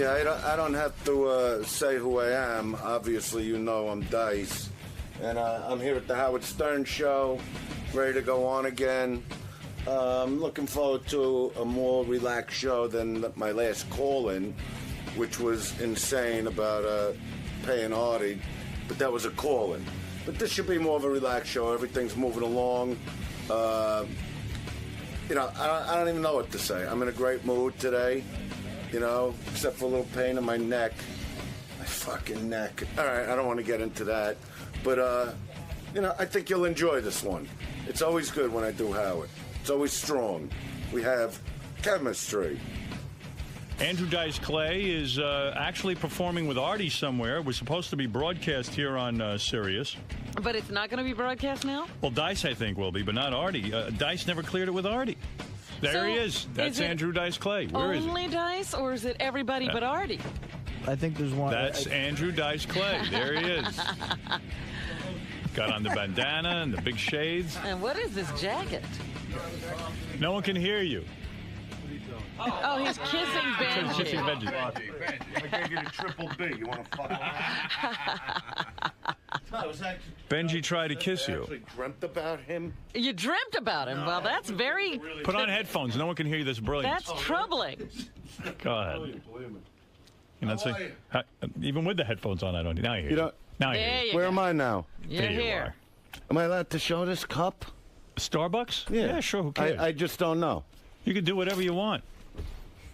Yeah, I don't have to say who I am. Obviously, you know I'm Dice. And I'm here at the Howard Stern Show, ready to go on again. I'm looking forward to a more relaxed show than my last call-in, which was insane about paying Artie. But that was a call-in. But this should be more of a relaxed show. Everything's moving along. You know, I don't even know what to say. I'm in a great mood today, you know, except for a little pain in my neck. My fucking neck. All right, I don't want to get into that. But, you know, I think you'll enjoy this one. It's always good when I do Howard. It's always strong. We have chemistry. 𝗦𝗁𝗲𝗿𝗍 is actually performing with Artie somewhere. We're supposed to be broadcast here on Sirius. But it's not going to be broadcast now? Well, Dice, I think, will be, but not Artie. Dice never cleared it with Artie. There he is. That's 𝗦𝗁𝗲𝗍𝗿𝗍. Where is it? Only Dice, or is it everybody but Artie? I think there's one. That's 𝗦𝗁𝗲𝗍𝗿𝗍. There he is. Got on the bandana and the big shades. And what is this jacket? No one can hear you. Oh, he's kissing Benji. Kissing Benji. I gave you the triple B. You want to fuck Benji tried to kiss I you. actually dreamt about him. You dreamt about him. Well, that's very... Put on headphones. No one can hear you. That's brilliant. That's troubling. Go ahead. You're not saying, even with the headphones on, I don't. Now you hear. You don't, now you hear. you where go. am I now? You're There you here. Am I allowed to show this cup? Starbucks? Yeah. Sure. Who cares? I just don't know. You can do whatever you want.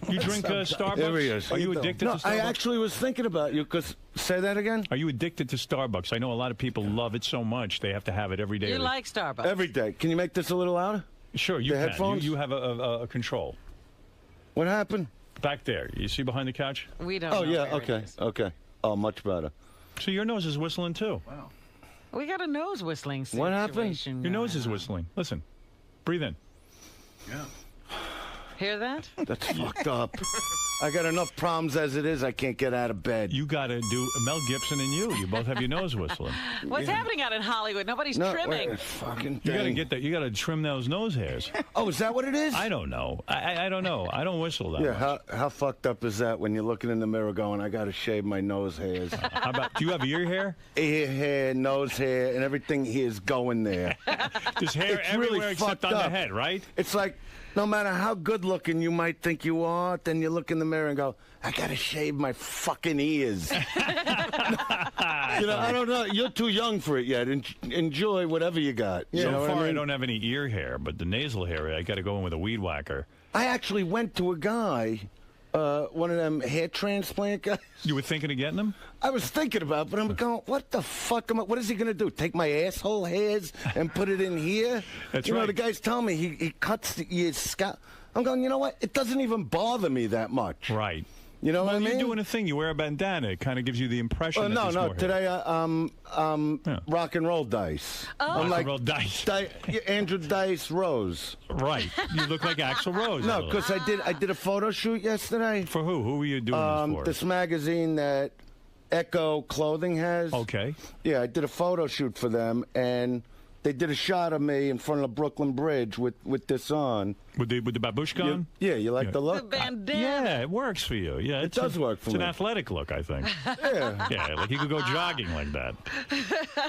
You drink Starbucks? There he is. Are you addicted to Starbucks? I actually was thinking about you, because... Say that again? Are you addicted to Starbucks? I know a lot of people love it so much they have to have it every day. You like Starbucks? Every day. Can you make this a little louder? Sure, you the can. headphones? You have a control. What happened? Back there. You see behind the couch? We don't Oh, know yeah, where it okay, is. okay. Oh, much better. So your nose is whistling, too. Wow. We got a nose whistling situation. What happened? Your nose is whistling. Listen. Breathe in. Yeah. Hear that? That's fucked up. I got enough problems as it is. I can't get out of bed. You got to do Mel Gibson and you. You both have your nose whistling. What's happening out in Hollywood? Nobody's trimming. Wait, fucking You got to thing. get that. You got to trim those nose hairs. Oh, is that what it is? I don't know. I don't know. I don't whistle that much. How fucked up is that when you're looking in the mirror going, I got to shave my nose hairs? How about, do you have ear hair? Ear hair, nose hair, and everything here is going there. There's hair It's everywhere really except on fucked the up. head, right? It's like, no matter how good looking you might think you are, then you look in the mirror and go, I gotta shave my fucking ears. You know, I don't know. You're too young for it yet. Enjoy whatever you got. You know So what far, I I mean? don't have any ear hair, but the nasal hair, I got to go in with a weed whacker. I actually went to a guy, one of them hair transplant guys. You were thinking of getting them? I was thinking about it, but I'm going, what the fuck what is he going to do? Take my asshole hairs and put it in here? That's you know, right. the guy's telling me he cuts his scalp. I'm going, you know what? It doesn't even bother me that much. Right. You know what I mean? You're doing a thing. You wear a bandana. It kind of gives you the impression that No, there's no. more hair. Today, rock and roll dice. Oh. I'm Rock and roll dice. Andrew Dice Rose. Right. You look like Axl Rose. No, because I did a photo shoot yesterday. For who? Who were you doing this for? This magazine that Echo Clothing has. Okay. Yeah, I did a photo shoot for them, and they did a shot of me in front of the Brooklyn Bridge with this on. With the babushka on? Yeah, you like the The look? bandana. Yeah, it works for you. Yeah, It does work for It's me. an athletic look, I think. Yeah. Yeah, like you could go jogging like that.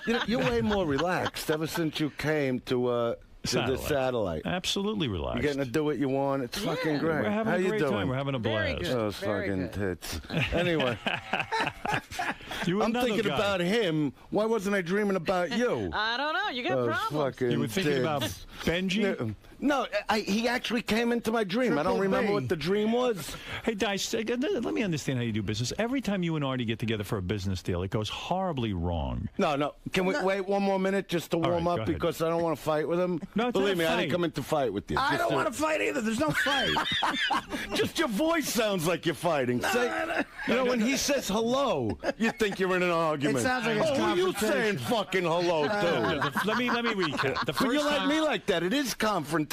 You know, you're way more relaxed ever since you came to the satellite. Absolutely relaxed. You're getting to do what you want. It's fucking great. We're having How a you great doing? time. We're having a Very blast. good. Those Very fucking good. tits. Anyway, You I'm another thinking guy. about him. Why wasn't I dreaming about you? I don't know. You got Those problems. fucking You were thinking about tits. Benji? No, he actually came into my dream. I don't Triple remember B. what the dream was. Hey, Dice, let me understand how you do business. Every time you and Artie get together for a business deal, it goes horribly wrong. No. Can we wait one more minute just to warm right, up go ahead. because I don't want to fight with him? No, it's Believe not me, a I didn't fight. come in to fight with you. I don't want to fight either. There's no fight. Just your voice sounds like you're fighting. You know, when he says hello, you think you're in an argument. It sounds like it's who are you confrontation. saying fucking hello to? Let me recap. The When first you like time, me like that, it is confrontational.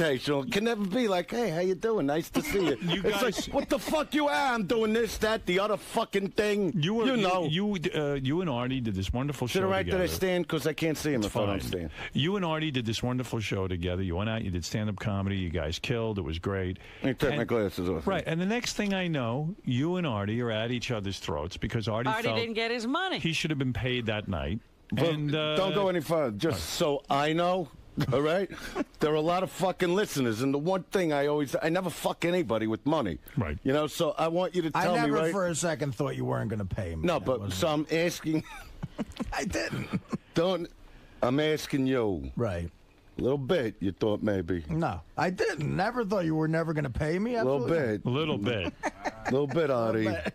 It can never be like, hey, how you doing? Nice to see you. You It's guys- like, what the fuck you are? I'm doing this, that, the other fucking thing. you know. you and Artie did this wonderful show To the right together. that I stand because I can't see him if I Fine. don't stand. You and Artie did this wonderful show show together. You went out, you did stand-up comedy. You guys killed. It was great. Let me take my glasses off. Right, and the next thing I know, you and Artie are at each other's throats because Artie felt didn't get his money. He should have been paid that night. But And don't go any further. Just so I know, all right? There are a lot of fucking listeners, and the one thing I never fuck anybody with money. Right. You know, so I want you to tell me, right? I never for a second thought you weren't going to pay me. No, but so I'm asking. I didn't. I'm asking you. Right. A little bit, you thought maybe. No, I didn't. Never thought you were never going to pay me. A little bit. A little bit. A little bit, Artie. A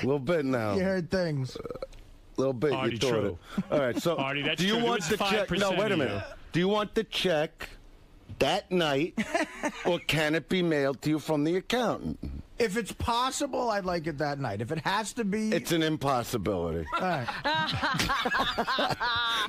little bit now. You heard things. A little bit, Artie, you thought true. it. All right, so Artie, that's do you true. want the check? No, wait a minute. Do you want the check that night, or can it be mailed to you from the accountant? If it's possible, I'd like it that night. If it has to be... It's an impossibility. All right.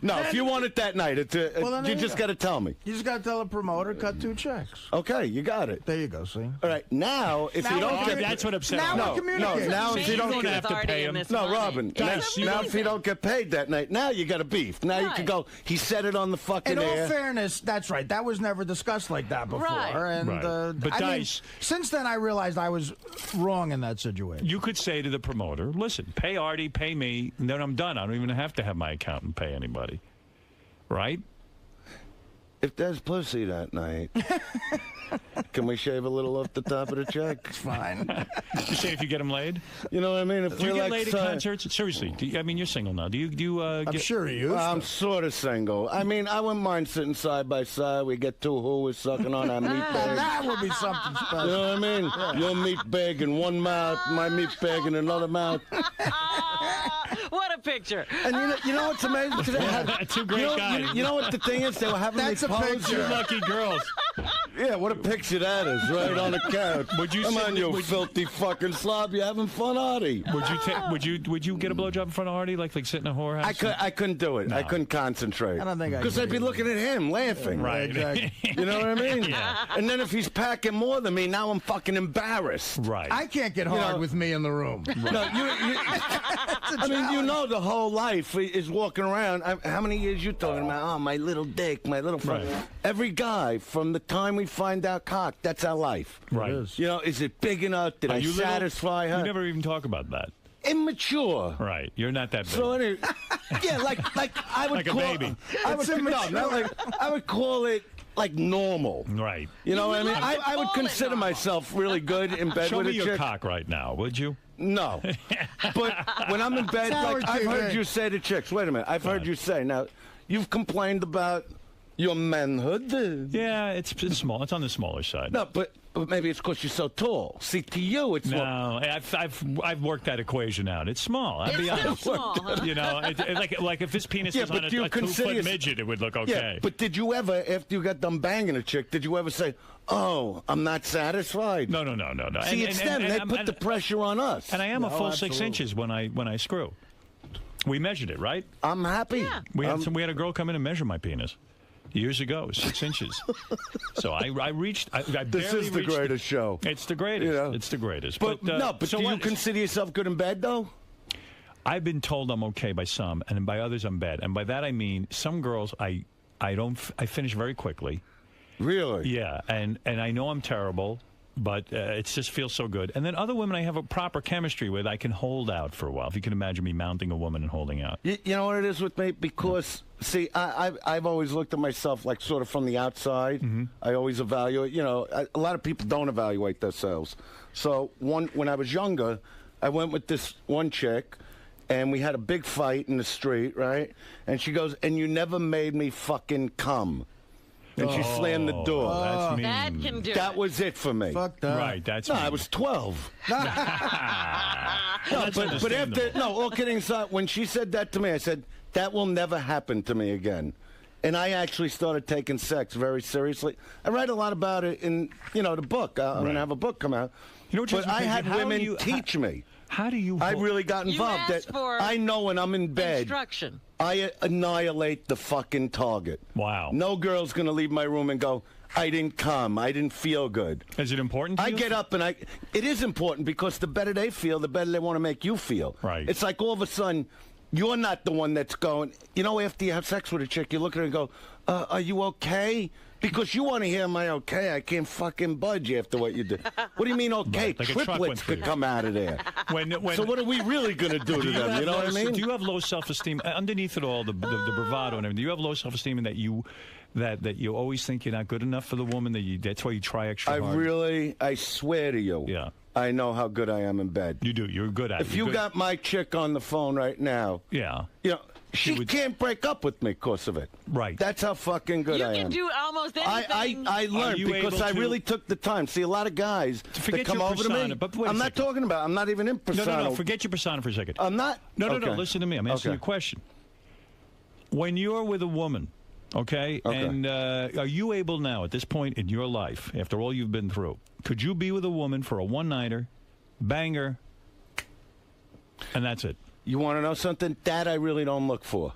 No, if you want it that night, you just got to tell me. You just got to tell the promoter, cut 2 checks. Okay, you got it. There you go, see? All right, now, if you don't get... That's what upset Now me. we're communicating. now if you don't have to pay him. No, Robin. Guys, Now if you don't get paid that night, now you got a beef. Now you can go, he said it on the fucking In all air. fairness, that's right. That was never discussed like that before. Right. And, Right. But I mean, Dice... since then, I realized I was wrong in that situation. You could say to the promoter, listen, pay Artie, pay me, and then I'm done. I don't even have to have my accountant pay anybody. Right? If there's pussy that night, can we shave a little off the top of the check? It's fine. You say if you get him laid? You know what I mean? If Do you we're get like, laid at concerts? Seriously, I mean, you're single now. Do you I'm get... sure you used I'm to. sort of single. I mean, I wouldn't mind sitting side by side. We get 2 whoos sucking on our meat Now, bag. that would be something special. You know what I mean? Your meat bag in one mouth, my meat bag in another mouth. What a picture. And you know what's amazing? They had, Two great guys. You know what the thing is? They were having That's me a pose. picture. Lucky girls. Yeah, what a picture that is, right on the couch. Would you Come sit- on, you would- filthy fucking slob. You having fun, Artie? Would you get a blowjob in front of Artie, like sit in a whorehouse? I couldn't do it. I couldn't concentrate. I don't think I Because could I'd be either. looking at him, laughing. Right. Exactly. You know what I mean? Yeah. And then if he's packing more than me, now I'm fucking embarrassed. Right. I can't get hard with me in the room. No, I mean, you know, the whole life is walking around. How many years you talking about? Oh, my little dick, my little friend. Right. Every guy, from the time we find out cock, that's our life. Right. It is. You know, is it big enough? Did I you little? satisfy her? You never even talk about that. Immature. Right. You're not that big. So anyway, yeah, like I would Like a call baby. I would I would call it like normal. Right. You know what I mean? like to I would call it consider normal. myself really good in bed Show with me a your chick. cock right now, would you? No. But when I'm in bed, Howard like I've heard TV. you say to chicks, wait a minute, I've heard you say, now, you've complained about your manhood. Yeah, it's small. It's on the smaller side. No, but maybe it's because you're so tall. See, to you, it's No, I've worked that equation out. It's small. I'll be It's still honest. small. Huh? You know, like if his penis Yeah, was on but a do you 2-foot consider- midget, it would look Yeah, okay. but did you ever, after you got done banging a chick, did you ever say, oh, I'm not satisfied? No. See, it's them. They put the pressure on us. And I am a full absolutely. 6 inches when I screw. We measured it, right? I'm happy. Yeah. We had a girl come in and measure my penis years ago, 6 inches. So I reached. I This barely is the reached greatest show. It's the greatest. You know. It's the greatest. But no, but so do you what- consider yourself good in bed, though? I've been told I'm okay by some, and by others I'm bad. And by that I mean some girls I finish very quickly. Really? Yeah, and I know I'm terrible, but it just feels so good. And then other women I have a proper chemistry with, I can hold out for a while. If you can imagine me mounting a woman and holding out. You know what it is with me? Because, see, I've always looked at myself like sort of from the outside. I always evaluate. You know, a lot of people don't evaluate themselves. So when I was younger, I went with this one chick, and we had a big fight in the street, right? And she goes, and you never made me fucking come. And she slammed the door. That's mean. That can do That it. was it for me. Fuck that. Right, that's No, mean. I was 12. That's But after, understandable. no, all kidding aside, when she said that to me, I said, that will never happen to me again. And I actually started taking sex very seriously. I write a lot about it in, the book. I'm going to have a book come out. You know what But drives me I crazy? had How women do you- teach me. How do you? I really got You involved. asked That for I know when I'm in bed, Instruction. I annihilate the fucking target. Wow. No girl's going to leave my room and go, I didn't come. I didn't feel good. Is it important to I you? get up and it is important because the better they feel, the better they want to make you feel. Right. It's like all of a sudden, you're not the one that's going, you know, after you have sex with a chick, you look at her and go, are you okay? Because you want to hear my okay. I can't fucking budge after what you did. What do you mean okay? Right, like a truck went Triplets through could you. come out of there. When, So what are we really going to do to them? You know what I mean? Do you have low self-esteem? Underneath it all, the bravado and everything, do you have low self-esteem in that you always think you're not good enough for the woman, that's why you try extra hard? I swear to you, Yeah. I know how good I am in bed. You do. You're good at it. If you got my chick on the phone right now, Yeah. you know, she can't break up with me because of it. Right. That's how fucking good I am. You can do almost anything. I learned because I really took the time. See, a lot of guys that come over to me. But wait a I'm not second. talking about. I'm not even in persona. No. Forget your persona for a second. I'm not. No. Okay. Listen to me. I'm asking you a question. When you're with a woman, okay, and are you able now, at this point in your life, after all you've been through, could you be with a woman for a one-nighter, banger, and that's it? You want to know something? That I really don't look for.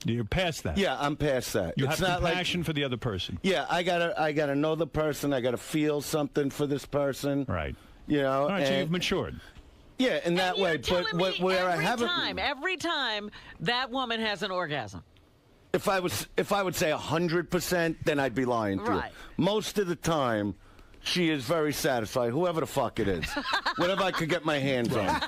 You're past that. Yeah, I'm past that. You It's have not compassion for the other person. Yeah, I gotta know the person. I gotta feel something for this person. Right. You know. All right, so and- you've matured. Yeah, in that And way. you're telling me Where I haven't. every time that woman has an orgasm. If I would say 100%, then I'd be lying to Right. you. Most of the time, she is very satisfied, whoever the fuck it is. Whatever I could get my hands on.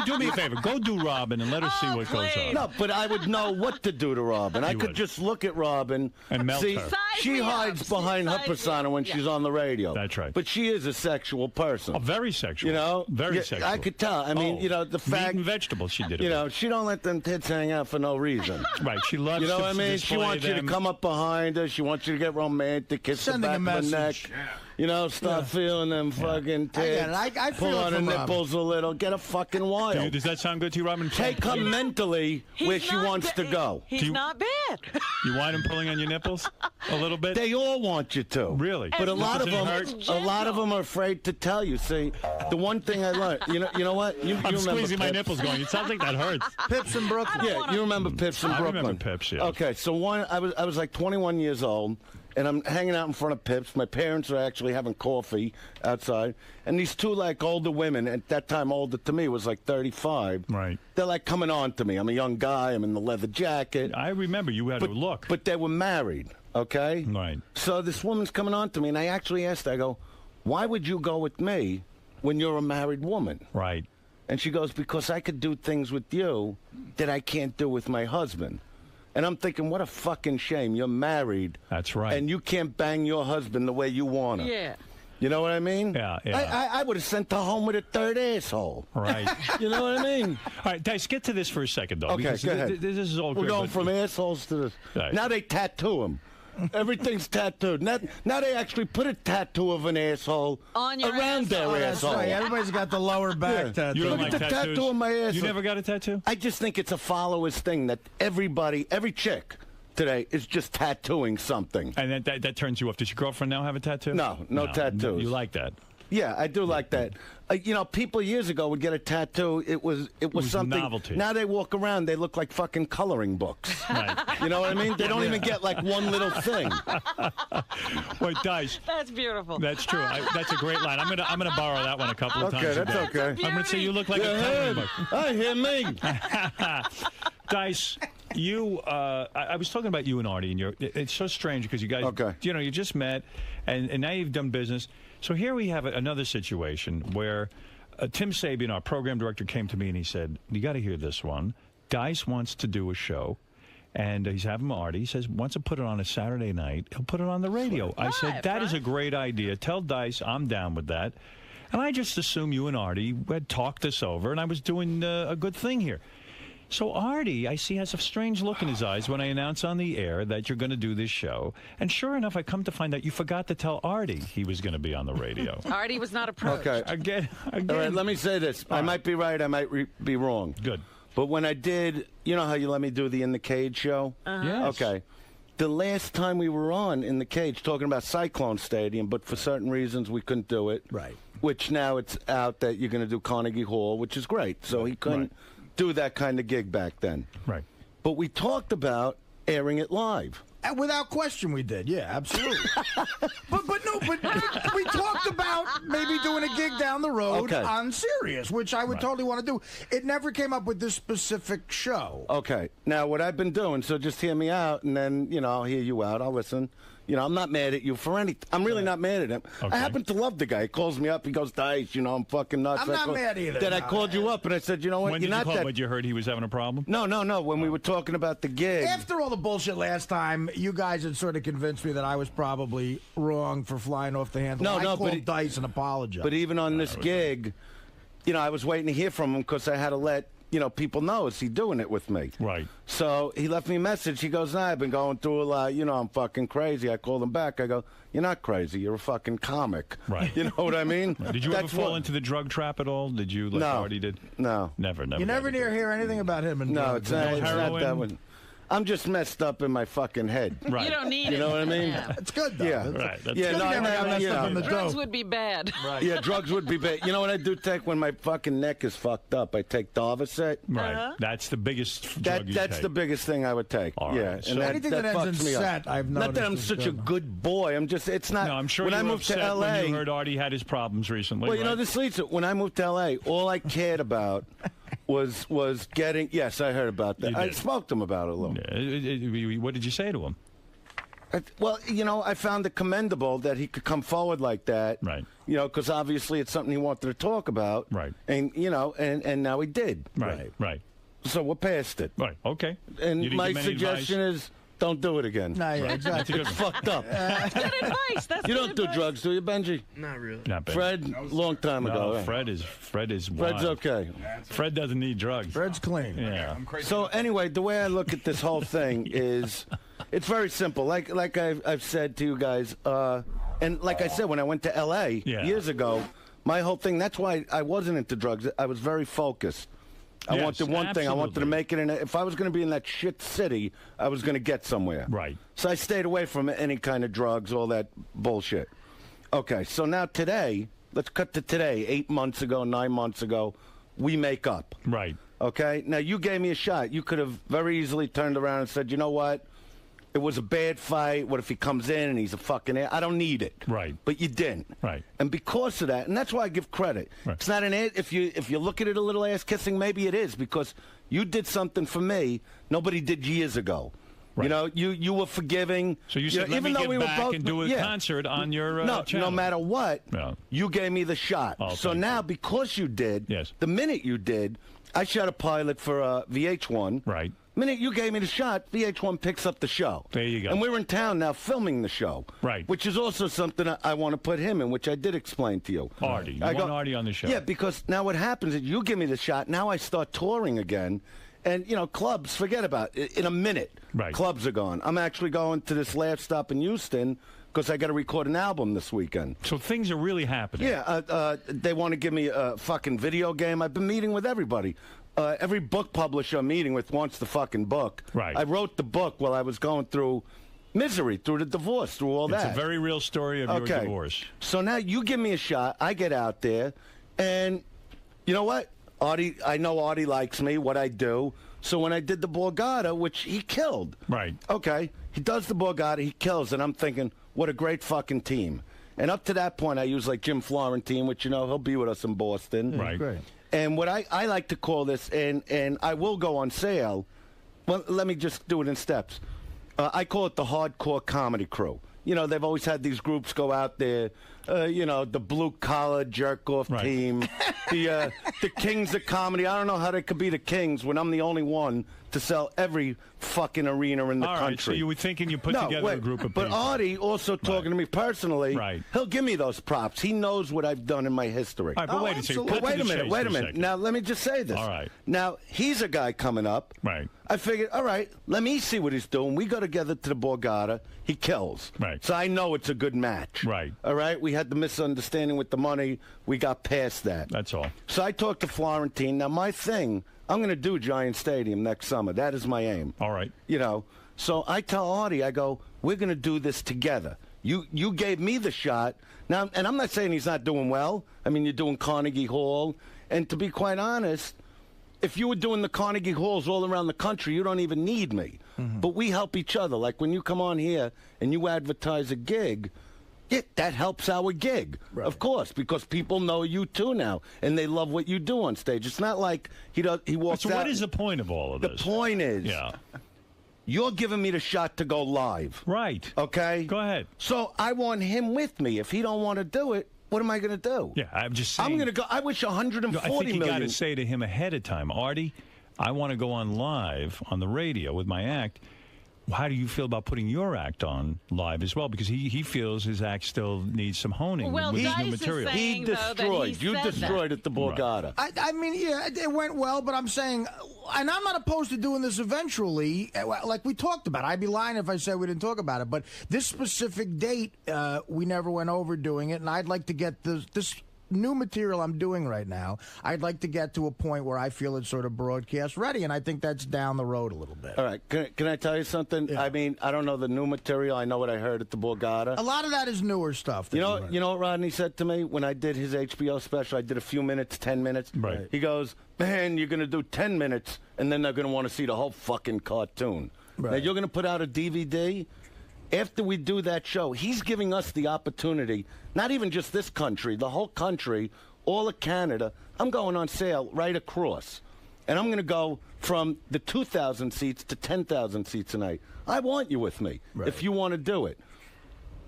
Do me a favor. Go do Robin and let her see what goes on. No, but I would know what to do to Robin. I could would. just look at Robin And melt see, her. She hides behind her persona when she's on the radio. That's right. But she is a sexual person. Oh, very sexual. You know? Very Yeah, sexual. I could tell. I mean, you know, the fact... Meat and vegetables she did it You know, with. she don't let them tits hang out for no reason. Right, she loves You know to what I mean? She display wants you to them. come up behind her. She wants you to get romantic, kiss Sending the a back of the neck. message. You know, start feeling them fucking tits. I get it. I pull feel it on her from Robin. nipples a little. Get a fucking wild. Does that sound good to you, Robin? Take her mentally where she wants to go. He's not bad. You want him pulling on your nipples a little bit? They all want you to. Really? But a lot of Does it them, hurt? a lot of them are afraid to tell you. See, the one thing I learned, you know what? You I'm remember squeezing my Pips. nipples going. It sounds like that hurts. Pips in Brooklyn. Yeah, you remember Pips in I Brooklyn. remember Pips, yeah. Okay, so I was like 21 years old, and I'm hanging out in front of Pips. My parents are actually having coffee outside, and these two like older women, at that time older to me was like 35. Right. They're like coming on to me. I'm a young guy. I'm in the leather jacket. I remember you had a look. But they were married, okay? Right. So this woman's coming on to me, and I actually asked her, I go, why would you go with me when you're a married woman? Right. And she goes, because I could do things with you that I can't do with my husband. And I'm thinking, what a fucking shame. You're married. That's right. And you can't bang your husband the way you want to. Yeah. You know what I mean? Yeah, yeah. I would have sent her home with a third asshole. Right. You know what I mean? All right, Dice, get to this for a second, though. Okay, because go ahead. This is all We're good. going but- from assholes to this. Right. Now they tattoo them. Everything's tattooed. Now they actually put a tattoo of an asshole On your around their asshole. Oh, that's asshole. right. Everybody's got the lower back tattoo. You don't Look like at the tattoos? tattoo on my asshole. You never got a tattoo? I just think it's a follower's thing that every chick today is just tattooing something. And that turns you off. Does your girlfriend now have a tattoo? No tattoos. You like that? Yeah, I do like that. You know, people years ago would get a tattoo. It was something. novelty. Now they walk around, they look like fucking coloring books. Right. You know what I mean? They don't even get like one little thing. Wait, Dice. That's beautiful. That's true. That's a great line. I'm gonna borrow that one a couple of times. Okay, that's today. okay. I'm gonna say you look like Go a coloring ahead. book. I hear me. Dice, you. I was talking about you and Artie, and it's so strange because you guys. Okay. You know, you just met, and now you've done business. So here we have another situation where Tim Sabian, our program director, came to me and he said, "You got to hear this one. Dice wants to do a show." And he's having Artie. He says, wants to put it on a Saturday night. He'll put it on the radio. I said, that is a great idea. Tell Dice I'm down with that. And I just assumed you and Artie had talked this over, and I was doing a good thing here. So Artie, I see, has a strange look in his eyes when I announce on the air that you're going to do this show. And sure enough, I come to find out you forgot to tell Artie he was going to be on the radio. Artie was not approached. Okay. Again. All right, let me say this. I might be right. I might be wrong. Good. But when I did, you know how you let me do the In the Cage show? Yes. Okay. The last time we were on In the Cage talking about Cyclone Stadium, but for certain reasons we couldn't do it. Right. Which now it's out that you're going to do Carnegie Hall, which is great. So he couldn't do that kind of gig back then. Right. But we talked about airing it live. Without question, we did. Yeah, absolutely. but we talked about maybe doing a gig down the road on Sirius, which I would totally want to do. It never came up with this specific show. Okay. Now, what I've been doing, so just hear me out, and then, I'll hear you out. I'll listen. I'm not mad at you for anything. I'm really not mad at him. I happen to love the guy. He calls me up. He goes, Dice, I'm fucking nuts. I'm not mad either. Then I called you up, and I said, you know what? When You're did you not call? that... When you heard he was having a problem? No. When we were talking about the gig. After all the bullshit last time, you guys had sort of convinced me that I was probably wrong for flying off the handle. I called Dice and apologized. But even on this gig, I was waiting to hear from him because I had to let people know, is he doing it with me? Right. So he left me a message. He goes, I've been going through a lot. I'm fucking crazy. I called him back. I go, you're not crazy. You're a fucking comic. Right. You know what I mean? Did you ever fall into the drug trap at all? Did you, like Artie did? No. Never. You never hear anything about him. It's not that one. I'm just messed up in my fucking head. Right. You don't need it. You know what I mean? Yeah. It's good, though. Yeah. Right. Drugs would be bad. Right. Yeah, drugs would be bad. You know what I do take when my fucking neck is fucked up? I take 𝗦𝗵cie𝘄. Right. That's the biggest drug you That's take. the biggest thing I would take. All yeah. right. And anything that ends in set, I've noticed. Not that I'm such a good boy. I'm just, it's not. No, I'm sure when you I were moved to upset L.A. when you heard Artie had his problems recently. Well, this leads to, when I moved to L.A., all I cared about was getting. Yes, I heard about that. I spoke to him about it a little. Yeah. What did you say to him? Well, I found it commendable that he could come forward like that. Right. Because obviously it's something he wanted to talk about. Right. And, and now he did. Right. So we're past it. Right. Okay. And my suggestion is don't do it again. No, yeah, exactly. It's fucked up. That's good advice. You don't do drugs, do you, Benji? Not really. Not bad. Fred, long time ago. No, Fred is Fred's wild. okay. Fred doesn't need drugs. Fred's clean. Yeah. So anyway, the way I look at this whole thing is, it's very simple. Like I've said to you guys, and like I said when I went to L.A. years ago, my whole thing. That's why I wasn't into drugs. I was very focused. I wanted one thing. I wanted to make it in. If I was going to be in that shit city, I was going to get somewhere. Right. So I stayed away from any kind of drugs, all that bullshit. Okay. So now today, let's cut to today. 8 months ago, 9 months ago, we make up. Right. Okay. Now you gave me a shot. You could have very easily turned around and said, you know what? It was a bad fight. What if he comes in and he's a fucking I don't need it. Right. But you didn't. Right. And because of that, and that's why I give credit. Right. It's not an if you look at it a little ass kissing, maybe it is because you did something for me nobody did years ago. Right. You were forgiving. So you said, let even me though get we back were both, and do a concert on your channel. No matter what, you gave me the shot. Oh, so now, because you did, the minute you did, I shot a pilot for VH1. Right. Minute you gave me the shot, VH1 picks up the show. There you go. And we're in town now filming the show. Right. Which is also something I want to put him in, which I did explain to you. Artie. You want Artie on the show. Yeah, because now what happens is you give me the shot, now I start touring again. And, clubs, forget about it. In a minute, clubs are gone. I'm actually going to this last stop in Houston because I got to record an album this weekend. So things are really happening. Yeah, they want to give me a fucking video game. I've been meeting with everybody. Every book publisher I'm meeting with wants the fucking book. Right. I wrote the book while I was going through misery, through the divorce, through all that. It's a very real story of your divorce. So now you give me a shot. I get out there, and you know what? Artie, I know Artie likes me, what I do. So when I did the Borgata, which he killed. Right. Okay. He does the Borgata, he kills, and I'm thinking, what a great fucking team. And up to that point, I use like Jim Florentine, which, he'll be with us in Boston. Right. Great. And what I like to call this, and I will go on sale, well, let me just do it in steps. I call it the hardcore comedy crew. They've always had these groups go out there, the blue-collar jerk-off team, the kings of comedy. I don't know how they could be the kings when I'm the only one to sell every fucking arena in the country. All right, so you were thinking you put together a group of people. But Artie, also talking to me personally, he'll give me those props. He knows what I've done in my history. All right, but wait a second. Wait a minute. Now, let me just say this. All right. Now, he's a guy coming up. Right. I figured, all right, let me see what he's doing. We go together to the Borgata. He kills. Right. So I know it's a good match. Right. All right? We had the misunderstanding with the money. We got past that. That's all. So I talked to Florentine. Now, my thing, I'm going to do Giant Stadium next summer. That is my aim. All right. So I tell Artie, I go, we're going to do this together. You gave me the shot. Now, and I'm not saying he's not doing well. I mean, you're doing Carnegie Hall. And to be quite honest, if you were doing the Carnegie Halls all around the country, you don't even need me. But we help each other. Like when you come on here and you advertise a gig, that helps our gig, of course, because people know you too now, and they love what you do on stage. It's not like he walks out. So what is the point of all of this? The point is, you're giving me the shot to go live. Right. Okay? Go ahead. So I want him with me. If he don't want to do it, what am I going to do? Yeah, I'm just saying. I'm going to go. I wish 140 I think you million. got to say to him ahead of time, Artie, I want to go on live on the radio with my act. How do you feel about putting your act on live as well? Because he feels his act still needs some honing with his new material. He destroyed. You destroyed at the Borgata. I mean, yeah, it went well, but I'm saying, and I'm not opposed to doing this eventually, like we talked about. I'd be lying if I said we didn't talk about it. But this specific date, we never went over doing it, and I'd like to get this new material I'm doing right now, I'd like to get to a point where I feel it's sort of broadcast ready, and I think that's down the road a little bit. All right, can I tell you something? Yeah. I mean, I don't know the new material. I know what I heard at the Borgata. A lot of that is newer stuff. You know what Rodney said to me when I did his HBO special? I did a few minutes, 10 minutes. Right. He goes, man, you're going to do 10 minutes, and then they're going to want to see the whole fucking cartoon. Right. Now, you're going to put out a DVD? After we do that show, he's giving us the opportunity, not even just this country, the whole country, all of Canada. I'm going on sale right across. And I'm going to go from the 2,000 seats to 10,000 seats a night. I want you with me if you want to do it.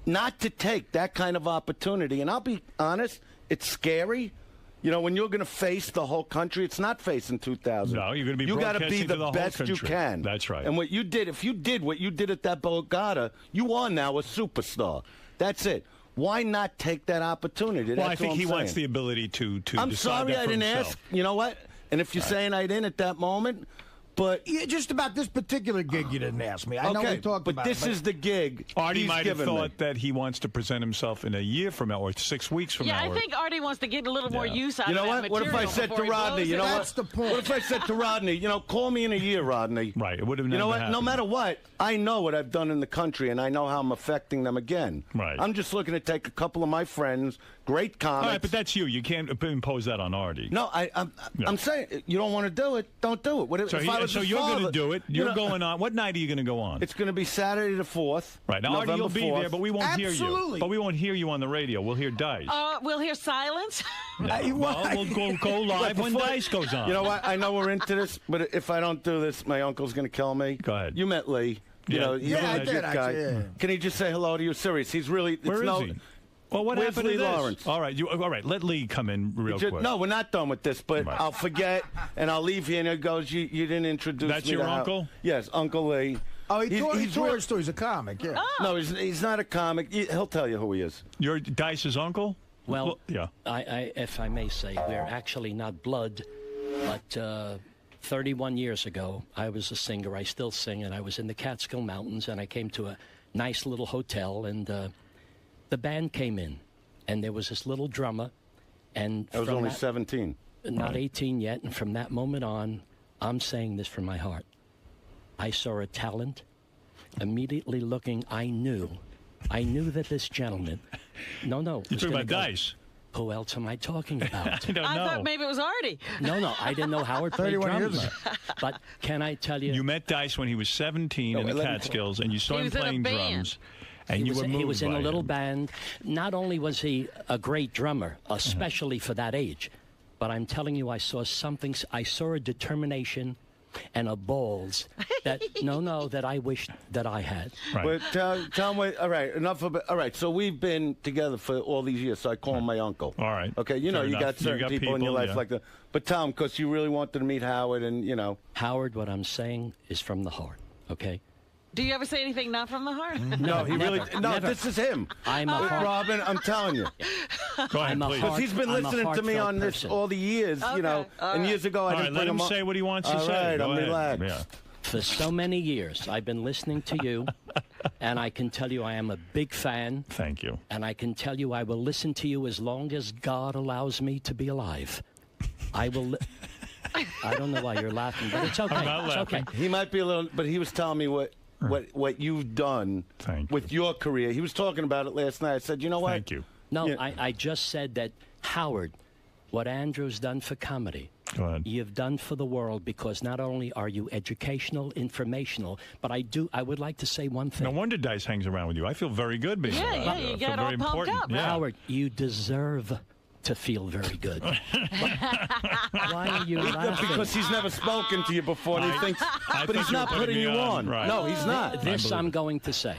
Not to take that kind of opportunity. And I'll be honest, it's scary. You know, when you're going to face the whole country, it's not facing 2,000. No, you're going to be broadcasting to the best whole you country. can. That's right. And what you did, if you did what you did at that Borgata, you are now a superstar. That's it. Why not take that opportunity? Well, I think he wants the ability to I'm decide sorry that I for didn't himself. ask. You know what? And if you're saying I didn't at that moment, but yeah, just about this particular gig, you didn't ask me. I know we talked about it. But this is the gig. Artie he's might have given thought me. that he wants to present himself in a year from now or 6 weeks from now. Yeah, I think Artie wants to get a little more use out of that what? What if I said to Rodney, you know what? That's the point. What if I said to Rodney, you know, call me in a year, Rodney? Right, it would have never You know what? happened. No matter what, I know what I've done in the country, and I know how I'm affecting them again. Right. I'm just looking to take a couple of my friends, great comics. All right, but that's you. You can't impose that on Artie. No, I'm saying, you don't want to do it, don't do it. What if, So, if I was so his you're going to father, do it. you You're know, going on. What night are you going to go on? It's going to be Saturday the 4th. Right. Now, Artie, November you'll be 4th. there, but we won't hear you. Absolutely. But we won't hear you on the radio. We'll hear Dice. We'll hear silence. Well, we'll go live when Dice goes on. You know what? I know we're into this, but if I don't do this, my uncle's going to kill me. Go ahead. You met Lee. You know, he's Yeah, a I legit did, guy. actually, yeah. Can he just say hello to you? Serious. He's really. Where is he? Well, what Where's happened Lee to this? Lawrence? All right, let Lee come in real quick. No, we're not done with this, but Right. I'll forget, and I'll leave here, and it goes, you didn't introduce That's me your to how-" uncle? Yes, Uncle Lee. Oh, he He's tours too. He's a comic, yeah. No, he's not a comic. He'll tell you who he is. You're Dice's uncle? Well, yeah. I, if I may say, we're actually not blood, but 31 years ago, I was a singer. I still sing, and I was in the Catskill Mountains, and I came to a nice little hotel, and the band came in, and there was this little drummer, and I was only 17. Not 18 yet, and from that moment on, I'm saying this from my heart. I saw a talent, immediately looking, I knew that this gentleman, no. You're talking about Dice. Who else am I talking about? I don't know. I thought maybe it was Artie. No, I didn't know Howard played 31 drums. years ago. But can I tell you? You met Dice when he was 17 in the Catskills, and you saw He him was in a playing band. drums, and you were moved He was in by a little him. band. Not only was he a great drummer, especially for that age, but I'm telling you, I saw something. I saw a determination and a balls that that I wish that I had. Right. But tell him, all right, enough of it. All right, so we've been together for all these years, so I call him my uncle. All right. Okay, you know, Fair you enough. got certain people in your life yeah. like that. But tell him, because you really wanted to meet Howard, and, you know. Howard, what I'm saying is from the heart, okay? Do you ever say anything not from the heart? No, he really. No, never. this is him. I'm a heart. Robin, I'm telling you. Go ahead, I'm a please. heart- Because he's been I'm a listening to me heartfelt on this person. all the years, you know. all And right. years ago, I All didn't right, bring let him up. say what he wants to All say. right, Go I'm ahead. relaxed. Yeah. For so many years, I've been listening to you, and I can tell you I am a big fan. Thank you. And I can tell you I will listen to you as long as God allows me to be alive. I will. I don't know why you're laughing, but it's okay. I'm not it's laughing. okay. He might be a little, but he was telling me what you've done Thank with your career. He was talking about it last night. I said, you know what? Thank you. No, Yeah. I just said that Howard what Andrew's done for comedy, Go ahead. you've done for the world, because not only are you educational, informational, but I would like to say one thing. No wonder Dice hangs around with you. I feel very good being around yeah, you. I you feel get all very pumped important. up, Yeah. Howard, you deserve to feel very good. Why are you laughing? Because he's never spoken to you before, and he thinks, but he's not putting you on. Right. No, he's not. This I'm going to say.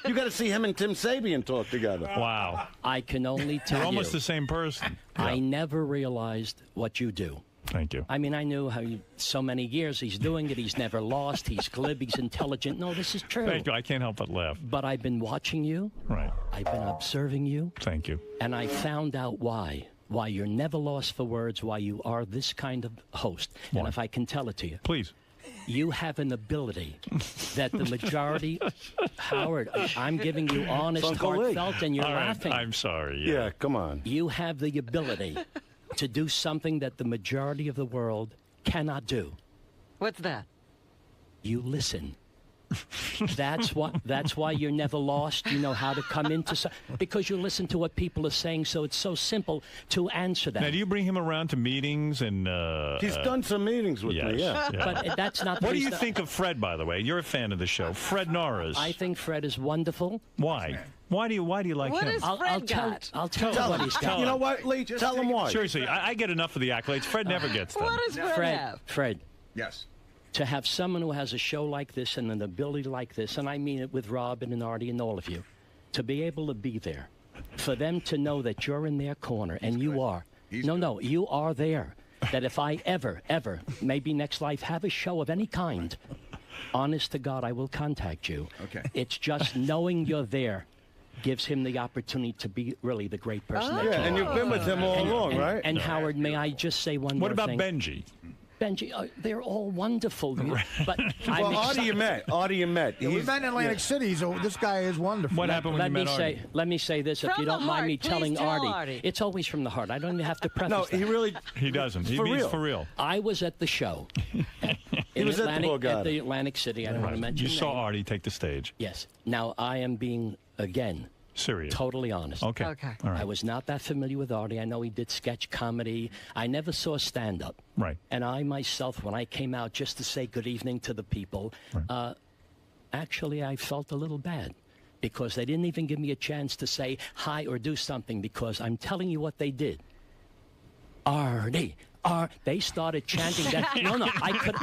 You got to see him and Tim Sabian talk together. Wow. I can only tell You're you, almost the same person. I never realized what you do. Thank you. I mean, I knew how so many years he's doing it. He's never lost. He's glib. He's intelligent. No, this is true. Thank you. I can't help but laugh. But I've been watching you. Right. I've been observing you. Thank you. And I found out why you're never lost for words, why you are this kind of host. Why? And if I can tell it to you. Please. You have an ability that the majority, Howard, I'm giving you honest, Uncle Lee. heartfelt, and you're All right. laughing. I'm sorry. Yeah, come on. You have the ability to do something that the majority of the world cannot do. What's that? You listen. That's why you're never lost. You know how to come into because you listen to what people are saying. So it's so simple to answer that. Now, do you bring him around to meetings and? He's done some meetings with me. Yeah. But that's not. What do you think of Fred, by the way? You're a fan of the show. Fred Norris. I think Fred is wonderful. Why? Why do you like What him? is I'll Fred tell got? I'll tell you what he's got. You know what, Lee? Tell him why. Seriously, I get enough of the accolades. Fred never gets them. What does Fred have? Fred. Yes. To have someone who has a show like this and an ability like this, and I mean it with Robin and Artie and all of you, to be able to be there, for them to know that you're in their corner, and you are. No, you are there. That if I ever, maybe next life, have a show of any kind, honest to God, I will contact you. Okay. It's just knowing you're there gives him the opportunity to be really the great person that Yeah, you and are. you've been with him all along, right? And Howard, may I just say one more What about thing? Benji? Benji, they're all wonderful. But Well, Artie you met. We met in Atlantic City, so this guy is wonderful. What happened when you met Artie? Let me say this, if From you don't the mind heart. me Please telling tell Artie, Artie. it's always from the heart. I don't even have to preface No, that. he really. He doesn't. He For means real. for real. I was at the show. He was at the Borgata. at the Atlantic City. I don't want to mention You saw name. Artie take the stage. Yes. Now, I am being, again, Serious. totally honest. Okay. Okay. All right. I was not that familiar with Artie. I know he did sketch comedy. I never saw stand-up. Right. And I myself, when I came out just to say good evening to the people, actually I felt a little bad because they didn't even give me a chance to say hi or do something, because I'm telling you what they did. Artie. They started chanting that. No, I could.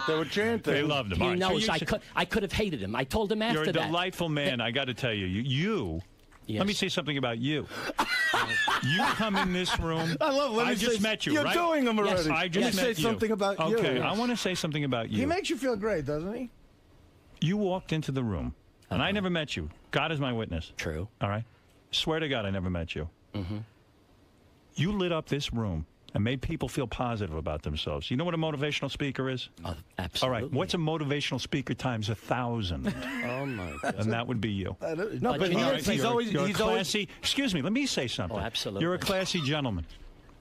They were chanting. They loved him. He All right, so knows you- I could have hated him. I told him after You're a that. delightful man. I got to tell you, Yes. Let me say something about you. You come in this room. I love. Let I me just say- met you. You're right? doing them already. Yes, I just Let me met say you. something about you. Okay, I want to say something about you. He makes you feel great, doesn't he? You walked into the room, and I never met you. God is my witness. True. All right? Swear to God, I never met you. Mm-hmm. You lit up this room and made people feel positive about themselves. You know what a motivational speaker is? Absolutely. All right, what's a motivational speaker times 1,000? Oh, my God. And that would be you. No, but you know, he's always. You're He's a always. classy. Excuse me, let me say something. Oh, absolutely. You're a classy gentleman.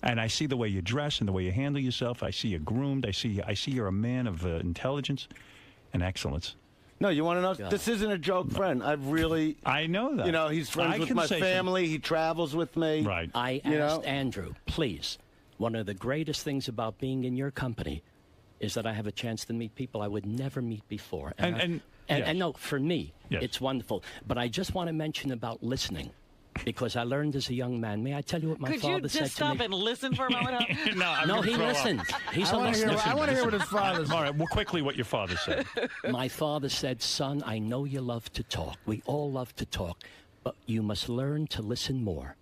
And I see the way you dress and the way you handle yourself. I see you groomed. I see you're a man of intelligence and excellence. No, you want to know? This isn't a joke, friend. I've really. I know that. You know, he's friends I with can my say family. He travels with me. Right. I You asked know? Andrew, please, one of the greatest things about being in your company is that I have a chance to meet people I would never meet before. And no, for me, Yes. it's wonderful. But I just want to mention about listening, because I learned as a young man. May I tell you what my Could you father said just to stop me? and listen for a moment? No, I'm No, gonna he throw up. listened. He's a I want listener. to hear what his father said. All right, well, quickly what your father said. My father said, son, I know you love to talk. We all love to talk, but you must learn to listen more.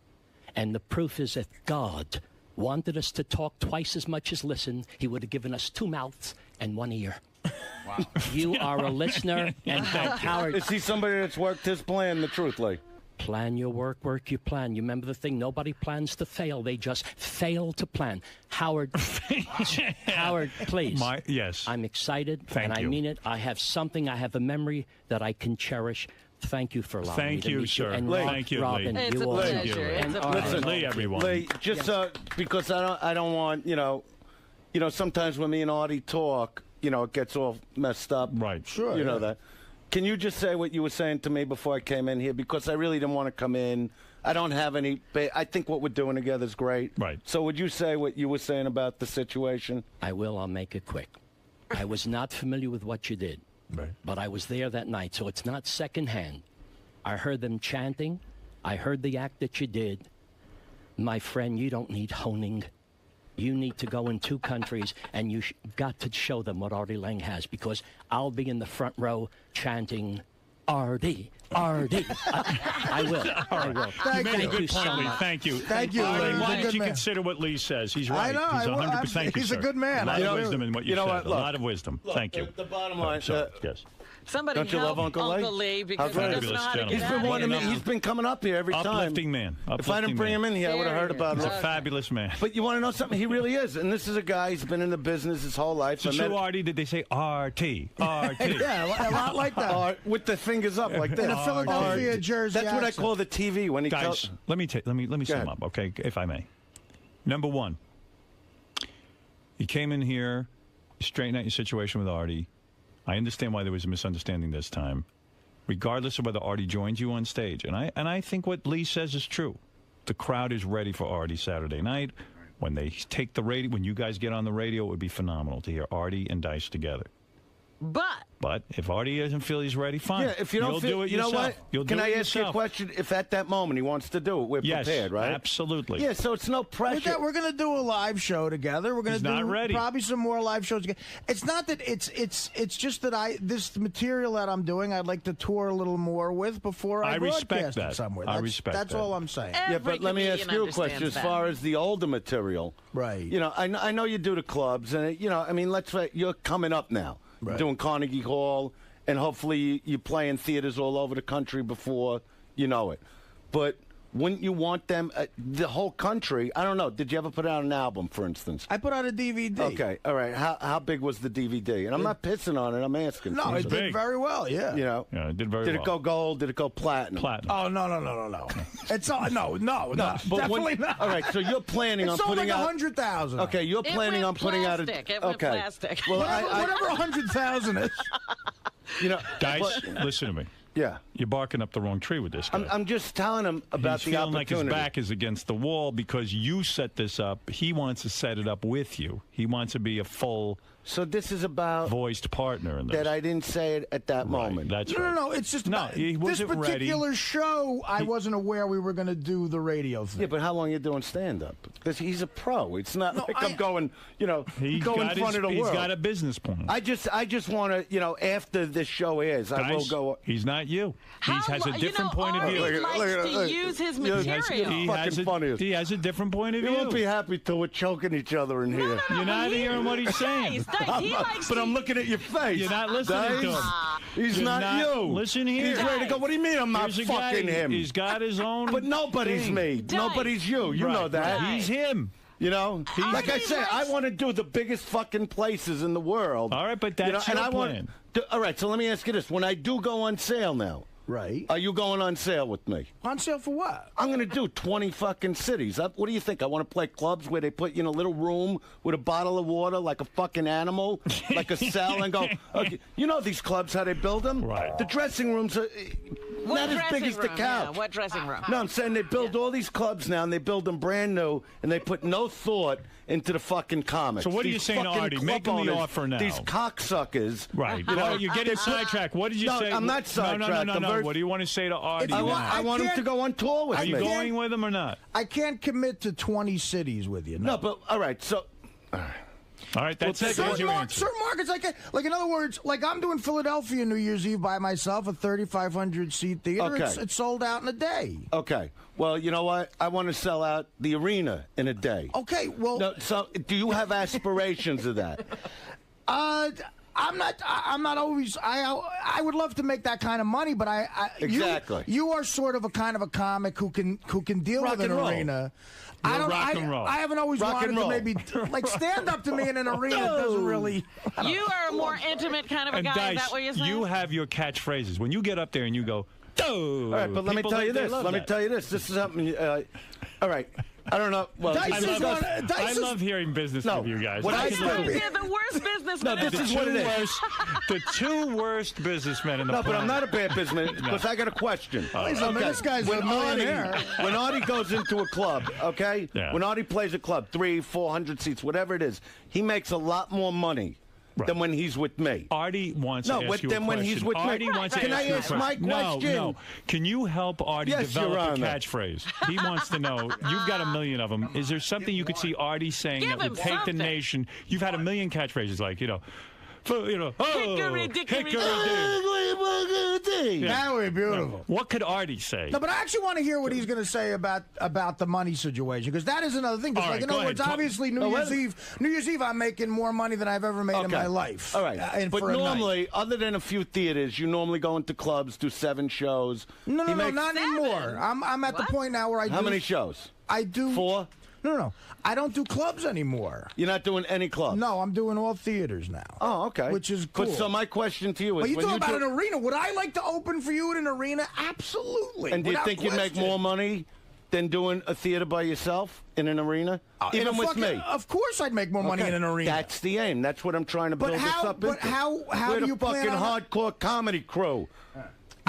And the proof is, if God wanted us to talk twice as much as listen, he would have given us 2 mouths and 1 ear. Wow. You are a listener, and Howard, Is he somebody that's worked his plan? The truth, Lee. plan your work your plan. You remember the thing, nobody plans to fail, they just fail to plan. Howard, Howard, please. Yes. I'm excited, and I you. mean it. I have a memory that I can cherish. Thank you for allowing me Thank to you, meet sir. you. And Lee. Thank you, Robin, Lee. It's you a all. pleasure. It's And a Artie. pleasure. Lee, everyone. Lee, just because I don't want sometimes when me and Artie talk, it gets all messed up. Right. Sure, You know yeah. that. Can you just say what you were saying to me before I came in here? Because I really didn't want to come in. I don't have any. I think what we're doing together is great. Right. So would you say what you were saying about the situation? I will. I'll make it quick. I was not familiar with what you did, Right. but I was there that night, so it's not secondhand. I heard them chanting. I heard the act that you did. My friend, you don't need honing. You need to go in 2 countries, and you got to show them what Artie Lange has, because I'll be in the front row chanting, Artie, Artie. I will. I will. Thank you so point, Lee. much. Thank you. Thank you, Artie, Lee. He's why a don't good you man. consider what Lee says? He's right. I know. He's 100%. Thank you, He's a sir. good man. A lot I of do. wisdom in what you You know said. what? A Look, lot of wisdom. Thank you. The bottom line. Yes. Somebody Don't you help love Uncle Lee because he fabulous doesn't know how to gentleman. get He's out been of wanting here me. now. He's been coming up here every time. Uplifting man. If I didn't bring him in here, I would have heard about He's him. a fabulous man. But you want to know something? He really is. And this is a guy, he's been in the business his whole life. So true, Artie, did they say RT? RT. Yeah, a lot like that. With the fingers up like this. In a Philadelphia jersey That's what I accent. call the TV when he Guys, tells. let me sum ahead. up, okay, if I may. Number one, you came in here, straighten out your situation with Artie. I understand why there was a misunderstanding this time, regardless of whether Artie joins you on stage. And I think what Lee says is true. The crowd is ready for Artie Saturday night. When they take the radio, when you guys get on the radio, it would be phenomenal to hear Artie and Dice together. But if Artie doesn't feel he's ready, fine. Yeah, if you don't You'll feel, do it you know yourself. what? You'll Can do I it ask you a yourself. question? If at that moment he wants to do it, we're Yes, prepared, right? absolutely. Yeah, so it's no With pressure. that, we're going to do a live show together. We're going He's to not do ready. probably some more live shows together. It's not that it's just that this material that I'm doing, I'd like to tour a little more with before I respect broadcast that. it somewhere. I respect That's that. all I'm saying. Yeah, but let me ask you a question. As far as the older material, Right. You know, I know you do the clubs, and you know, I mean, let's say you're coming up now, Right. doing Carnegie Hall, and hopefully you play in theaters all over the country before you know it. But wouldn't you want them, the whole country? I don't know. Did you ever put out an album, for instance? I put out a DVD. Okay, all right. How big was the DVD? And I'm not pissing on it. I'm asking. No, it big. did very well. Yeah. You know, Yeah, it did very did well. it go gold? Did it go platinum? Platinum. Oh no! It's all no, But definitely when- not. All right, so you're planning It on sold putting like out 100,000. Okay, you're planning on putting out a. It went Okay. plastic. Well, whatever 100,000 is. you know, Dice, but- listen to me. yeah. You're barking up the wrong tree with this guy. I'm just telling him about He's the feeling like his opportunity. back is against the wall because you set this up. He wants to set it up with you. He wants to be a full So this is about voiced partner in this. that I didn't say it at that Right, moment. That's No, right. no, it's just No, about he this wasn't ready. particular show. I wasn't aware we were going to do the radio thing. Yeah, but how long are you doing stand-up? Because he's a pro. It's not No, like I- I'm going, you know, He's go in got front his, of the he's world. got a business plan. I just want to, you know, after this show airs, I will Guys, go. he's not you. He has a different point of view. Artie likes to use his material. He fucking funny. he has a different point of You view. won't be happy till we're choking each other in here. You're not hearing what he's saying. He likes But to I'm looking at your face. You're not listening Dice. to him. He's You're not, you. Listen here. He's ready to go. What do you mean I'm not Here's a guy, fucking him? He's got his own. But nobody's thing. me. Dice. Nobody's you. You know Right, that. right. He's him. You know, like I Artie said, I likes- want to do the biggest fucking places in the world. All right, but You know, that's and your I plan. all right, so let me ask you this: when I do go on sale now, Right. are you going on sale with me? On sale for what? I'm going to do 20 fucking cities. What do you think? I want to play clubs where they put you in a little room with a bottle of water like a fucking animal, like a cell, and go, okay. You know these clubs, how they build them? Right. The dressing rooms are What not as big dressing as the room? couch. Yeah, what dressing room? No, I'm saying they build all these clubs now, and they build them brand new, and they put no thought into the fucking comics. So what are you These saying to fucking Artie? club Make him the owners, offer now. These cocksuckers. Right. You know, You're getting sidetracked. What did you No, say? I'm not No, sidetracked. no. I'm very- What do you want to say to Artie? I now? want- I want him to can't- go on tour with Are me. you going with him or not? I can't commit to 20 cities with you. No, but all right. So All right, that's it. There's Certain, your answer. certain markets, like in other words, like I'm doing Philadelphia New Year's Eve by myself, a 3,500 seat theater. Okay. It's sold out in a day. okay. Well, you know what? I want to sell out the arena in a day. Okay, well, No, so do you have aspirations of that? I'm not always. I would love to make that kind of money, but Exactly. You are sort of a kind of a comic who can deal Rock with an and roll. arena. You're rock and roll. I haven't always Rock wanted and to roll. maybe like stand up to me in an arena doesn't really. You are a more intimate kind of a And guy. Dice, Is that what you're saying? you have your catchphrases. When you get up there and you go, "Oh," All right, but let me tell you this. Let me tell you this. This is something. All right, I don't know. Well, I love hearing business with you guys. They're the worst businessmen. No, this is what it is. The two worst businessmen in the planet. No, but I'm not a bad businessman because I got a question. This guy's a millionaire. When Artie goes into a club, okay? Yeah. When Artie plays a club, 300-400 seats, whatever it is, he makes a lot more money than when he's with me. Artie wants to ask you a question. Then when he's with Artie me. wants to Can ask I you a ask my question? No. Can you help Artie develop Your a Honor. catchphrase? He wants to know. You've got a million of them. Is there something you could see Artie saying that would take the nation? You've had a million catchphrases like, Hickory dickory That would be beautiful. What could Artie say? No, but I actually want to hear what he's going to say about the money situation, because that is another thing. All right, in other words, obviously New Year's Eve, I'm making more money than I've ever made in my life. All right, but normally, other than a few theaters, you normally go into clubs, do 7 shows. No, not anymore. I'm at the point now where I do. How many shows? I do 4. No. I don't do clubs anymore. You're not doing any clubs? No, I'm doing all theaters now. Oh, okay. Which is cool. But so my question to you is... But you talk about an arena. Would I like to open for you at an arena? Absolutely. And do you think you make more money than doing a theater by yourself in an arena? Even with me? Of course I'd make more money in an arena. That's the aim. That's what I'm trying to build this up into. But how We're do you the fucking hardcore comedy crew.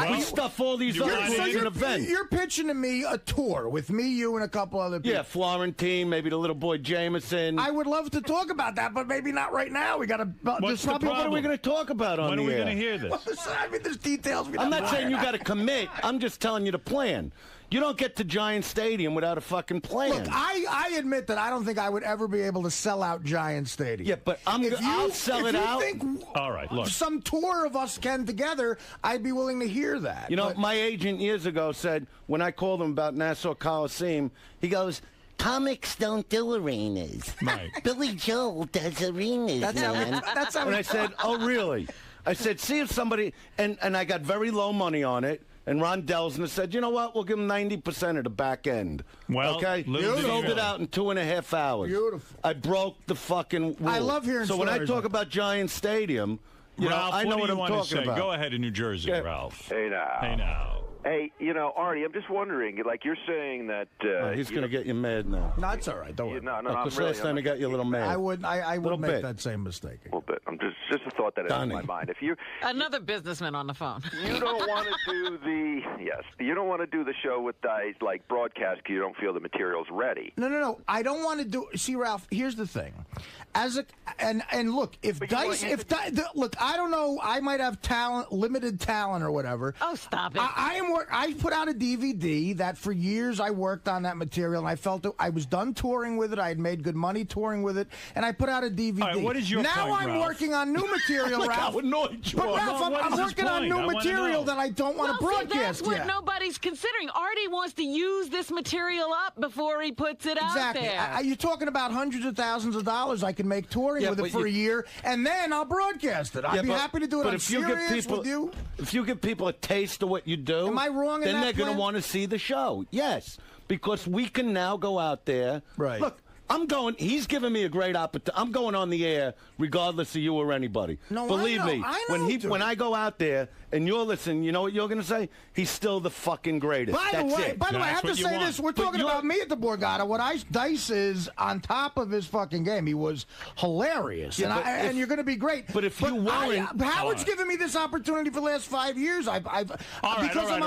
We stuff all these other things in events. You're pitching to me a tour with me, you, and a couple other people. Yeah, Florentine, maybe the little boy Jameson. I would love to talk about that, but maybe not right now. We got to. What's the problem? What are we going to talk about on the air? When are we going to hear this? I mean, there's details. I'm not saying you got to commit. I'm just telling you the plan. You don't get to Giant Stadium without a fucking plan. Look, I admit that I don't think I would ever be able to sell out Giant Stadium. Yeah, but I'll sell it out. All right, look. Some tour of us can together, I'd be willing to hear that. You know, my agent years ago said, when I called him about Nassau Coliseum, he goes, comics don't do arenas. Right. Billy Joel does arenas, man. That's how and I said, oh, really? I said, see if somebody, and I got very low money on it. And Ron Delsner said, you know what, we'll give him 90% of the back end. Well, okay? Sold it out in 2.5 hours. Beautiful. I broke the fucking rule. I love hearing So when I stories talk about Giant Stadium, Ralph, I know what I'm talking about. Go ahead in New Jersey, Ralph. Hey, now. Hey, Artie, I'm just wondering, like you're saying that... he's going to get you mad now. No, it's all right. Don't worry. No, Because last time he got you a little mad. I would make that same mistake. A little bit. I'm just a thought that is in my mind. If you Another businessman on the phone. You don't want to do you don't want to do the show with Dice like broadcast because you don't feel the material's ready. No. I don't want to do. See, Ralph. Here's the thing. And look, look, I don't know. I might have talent, limited talent, or whatever. Oh, stop it! I put out a DVD that for years I worked on that material, and I felt I was done touring with it. I had made good money touring with it, and I put out a DVD. All right, what is your now point, I'm Ralph? working on new material, Ralph. How annoyed you But are. Ralph, I'm working on new material that I don't want to broadcast that's what yet. nobody's considering. Artie wants to use this material up before he puts it out there. You're talking about hundreds of thousands of dollars I can make touring with it for a year, and then I'll broadcast it. I'd be happy to do it. But if you give people a taste of what you do, am I wrong in then that they're going to want to see the show. Yes, because we can now go out there. Right. Look, he's giving me a great opportunity. I'm going on the air regardless of you or anybody. No, Believe I know, me, I know, when I go out there and you're listening, you know what you're going to say? He's still the fucking greatest. By the way, I have to say this. We're talking about me at the Borgata. What Dice is on top of his fucking game. He was hilarious. Yeah, and you're going to be great. But if you weren't... Howard's given me this opportunity for the last 5 years. I'm on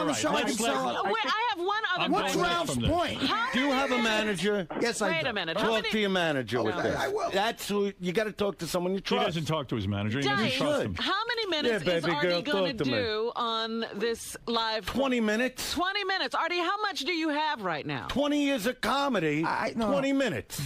the show, I can sell it. Wait, I have one other What's Ralph's point? Do you have a manager? Yes, I do. Wait a minute. Talk to your manager with this. I will. That's who you got to talk to someone you trust. He doesn't talk to his manager. He doesn't trust him. How many minutes is Artie going to do on this live? 20 minutes. 20 minutes. Artie, how much do you have right now? 20 years of comedy. 20 minutes.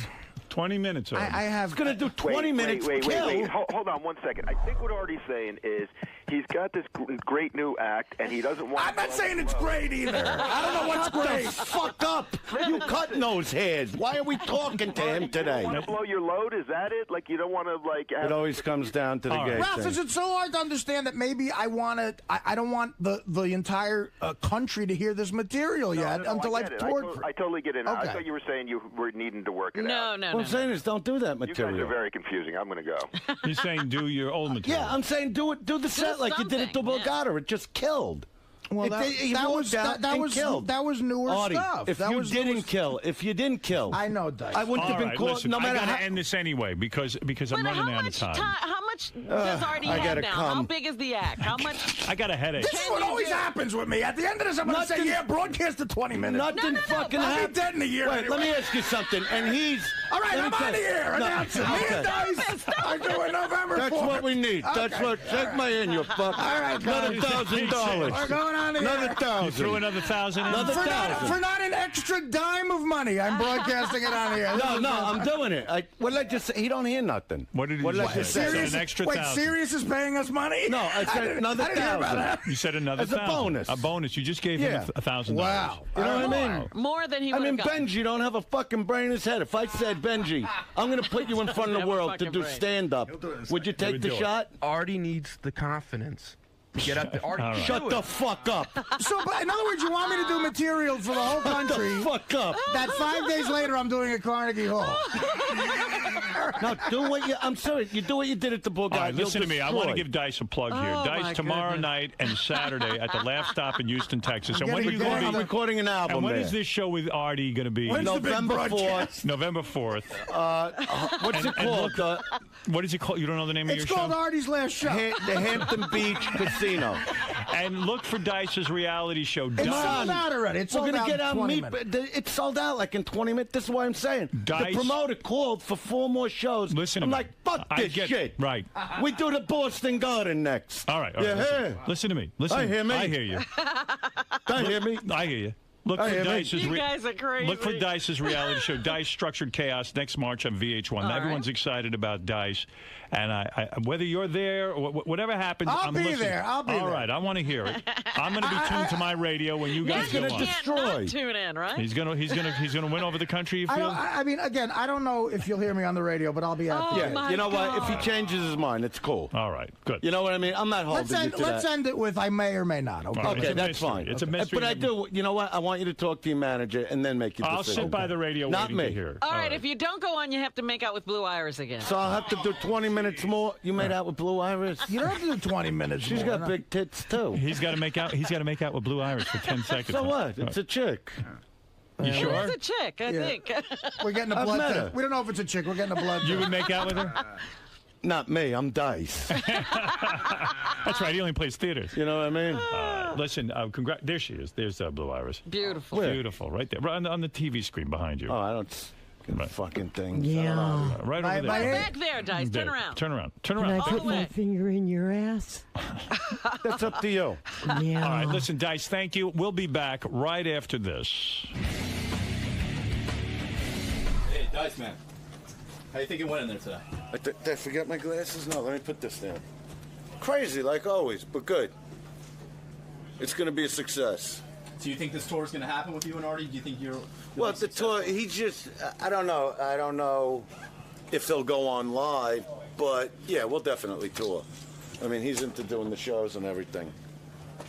20 minutes. I have. It's going to do 20 minutes. Wait. Hold on 1 second. I think what Artie's saying is he's got this great new act, and he doesn't want. I'm not saying it's great either. I don't know what's great. Fuck up! You cutting those hairs. Why are we talking to him today? You want to blow your load? Is that it? Like you don't want to like. It always comes down to the game. Ralph, is it so hard to understand that maybe I don't want the entire country to hear this material yet until I've toured? I totally get it. Okay. I thought you were saying you were needing to work it out. No. What I'm saying is, don't do that material. You guys are very confusing. I'm going to go. He's saying do your old material. Yeah, I'm saying do the set like you did at the Borgata. It just killed. Well, that was newer Artie, stuff. If you didn't kill, I know, Dice. I wouldn't have been caught. Listen, No matter I gotta how. end this anyway because I'm running out of time. How much does Artie have now? How big is the act? How much? I got a headache. This is what always happens with me. At the end of this, I'm going to say, yeah, broadcast to 20 minutes. Nothing fucking I'll happened. be dead in a year. Wait, anyway. let me ask you something. And he's all right. I'm out of here. Announce it. Me and Dice are doing November 4th. That's what we need. Okay. That's what. Take my in, you fuck. All right, another $1,000. We're going on here. Another $1,000. You threw another 1,000 in? Another For not an extra dime of money, I'm broadcasting it on here. No, I'm doing it. What did I just say? He don't hear nothing. What did I just say? Sirius, An extra wait, 1,000. Sirius is paying us money? No, I said another I didn't hear about 1,000. that. You said another As a 1,000. bonus. A bonus. You just gave him $1,000. Wow. You know what I mean? More than he I would mean, have gotten. Benji don't have a fucking brain in his head. If I said, Benji, I'm going to put you in front of the world to do stand-up, would you take the shot? Artie needs the confidence. Get up there. Artie, Shut the fuck up. So, but in other words, you want me to do material for the whole country? Shut the fuck up. That 5 days later, I'm doing at Carnegie Hall. No, do what you. I'm sorry. You do what you did at the Bulldog. All right, listen to me. I want to give Dice a plug here. Oh, Dice my tomorrow goodness. night and Saturday at the Laugh Stop in Houston, Texas. And when are you going I'm to be? recording an album And when there. is this show with Artie going to be? When's the big November broadcast? 4th. November 4th. What's it called? What is it called? You don't know the name of It's your called show? Artie's Last Show. The Hampton Beach Casino. And look for Dice's reality show. It's sold out already. It's We're sold gonna out get in our 20 meat. minutes. It's sold out like in 20 minutes. This is why I'm saying. Dice. The promoter called for 4 more shows. Listen to I'm me. like, fuck I this get- shit. right. We do the Boston Garden next. All right. Yeah. Listen to me. Listen. I hear me. I hear you. Don't hear me. I hear you. Look I for hear me. Dice's You guys are crazy. Look for Dice's reality show, Dice Structured Chaos, next March on VH1. Everyone's excited about Dice, and I whether you're there or whatever happens, I'll I'm be listening. there. I'll be there. All right, I want to hear it. I'm going to be tuned to my radio when you guys you go on. can't not tune in, right? He's gonna win over the country. You I, feel? don't, I mean, again, I don't know if you'll hear me on the radio, but I'll be out there. Oh, my You know what? If he God. changes his mind, it's cool. All right, good. You know what I mean? I'm not holding you to Let's that. end it with I may or may not. Okay. All right, Okay, it's a that's mystery. fine. It's a mystery. But I do. You know what? I want you to talk to your manager and then make your I'll decision. sit by the radio Not waiting me. to hear it. All right, if you don't go on, you have to make out with Blue Iris again. So I'll have to do 20 minutes more. You made out with Blue Iris? You don't have to do 20 minutes. She's more, got no. big tits too. He's got to make out. He's got to make out with Blue Iris for 10 seconds. So what? It's a chick. You It sure? is a chick, I think. We're getting a I've blood met test. her. We don't know if it's a chick. We're getting a blood You test. would make out with her? Not me. I'm Dice. That's right. He only plays theaters. You know what I mean? Listen, there she is. There's Blue Iris. Beautiful. Beautiful, right there, right on the TV screen behind you. Oh, I don't. Right. Fucking things. Yeah. Right My- over my there. head- Back there, Dice. There. Turn around. Turn around. Turn Can I around. put my way. finger in your ass? That's up to you. Yeah. All right, listen, Dice, thank you. We'll be back right after this. Hey, Dice Man. How you think it went in there today? Did I forget my glasses? No, let me put this down. Crazy, like always, but good. It's going to be a success. Do you think this tour is going to happen with you and Artie? Do you think you're... Well, the tour, he just, I don't know. I don't know if they'll go on live, but yeah, we'll definitely tour. I mean, he's into doing the shows and everything.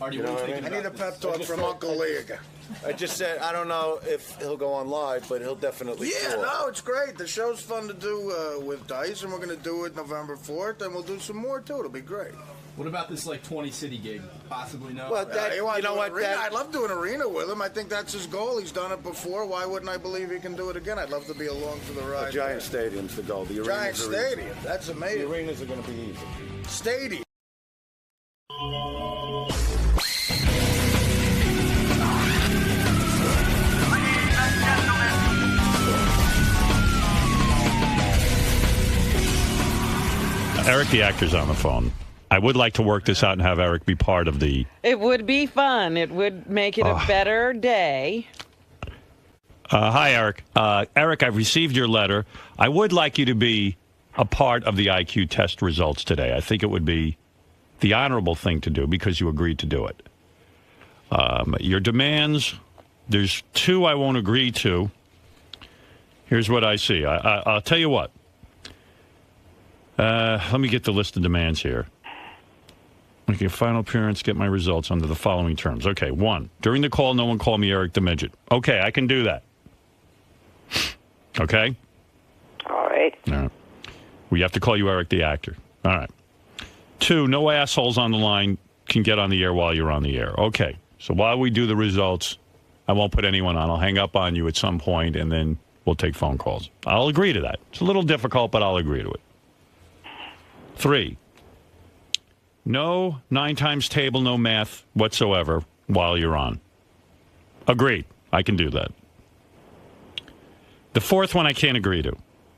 Artie, You what know are what you I thinking mean? about this? I just said- I just said, I don't know if he'll go on live, but he'll definitely Yeah, tour. no, it's great. The show's fun to do with Dice, and we're going to do it November 4th, and we'll do some more, too. It'll be great. What about this, 20-city gig? Possibly no? Well, that, You you know what? Arena? I'd love doing arena with him. I think that's his goal. He's done it before. Why wouldn't I believe he can do it again? I'd love to be along for the ride. A giant stadium's the goal. The Giant arenas are easy. stadium. That's The amazing. arenas are going to be easy. Stadium. Eric, the actor's on the phone. I would like to work this out and have Eric be part of the... It would be fun. It would make it a better day. Hi, Eric. Eric, I've received your letter. I would like you to be a part of the IQ test results today. I think it would be the honorable thing to do because you agreed to do it. Your demands, there's 2 I won't agree to. Here's what I see. I'll tell you what. Let me get the list of demands here. Make a final appearance, get my results under the following terms. Okay, 1. During the call, no one call me Eric the Midget. Okay, I can do that. Okay? All right. All right. We have to call you Eric the actor. All right. 2, no assholes on the line can get on the air while you're on the air. Okay. So while we do the results, I won't put anyone on. I'll hang up on you at some point, and then we'll take phone calls. I'll agree to that. It's a little difficult, but I'll agree to it. 3, no 9 times table, no math whatsoever while you're on. Agreed. I can do that. The 4th one I can't agree to.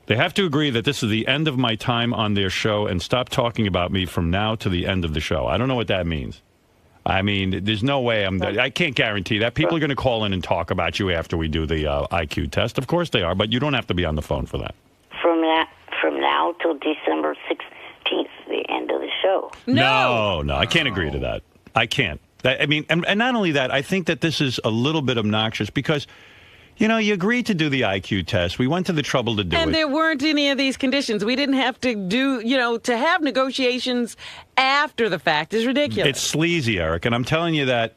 They have to agree that this is the end of my time on their show and stop talking about me from now to the end of the show. I don't know what that means. I mean, there's no way I can't guarantee that. People are going to call in and talk about you after we do the IQ test. Of course they are, but you don't have to be on the phone for that. From now till December 16th, the end of the show. No, I can't agree to that. I can't. I mean, and not only that, I think that this is a little bit obnoxious because, you know, you agreed to do the IQ test. We went to the trouble to do it. And there weren't any of these conditions. We didn't have to do, to have negotiations after the fact is ridiculous. It's sleazy, Eric, and I'm telling you that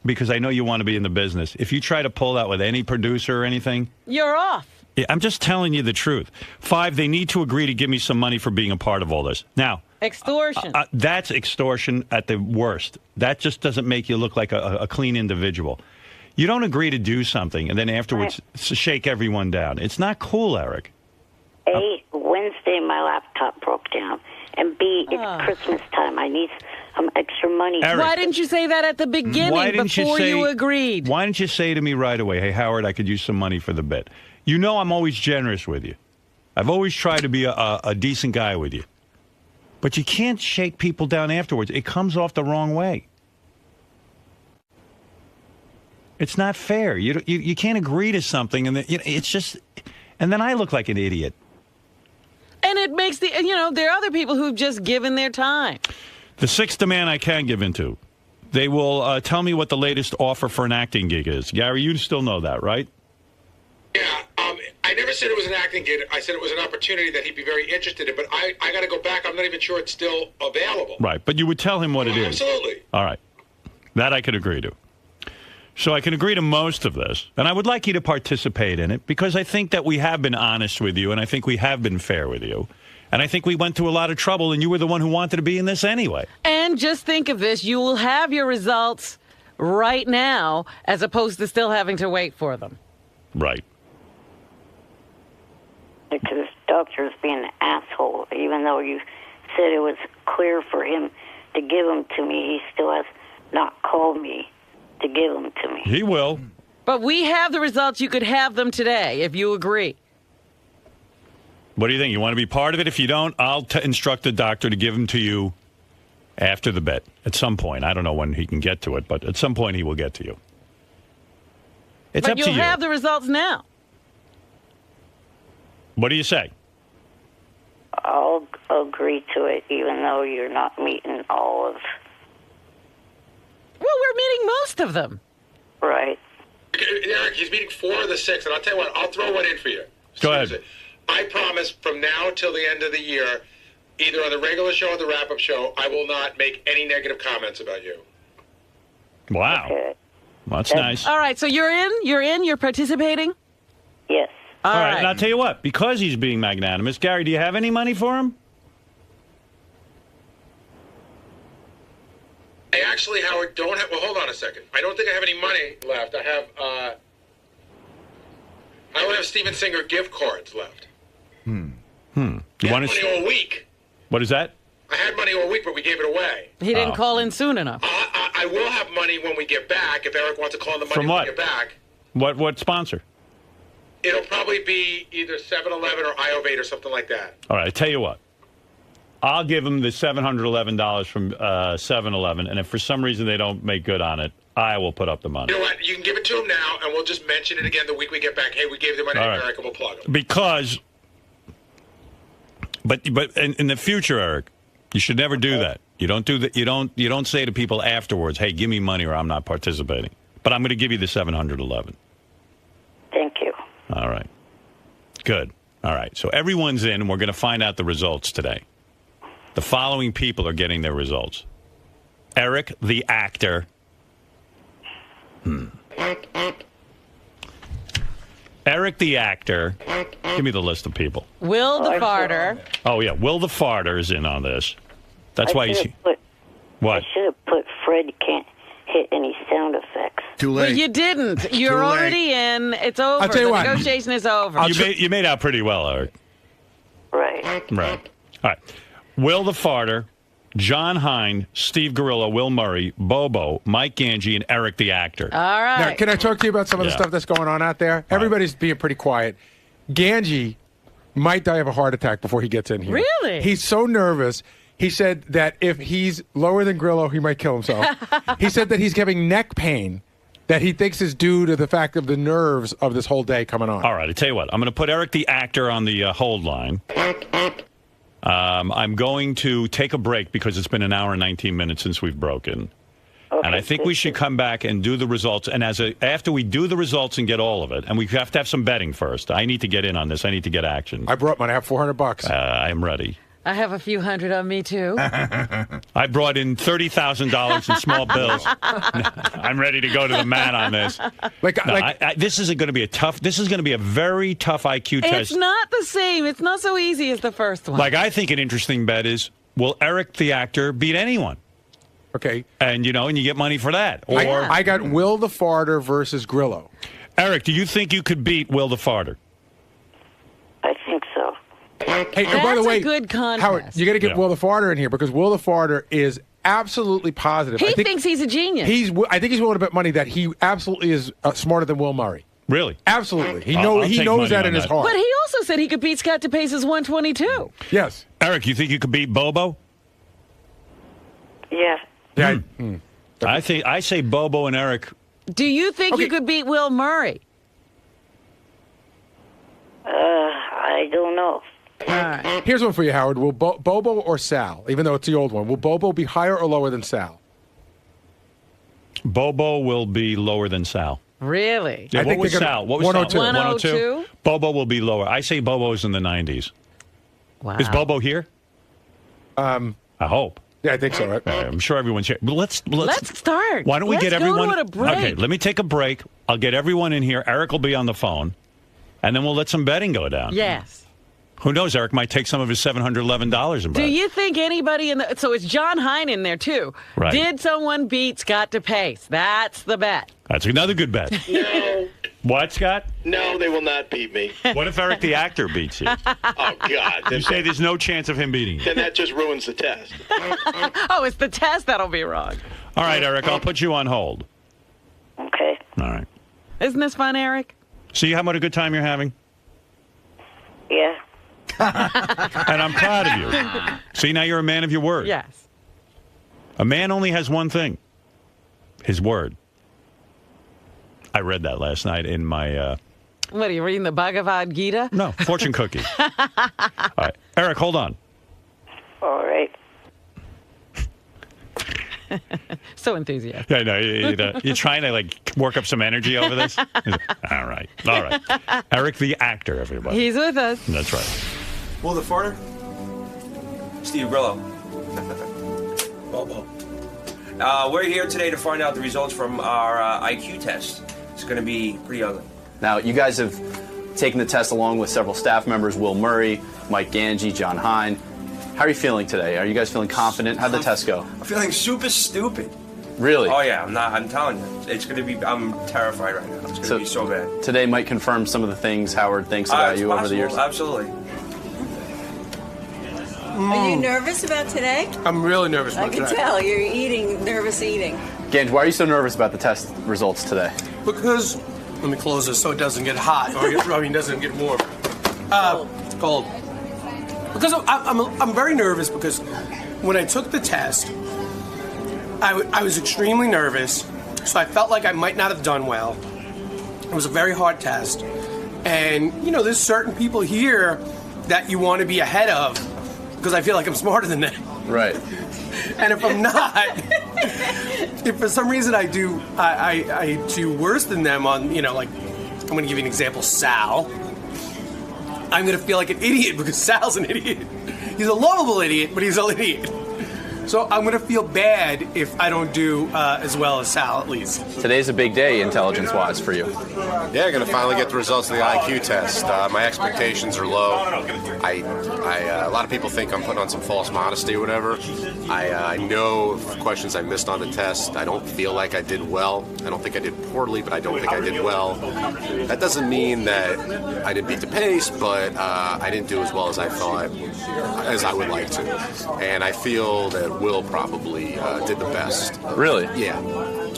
because I know you want to be in the business. If you try to pull that with any producer or anything, you're off. Yeah, I'm just telling you the truth. 5, they need to agree to give me some money for being a part of all this. Now, extortion. That's extortion at the worst. That just doesn't make you look like a clean individual. You don't agree to do something and then afterwards shake everyone down. It's not cool, Eric. A, Wednesday my laptop broke down. And B, it's Christmas time. I need some extra money. Eric, why didn't you say that at the beginning before you agreed? Why didn't you say to me right away, hey, Howard, I could use some money for the bit? You know I'm always generous with you. I've always tried to be a decent guy with you. But you can't shake people down afterwards. It comes off the wrong way. It's not fair. You can't agree to something, and it's just, and then I look like an idiot. And it makes there are other people who've just given their time. The 6th demand I can give into. They will tell me what the latest offer for an acting gig is. Gary, you still know that, right? Yeah, I never said it was an acting gig. I said it was an opportunity that he'd be very interested in, but I got to go back. I'm not even sure it's still available. Right, but you would tell him what it is. Absolutely. All right. That I could agree to. So I can agree to most of this, and I would like you to participate in it because I think that we have been honest with you, and I think we have been fair with you, and I think we went through a lot of trouble, and you were the one who wanted to be in this anyway. And just think of this. You will have your results right now as opposed to still having to wait for them. Right. Because the doctor's being an asshole. Even though you said it was clear for him to give them to me, he still has not called me to give them to me. He will. But we have the results. You could have them today if you agree. What do you think? You want to be part of it? If you don't, I'll instruct the doctor to give them to you after the bet at some point. I don't know when he can get to it, but at some point he will get to you. It's up to you. But you'll have the results now. What do you say? I'll agree to it, even though you're not meeting all of... Well, we're meeting most of them. Right. Eric, he's meeting 4 of the 6, and I'll tell you what, I'll throw one in for you. Go ahead. I promise from now till the end of the year, either on the regular show or the wrap-up show, I will not make any negative comments about you. Wow. Okay. Well, that's nice. All right, so you're participating? Yes. All right, and I'll tell you what, because he's being magnanimous, Gary, do you have any money for him? I actually, Howard, don't have... Well, hold on a second. I don't think I have any money left. I only have Steven Singer gift cards left. You I want had money all week. What is that? I had money all week, but we gave it away. He didn't call in soon enough. I will have money when we get back, if Eric wants to call in the money From when what? we get back. What sponsor? It'll probably be either 7-Eleven or I-08 or something like that. All right, I tell you what. I'll give him the $711 from 7-Eleven, and if for some reason they don't make good on it, I will put up the money. You know what? You can give it to him now, and we'll just mention it again the week we get back. Hey, we gave the money to Eric, and we'll plug him. Because, but in the future, Eric, you should never do that. You don't do that. You don't say to people afterwards, "Hey, give me money, or I'm not participating." But I'm going to give you the $711. Thank you. All right. Good. All right. So everyone's in, and we're going to find out the results today. The following people are getting their results. Eric, the actor. Eric, the actor. Give me the list of people. Will the farter. Oh, yeah. Will the farter is in on this. That's why he's... What? I should have put Fred hit any sound effects. Too Well, you didn't. You're already in. It's over. I'll tell you the what. negotiation is over. You made out pretty well, Eric. Right. Right. All right. Will the Farter, John Hein, Steve Gorillo, Will Murray, Bobo, Mike Gange, and Eric the Actor. All right. Now, can I talk to you about some of the Yeah. stuff that's going on out there? Everybody's being pretty quiet. Gange might die of a heart attack before he gets in here. Really? He's so nervous. He said that if he's lower than Grillo, he might kill himself. He said that he's having neck pain that he thinks is due to the fact of the nerves of this whole day coming on. All right. I tell you what. I'm going to put Eric the Actor on the hold line. I'm going to take a break because it's been an hour and 19 minutes since we've broken. Okay, And I think we should come back and do the results. And after we do the results and get all of it, and we have to have some betting first. I need to get in on this. I need to get action. I brought mine. I have $400. I am ready. I have a few hundred on me, too. I brought in $30,000 in small bills. I'm ready to go to the mat on this. This isn't going to be a tough. This is going to be a very tough IQ test. It's not the same. It's not so easy as the first one. Like, I think an interesting bet is, will Eric the Actor beat anyone? Okay. And, and you get money for that. Or I got Will the Farter versus Grillo. Eric, do you think you could beat Will the Farter? I think so. Hey, and by the way, a good contest. Howard, you got to get Yeah. Will the Farter in here because Will the Farter is absolutely positive. He I think thinks he's a genius. I think he's willing to bet money that he absolutely is smarter than Will Murray. Really? Absolutely. He I'll knows take money that on in his that. heart. But he also said he could beat Scott DePace's 122. Yes. Eric, you think you could beat Bobo? Yeah. Yeah. I say Bobo and Eric. Do you think you could beat Will Murray? I don't know. All right. Here's one for you, Howard. Will Bobo or Sal, even though it's the old one, will Bobo be higher or lower than Sal? Bobo will be lower than Sal. Really? Yeah, I what think was they're gonna- Sal? What was 102. Sal? 102? Bobo will be lower. I say Bobo's in the 90s. Wow. Is Bobo here? I hope. Yeah, I think so. Right? I'm sure everyone's here. But let's start. Why don't we Let's get everyone? go to a break. Okay, let me take a break. I'll get everyone in here. Eric will be on the phone, and then we'll let some betting go down. Yes. Who knows? Eric might take some of his $711 and Do bet. you think anybody in the... So it's John Hein in there, too. Right. Did someone beat Scott DePace? That's the bet. That's another good bet. No. What, Scott? No, they will not beat me. What if Eric the Actor beats you? Oh, God. You say there's no chance of him beating you. Then that just ruins the test. Oh, it's the test that'll be wrong. All right, Eric, I'll put you on hold. Okay. All right. Isn't this fun, Eric? See how much a good time you're having? Yeah. And I'm proud of you. See, now you're a man of your word. Yes. A man only has one thing, his word. I read that last night in my... What, are you reading the Bhagavad Gita? No, fortune cookie. All right. Eric, hold on. All right. So enthusiastic. Yeah, no, you're trying to, work up some energy over this? All right. All right. Eric the Actor, everybody. He's with us. That's right. Will the Farter? Steve Grillo. Bobo. We're here today to find out the results from our IQ test. It's going to be pretty ugly. Now, you guys have taken the test along with several staff members, Will Murray, Mike Gange, John Hein. How are you feeling today? Are you guys feeling confident? How'd the test go? I'm feeling super stupid. Really? Oh, yeah, I'm telling you. It's going to be, I'm terrified right now. It's going to be so bad. Today might confirm some of the things Howard thinks about It's you over the years. Absolutely. Are you nervous about today? I'm really nervous about I can today. tell. You're nervous eating. Gange, why are you so nervous about the test results today? Because, let me close this so it doesn't get hot, doesn't get warm. It's cold. Because I'm very nervous because when I took the test, I was extremely nervous, so I felt like I might not have done well. It was a very hard test. And, there's certain people here that you want to be ahead of because I feel like I'm smarter than them. Right. And if I'm not, if for some reason I do worse than them on, I'm going to give you an example, Sal. I'm going to feel like an idiot because Sal's an idiot. He's a lovable idiot, but he's an idiot. So I'm going to feel bad if I don't do as well as Sal, at least. Today's a big day, intelligence-wise, for you. Yeah, going to finally get the results of the IQ test. My expectations are low. A lot of people think I'm putting on some false modesty or whatever. I know the questions I missed on the test. I don't feel like I did well. I don't think I did poorly, but I don't think I did well. That doesn't mean that I didn't beat the pace, but I didn't do as well as I thought, as I would like to. And I feel that Will probably did the best. Really? Yeah.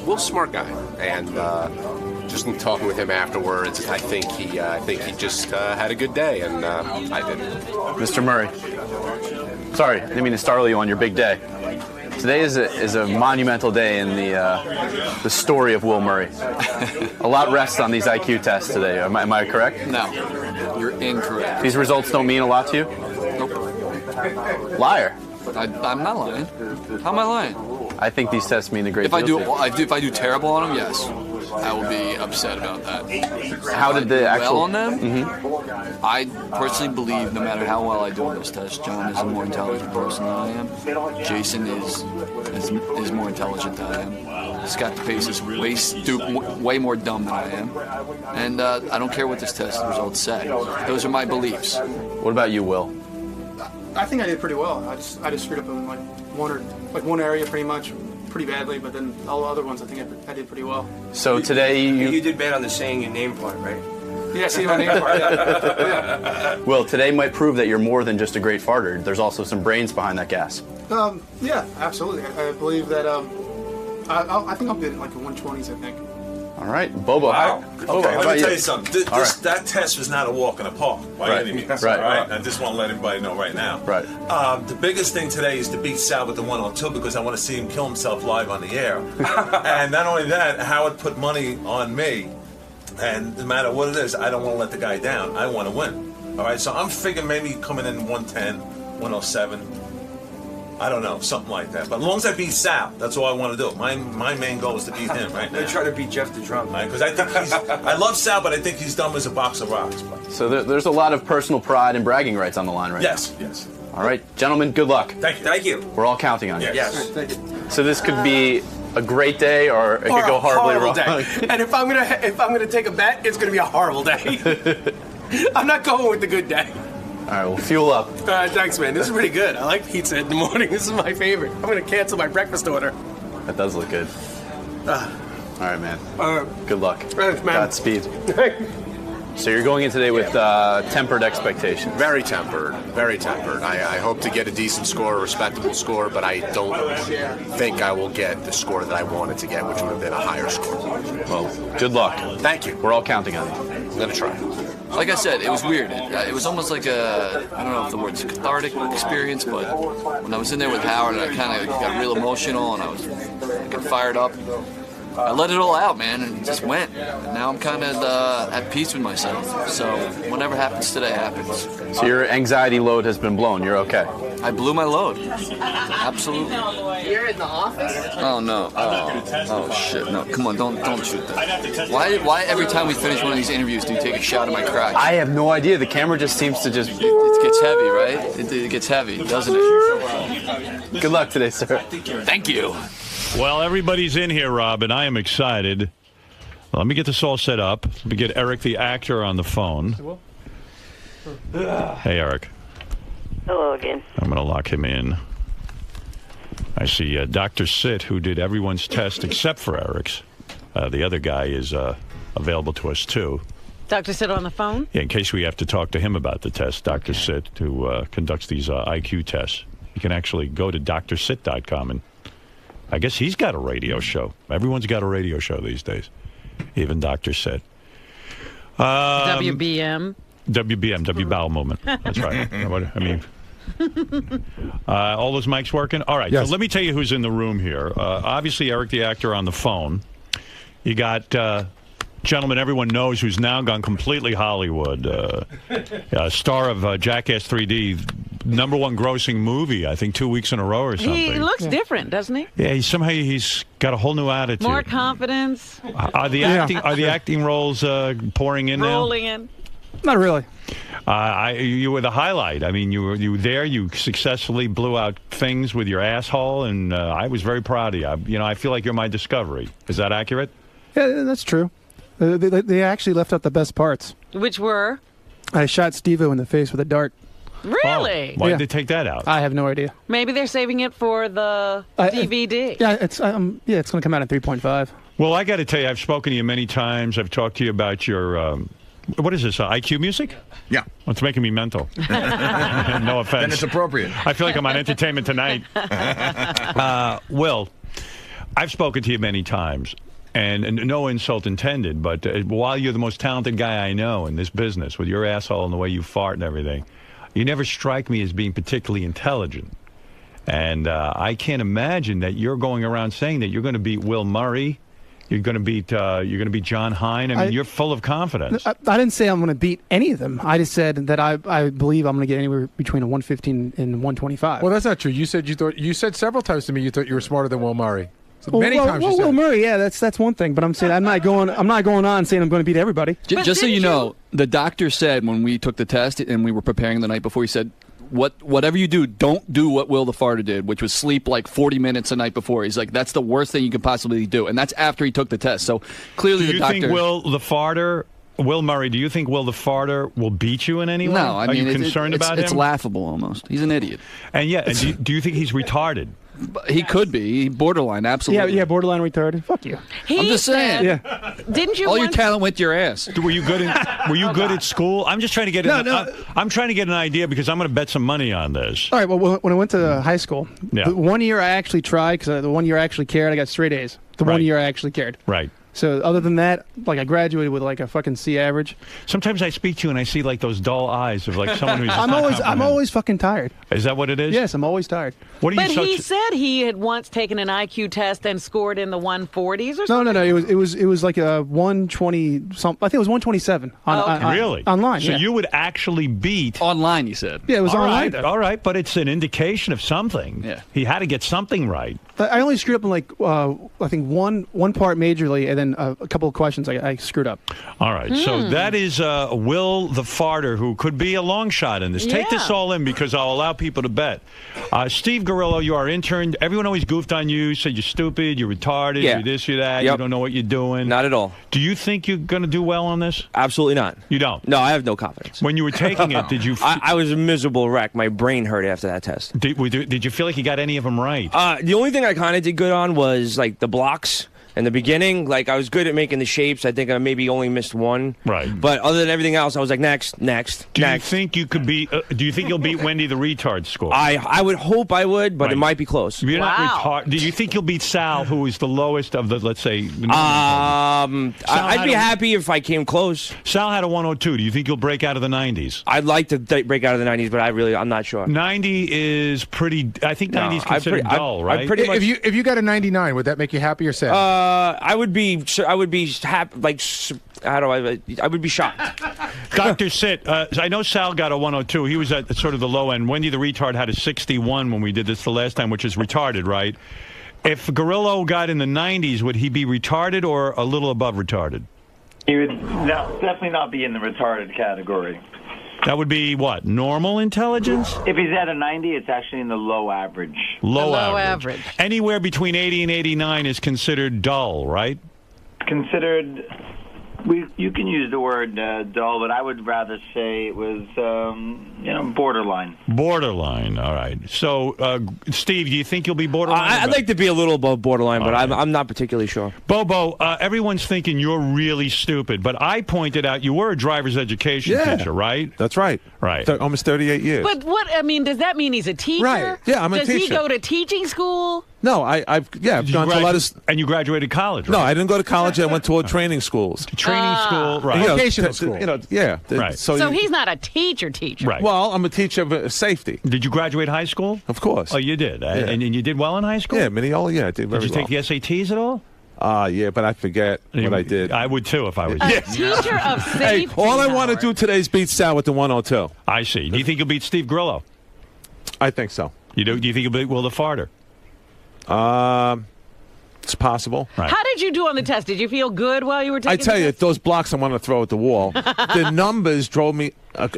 Will's a smart guy. And just in talking with him afterwards, I think he just had a good day, and I didn't. Mr. Murray, sorry, I didn't mean to startle you on your big day. Today is a monumental day in the story of Will Murray. A lot rests on these IQ tests today. Am I correct? No, you're incorrect. These results don't mean a lot to you? Nope. Liar. I'm not lying. How am I lying? I think these tests mean a great If I deal do, to you. if I do terrible on them, yes, I will be upset about that. How did the actual well on them? I personally believe no matter how well I do on those tests, John is a more intelligent person than I am. Jason is more intelligent than I am. Scott DePace is way more dumb than I am. And I don't care what this test results say. Those are my beliefs. What about you, Will? I think I did pretty well. I just screwed up in one area pretty badly, but then all the other ones I think I did pretty well. So today you did bad on the saying your name part, right? Yeah, see my name part. Yeah. Well, today might prove that you're more than just a great farter. There's also some brains behind that gas. Yeah, absolutely. I believe that. I think I'm good in like the 120s. I think. All right, Bobo. Wow. Bobo, Okay, how let about me tell you? you something. That test was not a walk in the park by any means. Right. All right. I just want to let everybody know right now. Right. The biggest thing today is to beat Sal with the 102 because I want to see him kill himself live on the air. And not only that, Howard put money on me. And no matter what it is, I don't want to let the guy down. I want to win. All right. So I'm figuring maybe coming in 110, 107. I don't know, something like that. But as long as I beat Sal, that's all I want to do. My main goal is to beat him right now. I try to beat Jeff the Drum. Right? Because I think I love Sal, but I think he's dumb as a box of rocks. But. So there's a lot of personal pride and bragging rights on the line right now. Yes. All right, gentlemen, good luck. Thank you. We're all counting on you. Yes. Thank you. So this could be a great day, or it could go horribly wrong. Day. And if I'm gonna take a bet, it's gonna be a horrible day. I'm not going with the good day. All right, well, fuel up. Thanks, man. This is pretty good. I like pizza in the morning. This is my favorite. I'm going to cancel my breakfast order. That does look good. All right, man. Good luck. Thanks, man. Godspeed. So you're going in today with tempered expectations. Very tempered. Very tempered. I hope to get a decent score, a respectable score, but I don't think I will get the score that I wanted to get, which would have been a higher score. Well, good luck. Thank you. We're all counting on you. I'm going to try. Like I said, it was weird. It was almost like I don't know if the word's cathartic experience, but when I was in there with Howard, I kind of got real emotional and I got fired up. I let it all out, man, and it just went. And now I'm kind of at peace with myself. So whatever happens today happens. So your anxiety load has been blown. You're okay. I blew my load. Absolutely. You're in the office? Oh no! Oh shit! No! Come on! Don't shoot that. Why every time we finish one of these interviews do you take a shot at my crotch? I have no idea. The camera just seems to just. It gets heavy, right? It gets heavy, doesn't it? Good luck today, sir. Thank you. Well, everybody's in here, Rob, and I am excited. Let me get this all set up. Let me get Eric the actor on the phone. Hey, Eric. Hello again. I'm going to lock him in. I see Dr. Sit, who did everyone's test except for Eric's. The other guy is available to us, too. Dr. Sit on the phone? Yeah, in case we have to talk to him about the test, Dr. Sit, who conducts these IQ tests. You can actually go to drsit.com, and I guess he's got a radio show. Everyone's got a radio show these days, even Dr. Sit. WBM. W Bowel Movement. That's right. I mean, all those mics working? All right. Yes. So let me tell you who's in the room here. Obviously, Eric the actor on the phone. You got gentleman everyone knows who's now gone completely Hollywood. Star of Jackass 3D, #1 grossing movie, I think 2 weeks in a row or something. He looks different, doesn't he? Yeah, he's got a whole new attitude. More confidence. Are the acting roles pouring in now? Rolling in. Not really. You were the highlight. I mean, you were there. You successfully blew out things with your asshole, and I was very proud of you. I feel like you're my discovery. Is that accurate? Yeah, that's true. They actually left out the best parts. Which were? I shot Steve-O in the face with a dart. Really? Why did they take that out? I have no idea. Maybe they're saving it for the DVD. Yeah, it's going to come out in 3.5. Well, I got to tell you, I've spoken to you many times. I've talked to you about your, what is this, IQ music? Yeah. Well, it's making me mental. No offense. Then it's appropriate. I feel like I'm on Entertainment Tonight. Will, I've spoken to you many times, and no insult intended, but while you're the most talented guy I know in this business, with your asshole and the way you fart and everything, you never strike me as being particularly intelligent. And I can't imagine that you're going around saying that you're going to beat Will Murray. You're going to beat John Hein. I mean, you're full of confidence. I didn't say I'm going to beat any of them. I just said that I believe I'm going to get anywhere between a 115 and 125. Well, that's not true. You said several times to me you thought you were smarter than Will Murray. So many times you said Will Murray, yeah, that's one thing. But I'm saying I'm not going on saying I'm going to beat everybody. Just so you know, the doctor said when we took the test and we were preparing the night before, he said, whatever you do, don't do what Will the Farter did, which was sleep like 40 minutes the night before. He's like, that's the worst thing you could possibly do. And that's after he took the test. So clearly the doctor... Do you think Will Murray, do you think Will the Farter will beat you in any way? No, I mean... Are you concerned about him? It's laughable almost. He's an idiot. And do you think he's retarded? He could be. Borderline, absolutely. Yeah, borderline retarded. Fuck you. I'm just saying. Yeah. Didn't you? All your talent went to your ass. Were you good? Were you good at school? I'm just trying to get. I'm trying to get an idea because I'm going to bet some money on this. All right. Well, when I went to high school, Yeah. the 1 year I actually tried because the 1 year I actually cared, I got straight A's. The 1 year I actually cared. Right. So other than that, like I graduated with like a fucking C average. Sometimes I speak to you and I see like those dull eyes of like someone who's. I'm always fucking tired. Is that what it is? Yes, I'm always tired. What are you? But he said he had once taken an IQ test and scored in the 140s or something. No. It was like a 120 something. I think it was 127 really online. So yeah. you would actually beat online. You said. Yeah, it was online. All right, but it's an indication of something. Yeah. He had to get something right. I only screwed up in like I think one part majorly, and then a couple of questions I screwed up. All right, so that is Will the Farter, who could be a long shot in this. Take this all in because I'll allow people to bet. Steve Gorillo, you are intern. Everyone always goofed on you, said you're stupid, you're retarded, you're this, you're that, you don't know what you're doing. Not at all. Do you think you're going to do well on this? Absolutely not. You don't? No, I have no confidence. When you were taking it, did you... I was a miserable wreck. My brain hurt after that test. Did you feel like you got any of them right? The only thing I kind of did good on was like the blocks. In the beginning, like I was good at making the shapes. I think I maybe only missed one. Right. But other than everything else, I was like next. Do you think you could beat? Do you think you'll beat Wendy the retard score? I would hope I would, but it might be close. You're not retarded. Do you think you'll beat Sal, who is the lowest of the, let's say? I'd be happy if I came close. Sal had a 102. Do you think you'll break out of the 90s? I'd like to break out of the 90s, but I'm not sure. 90 is pretty. I think 90 is considered dull, right? If you got a 99, would that make you happy or sad? I would be happy. Like, I would be shocked. Dr. Sit, I know Sal got a 102. He was at sort of the low end. Wendy the retard had a 61 when we did this the last time, which is retarded, right? If Gorillo got in the 90s, would he be retarded or a little above retarded? He would definitely not be in the retarded category. That would be what? Normal intelligence? If he's at a 90, it's actually in the low average. Low average. Anywhere between 80 and 89 is considered dull, right? Considered... You can use the word dull, but I would rather say it was, borderline. Borderline, all right. So, Steve, do you think you'll be borderline? I'd like to be a little above borderline, but I'm not particularly sure. Bobo, everyone's thinking you're really stupid, but I pointed out you were a driver's education teacher, right? That's right. Right. Almost 38 years. But does that mean he's a teacher? Right. Yeah, I'm a teacher. Does he go to teaching school? No, I've gone to a lot of... And you graduated college, right? No, I didn't go to college. I went to training schools. Training school, right. Vocational school. Yeah. Right. So he's not a teacher. Right. Well, I'm a teacher of safety. Did you graduate high school? Of course. Oh, you did? Yeah. And you did well in high school? Yeah, I did very well. Did you take the SATs at all? Yeah, but I forget what I did. I would too if I was you. Teacher of safety. Hey, all I want to do today is beat Sal with the 102. I see. Do you think you'll beat Steve Gorillo? I think so. You do? Do you think you'll beat Will the Farter? It's possible. How did you do on the test? Did you feel good while you were taking I tell the you, test? those blocks I want to throw at the wall. The numbers drove me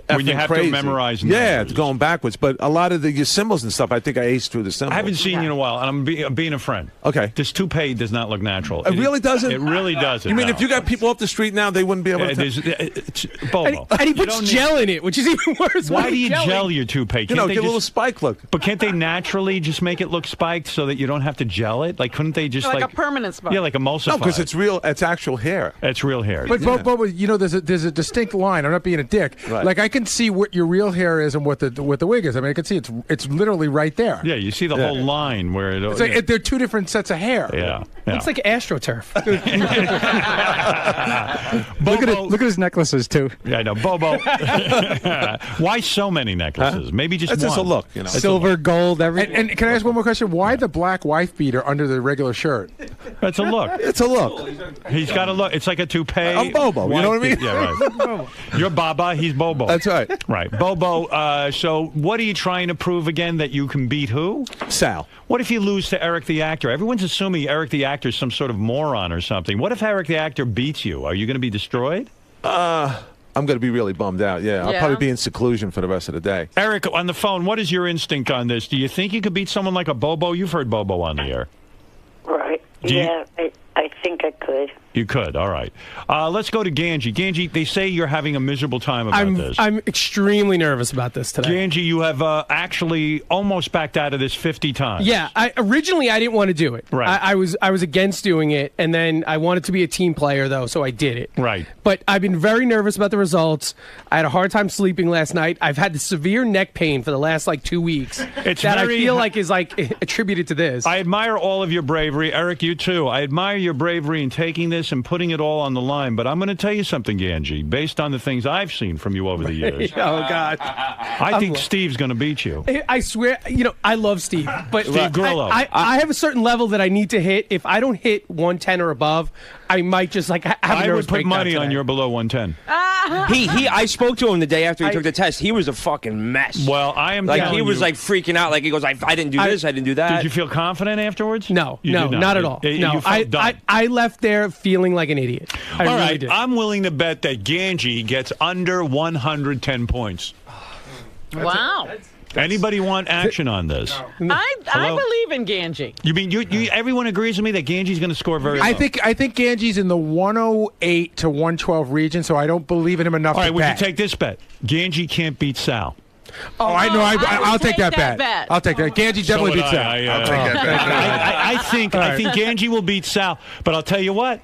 when you have crazy. to memorize Yeah, numbers. it's going backwards. But a lot of the symbols and stuff, I think I aced through the symbols. I haven't seen you in a while, and I'm being a friend. Okay. This toupee does not look natural. It really doesn't? It really doesn't. You mean no. if you got people off the street now, they wouldn't be able to... It's Bobo. And he You puts don't gel in it, which is even worse. Why do you gelling? gel your toupee? You know, they get a little spike look. But can't they naturally just make it look spiked so that you don't have to gel it? Like, couldn't they just like a permanent spike? Yeah, like emulsify. No, because it's real. It's actual hair. It's real hair. But Bobo, you know, there's a distinct line. I'm not being a dick. Right. Like I can see what your real hair is and what the wig is. I mean, I can see it's literally right there. Yeah, you see the whole line where it. It's like, they're two different sets of hair. Yeah. Looks like AstroTurf. Look at his necklaces too. Yeah, I know, Bobo. Why so many necklaces? Maybe just It's one. just a look, you know. Silver, gold, everything. And can I ask one more question? Why the black wife beater under the regular shirt? That's a look. It's a look. He's got a look. It's like a toupee. I'm Bobo. You know what I mean? Yeah, right. You're Baba. He's Bobo. That's right. Right. Bobo, so what are you trying to prove again? That you can beat who? Sal. What if you lose to Eric the actor? Everyone's assuming Eric the actor is some sort of moron or something. What if Eric the actor beats you? Are you going to be destroyed? I'm going to be really bummed out. Yeah, I'll probably be in seclusion for the rest of the day. Eric, on the phone, what is your instinct on this? Do you think you could beat someone like a Bobo? You've heard Bobo on the air. Right. Yeah, I think I could. You could. All right. Let's go to Ganji. Ganji, they say you're having a miserable time about this. I'm extremely nervous about this today. Ganji, you have actually almost backed out of this 50 times. Yeah, originally I didn't want to do it. Right. I was against doing it, and then I wanted to be a team player though, so I did it. Right. But I've been very nervous about the results. I had a hard time sleeping last night. I've had the severe neck pain for the last 2 weeks. It's that very- I feel like is attributed to this. I admire all of your bravery. Eric, you too. I admire your bravery in taking this and putting it all on the line. But I'm going to tell you something, Ganji, based on the things I've seen from you over the years. Oh, God. I think Steve's going to beat you. I swear, I love Steve, but Steve Grillo. I have a certain level that I need to hit. If I don't hit 110 or above, I might just have a I nervous would put breakdown money today. on you're below 110. I spoke to him the day after he took the test. He was a fucking mess. Well, I am like telling he was you- like freaking out. Like he goes, I didn't do this, I didn't do that. Did you feel confident afterwards? No, You did not at all. You No, felt dumb. I left there feeling like an idiot. I All really right, did. I'm willing to bet that Ganji gets under 110 points. Wow. Anybody want action on this? I Hello? believe in Ganji. You mean everyone agrees with me that Ganji's going to score very low? I think Ganji's in the 108 to 112 region, so I don't believe in him enough All right, to would bet. you take this bet? Ganji can't beat Sal. Oh, I know. I'll take that bet. bet. I'll take that. Ganji definitely beats Sal. I'll take that bet. I think Ganji will beat Sal, but I'll tell you what.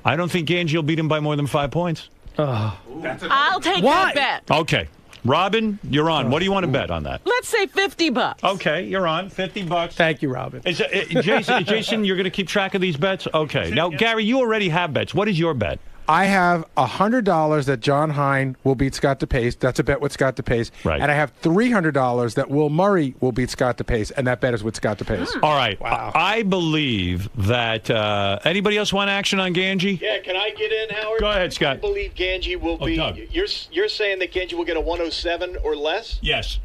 I don't think Ganji will beat him by more than 5 points. I'll take that bet. Okay. Robin, you're on. What do you want to bet on that? Let's say $50. Okay, you're on. $50. Thank you, Robin. Jason, you're going to keep track of these bets? Okay. Now, Gary, you already have bets. What is your bet? I have $100 that John Hein will beat Scott DePace. That's a bet with Scott DePace. Right. And I have $300 that Will Murray will beat Scott DePace, and that bet is with Scott DePace. All right. Wow. I believe that anybody else want action on Ganji? Yeah, can I get in, Howard? Go ahead, Scott. I believe Ganji will be. Doug. You're saying that Ganji will get a 107 or less? Yes.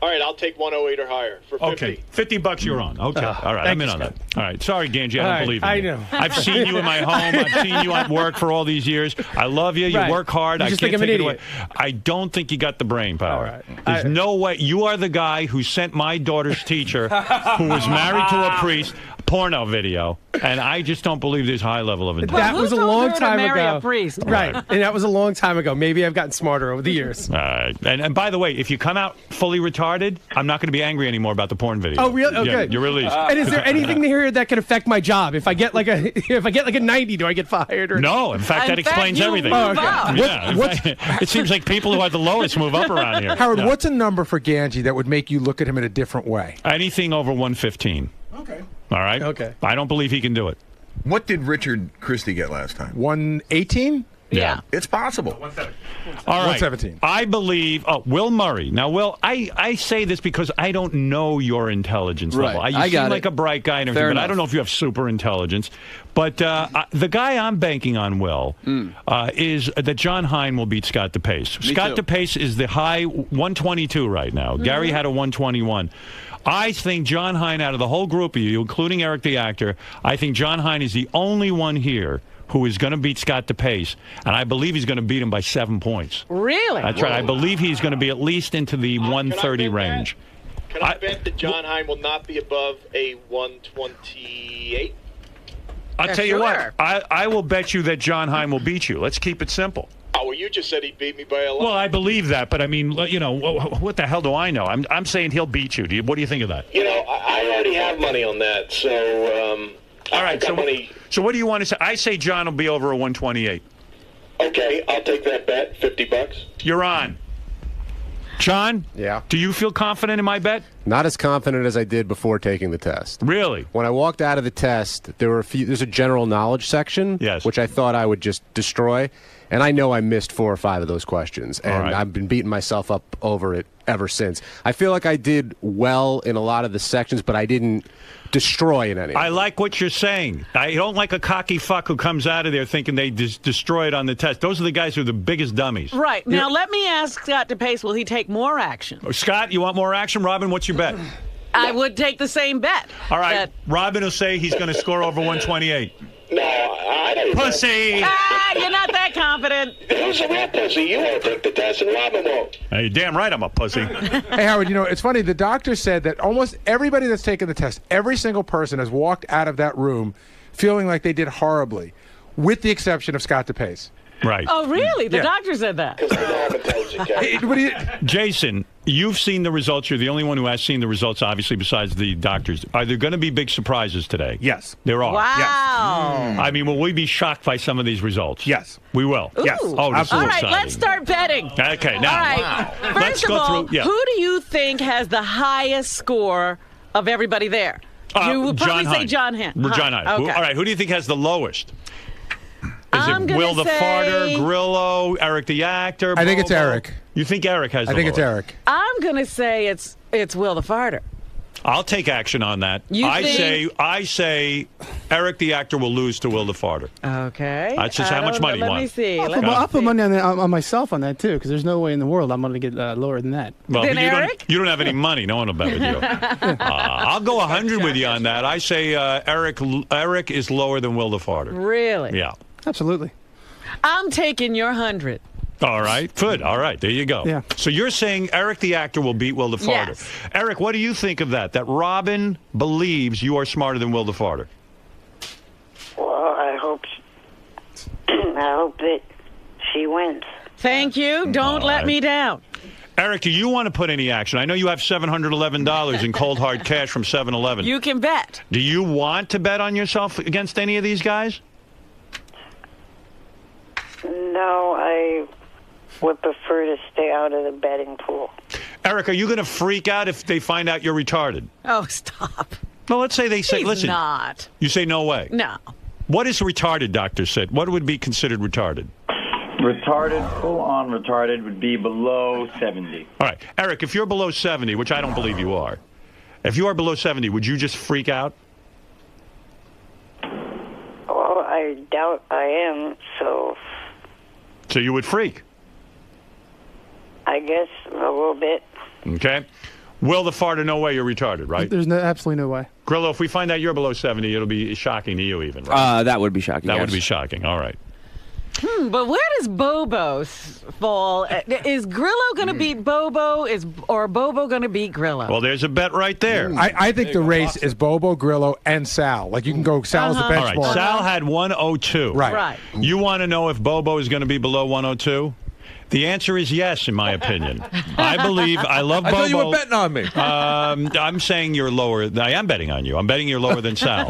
All right, I'll take 108 or higher for 50. Okay, $50 you're on. Okay, all right, I'm in on that. All right, sorry, Ganji, I don't believe in you. I know. I've seen you in my home. I've seen you at work for all these years. I love you. You Right. work hard. You I just can't think I'm take an it away. idiot. I don't think you got the brain power. All right. There's no way. You are the guy who sent my daughter's teacher, who was married to a priest, porno video, and I just don't believe there's high level of intelligence. That was a long time marry ago. a priest? Right. And that was a long time ago. Maybe I've gotten smarter over the years. All right. And by the way, if you come out fully retarded, I'm not going to be angry anymore about the porn video. Oh, really? Oh, Yeah, good. you're released. And is there anything here that can affect my job? If I get like a 90, do I get fired? Or No, in fact, that explains everything. Oh, okay. Yeah, in fact, it seems like people who are the lowest move up around here. Howard, Yeah. what's a number for Ganji that would make you look at him in a different way? Anything over 115. Okay. All right? Okay. I don't believe he can do it. What did Richard Christie get last time? 118? Yeah. It's possible. All right. 117. I believe. Oh, Will Murray. Now, Will, I say this because I don't know your intelligence level. Right. You I seem got like it. a bright guy and everything, Fair but I enough. don't know if you have super intelligence. But the guy I'm banking on, Will, is that John Hein will beat Scott DePace. Me Scott too. DePace is the high 122 right now. Gary had a 121. I think John Hein, out of the whole group of you, including Eric the actor, I think John Hein is the only one here who is going to beat Scott DePace, and I believe he's going to beat him by 7 points. Really? That's right. I believe he's going to be at least into the 130 range. Can I bet that John Hein will not be above a 128? I'll tell you what. I will bet you that John Hein will beat you. Let's keep it simple. Oh, well, you just said he beat me by a lot. Well, I believe that, but I mean, you know, what the hell do I know? I'm saying he'll beat you. What do you think of that? You know, I already have money on that, so All right. So what do you want to say? I say John will be over a 128. Okay, I'll take that bet. $50. You're on. John? Yeah. Do you feel confident in my bet? Not as confident as I did before taking the test. Really? When I walked out of the test, there's a general knowledge section, which I thought I would just destroy, and I know I missed 4 or 5 of those questions, and I've been beating myself up over it ever since. I feel like I did well in a lot of the sections, but I didn't destroy in any. I like what you're saying. I don't like a cocky fuck who comes out of there thinking they destroy it on the test. Those are the guys who are the biggest dummies. Right. Now, let me ask Scott DePace, will he take more action? Scott, you want more action? Robin, what's your bet? I would take the same bet. All right. Robin will say he's going to score over 128. No, I don't. Pussy! You're not that confident. Who's a real pussy? You won't take the test, and Robin won't. Hey, you're damn right I'm a pussy. Hey, Howard, you know, it's funny. The doctor said that almost everybody that's taken the test, every single person has walked out of that room feeling like they did horribly, with the exception of Scott DePace. Right. Oh, really? The Yeah. doctor said that. Jason, you've seen the results. You're the only one who has seen the results, obviously, besides the doctors. Are there going to be big surprises today? Yes. There are. Wow. I mean, will we be shocked by some of these results? Yes. We will. Ooh. Yes. Oh, this is All right, exciting. let's start betting. Okay, now. All right. Let's First of go all, through. Yeah. who do you think has the highest score of everybody there? You would probably say John Hein. John Hein. Okay. All right, who do you think has the lowest? Is I'm it gonna Will the say- Farter, Grillo, Eric the Actor? I think it's Bobo? Eric. You think Eric has the I think it's lowest? Eric. I'm going to say it's Will the Farter. I'll take action on that. You think- I say Eric the Actor will lose to Will the Farter. Okay. That's just how much money you Let want. me see. I'll put money on myself on that too, because there's no way in the world I'm going to get lower than that. Well, Then Eric? you don't have any money. No one will bet with you. I'll go 100 with you on that. I say Eric is lower than Will the Farter. Really? Yeah. Absolutely. I'm taking your 100. All right. Good. All right. There you go. Yeah. So you're saying Eric the Actor will beat Will the Farter. Yes. Eric, what do you think of that? That Robin believes you are smarter than Will the Farter. Well, I hope that she wins. Thank you. Don't All let right. me down. Eric, do you want to put any action? I know you have $711 in cold hard cash from 7-Eleven. You can bet. Do you want to bet on yourself against any of these guys? No, I would prefer to stay out of the betting pool. Eric, are you going to freak out if they find out you're retarded? Oh, stop. Well, let's say they say, He's listen. not. You say no way. No. What is retarded, doctor said? What would be considered retarded? Retarded, full-on retarded, would be below 70. All right. Eric, if you're below 70, which I don't believe you are, if you are below 70, would you just freak out? Well, I doubt I am, so So you would freak. I guess a little bit. Okay. Will the Farter, no way you're retarded, right? There's absolutely no way. Grillo, if we find out you're below 70, it'll be shocking to you even, right? That would be shocking. That yes. would be shocking. All right. But where does Bobo fall? Is Grillo going to beat Bobo? Or Bobo going to beat Grillo? Well, there's a bet right there. I think the race is Bobo, Grillo, and Sal. Like, you can go Sal's the All benchmark. right. Sal had 102. Right. You want to know if Bobo is going to be below 102? The answer is yes, in my opinion. I love Bobo. I thought you were betting on me. I'm saying you're lower. I am betting on you. I'm betting you're lower than Sal.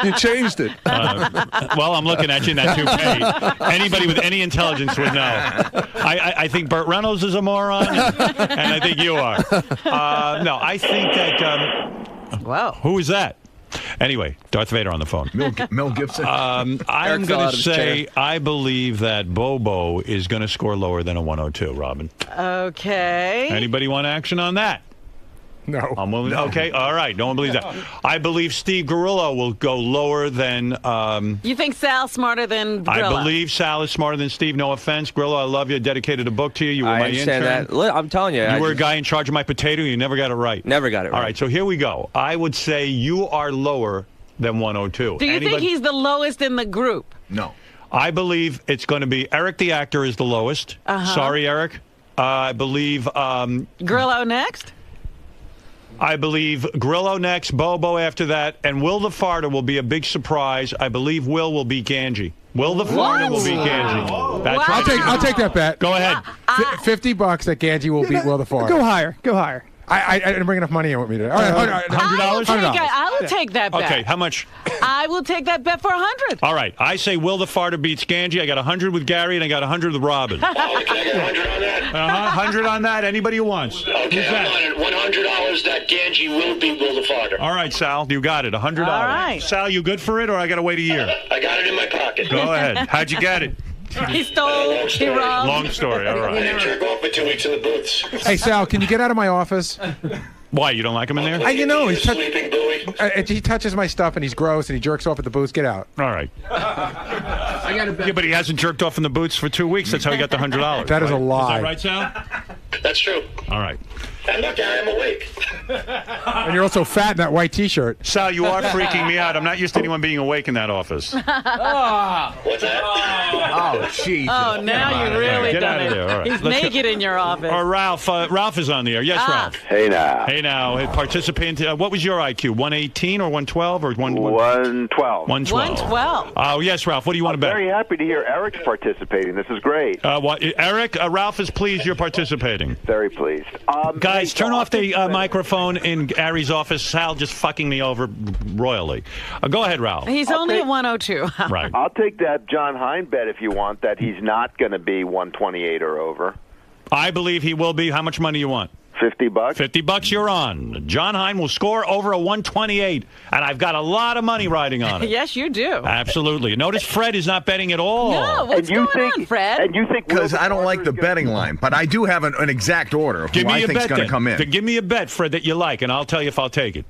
You changed it. Well, I'm looking at you in that toupee. Anybody with any intelligence would know. I think Burt Reynolds is a moron, and I think you are. No, I think that... wow. Who is that? Anyway, Darth Vader on the phone. Mel Gibson. I'm going to say I believe that Bobo is going to score lower than a 102, Robin. Okay. Anybody want action on that? No. Okay, all right. No one believes that. I believe Steve Grillo will go lower than... You think Sal's smarter than Grillo? I believe Sal is smarter than Steve. No offense. Grillo, I love you. I dedicated a book to you. You were I my understand intern. that. I'm telling you. You were a guy in charge of my potato. You never got it right. Never got it right. All right, so here we go. I would say you are lower than 102. Do you think he's the lowest in the group? No. I believe it's going to be Eric the actor is the lowest. Sorry, Eric. I believe... Grillo next? I believe Grillo next, Bobo after that, and Will the Farter will be a big surprise. I believe Will beat Ganji. Will the Farter will beat Ganji. That's right. I'll take that bet. Go ahead. $50 that Ganji will beat Will the Farter. Go higher. Go higher. I didn't bring enough money in with me today. All right, $100? I will take that bet. Okay, how much? I will take that bet for 100. All right, I say Will the Farter beats Ganji. I got 100 with Gary, and I got 100 with Robin. Can I get 100 on that? 100 on that. Anybody who wants. Okay, Who's that? I'm on it. $100 that Ganji will beat Will the Farter. All right, Sal, you got it. $100. All right. Sal, you good for it, or I got to wait a year? I got it in my pocket. Go ahead. How'd you get it? He stole, he robbed. Long story, all I right. didn't jerk off for 2 weeks in the booths. Hey, Sal, can you get out of my office? Why, you don't like him in there? You know, Sleeping buoy. he touches my stuff and he's gross and he jerks off at the booths. Get out. All right. I got a bet. Yeah, but he hasn't jerked off in the boots for 2 weeks. That's how he got the $100. That is a lie. Is that right, Sal? That's true. All right. And look, Gary, I'm awake. And you're also fat in that white T-shirt. Sal, you are freaking me out. I'm not used to anyone being awake in that office. What's that? Oh, jeez. Oh, now you really Get done out of it. there. All right. He's Let's naked in your office. Or Ralph. Ralph is on the air. Yes, Ralph. Hey now. Hey now. Participant. What was your IQ? 118 or 112 or 112. 112. Oh, yes, Ralph. What do you want to bet? Very happy to hear Eric's participating. This is great. Eric, Ralph is pleased you're participating. Very pleased. Guys, turn off the microphone in Gary's office. Sal just fucking me over royally. Go ahead, Ralph. He's only at 102. Right. I'll take that John Hein bet if you want, that he's not going to be 128 or over. I believe he will be. How much money you want? $50. $50 you're on. John Hein will score over a 128, and I've got a lot of money riding on it. Yes, you do. Absolutely. Notice Fred is not betting at all. No, what's going on, Fred? And you think because I don't like the betting line, but I do have an exact order of who I think is going to come in. Then give me a bet, Fred, that you like, and I'll tell you if I'll take it.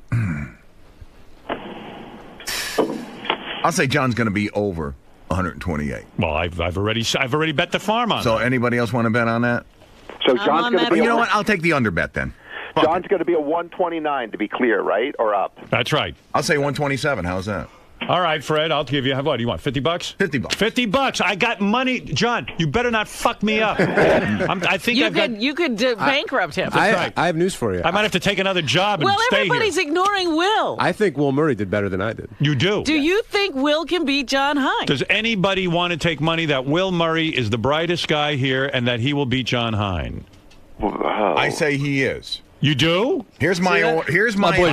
I'll say John's going to be over 128. Well, I've already bet the farm on. So anybody else want to bet on that? So John's going to be. You know what? I'll take the under bet then. John's going to be a 129 to be clear, right? Or up? That's right. I'll say 127. How's that? All right, Fred, I'll give you, what do you want, $50? $50. $50. I got money. John, you better not fuck me up. I think you could bankrupt him. I have news for you. I might have to take another job and stay here. Everybody's ignoring Will. I think Will Murray did better than I did. You do? Do you think Will can beat John Hein? Does anybody want to take money that Will Murray is the brightest guy here and that he will beat John Hein? I say he is. You do? Here's my boy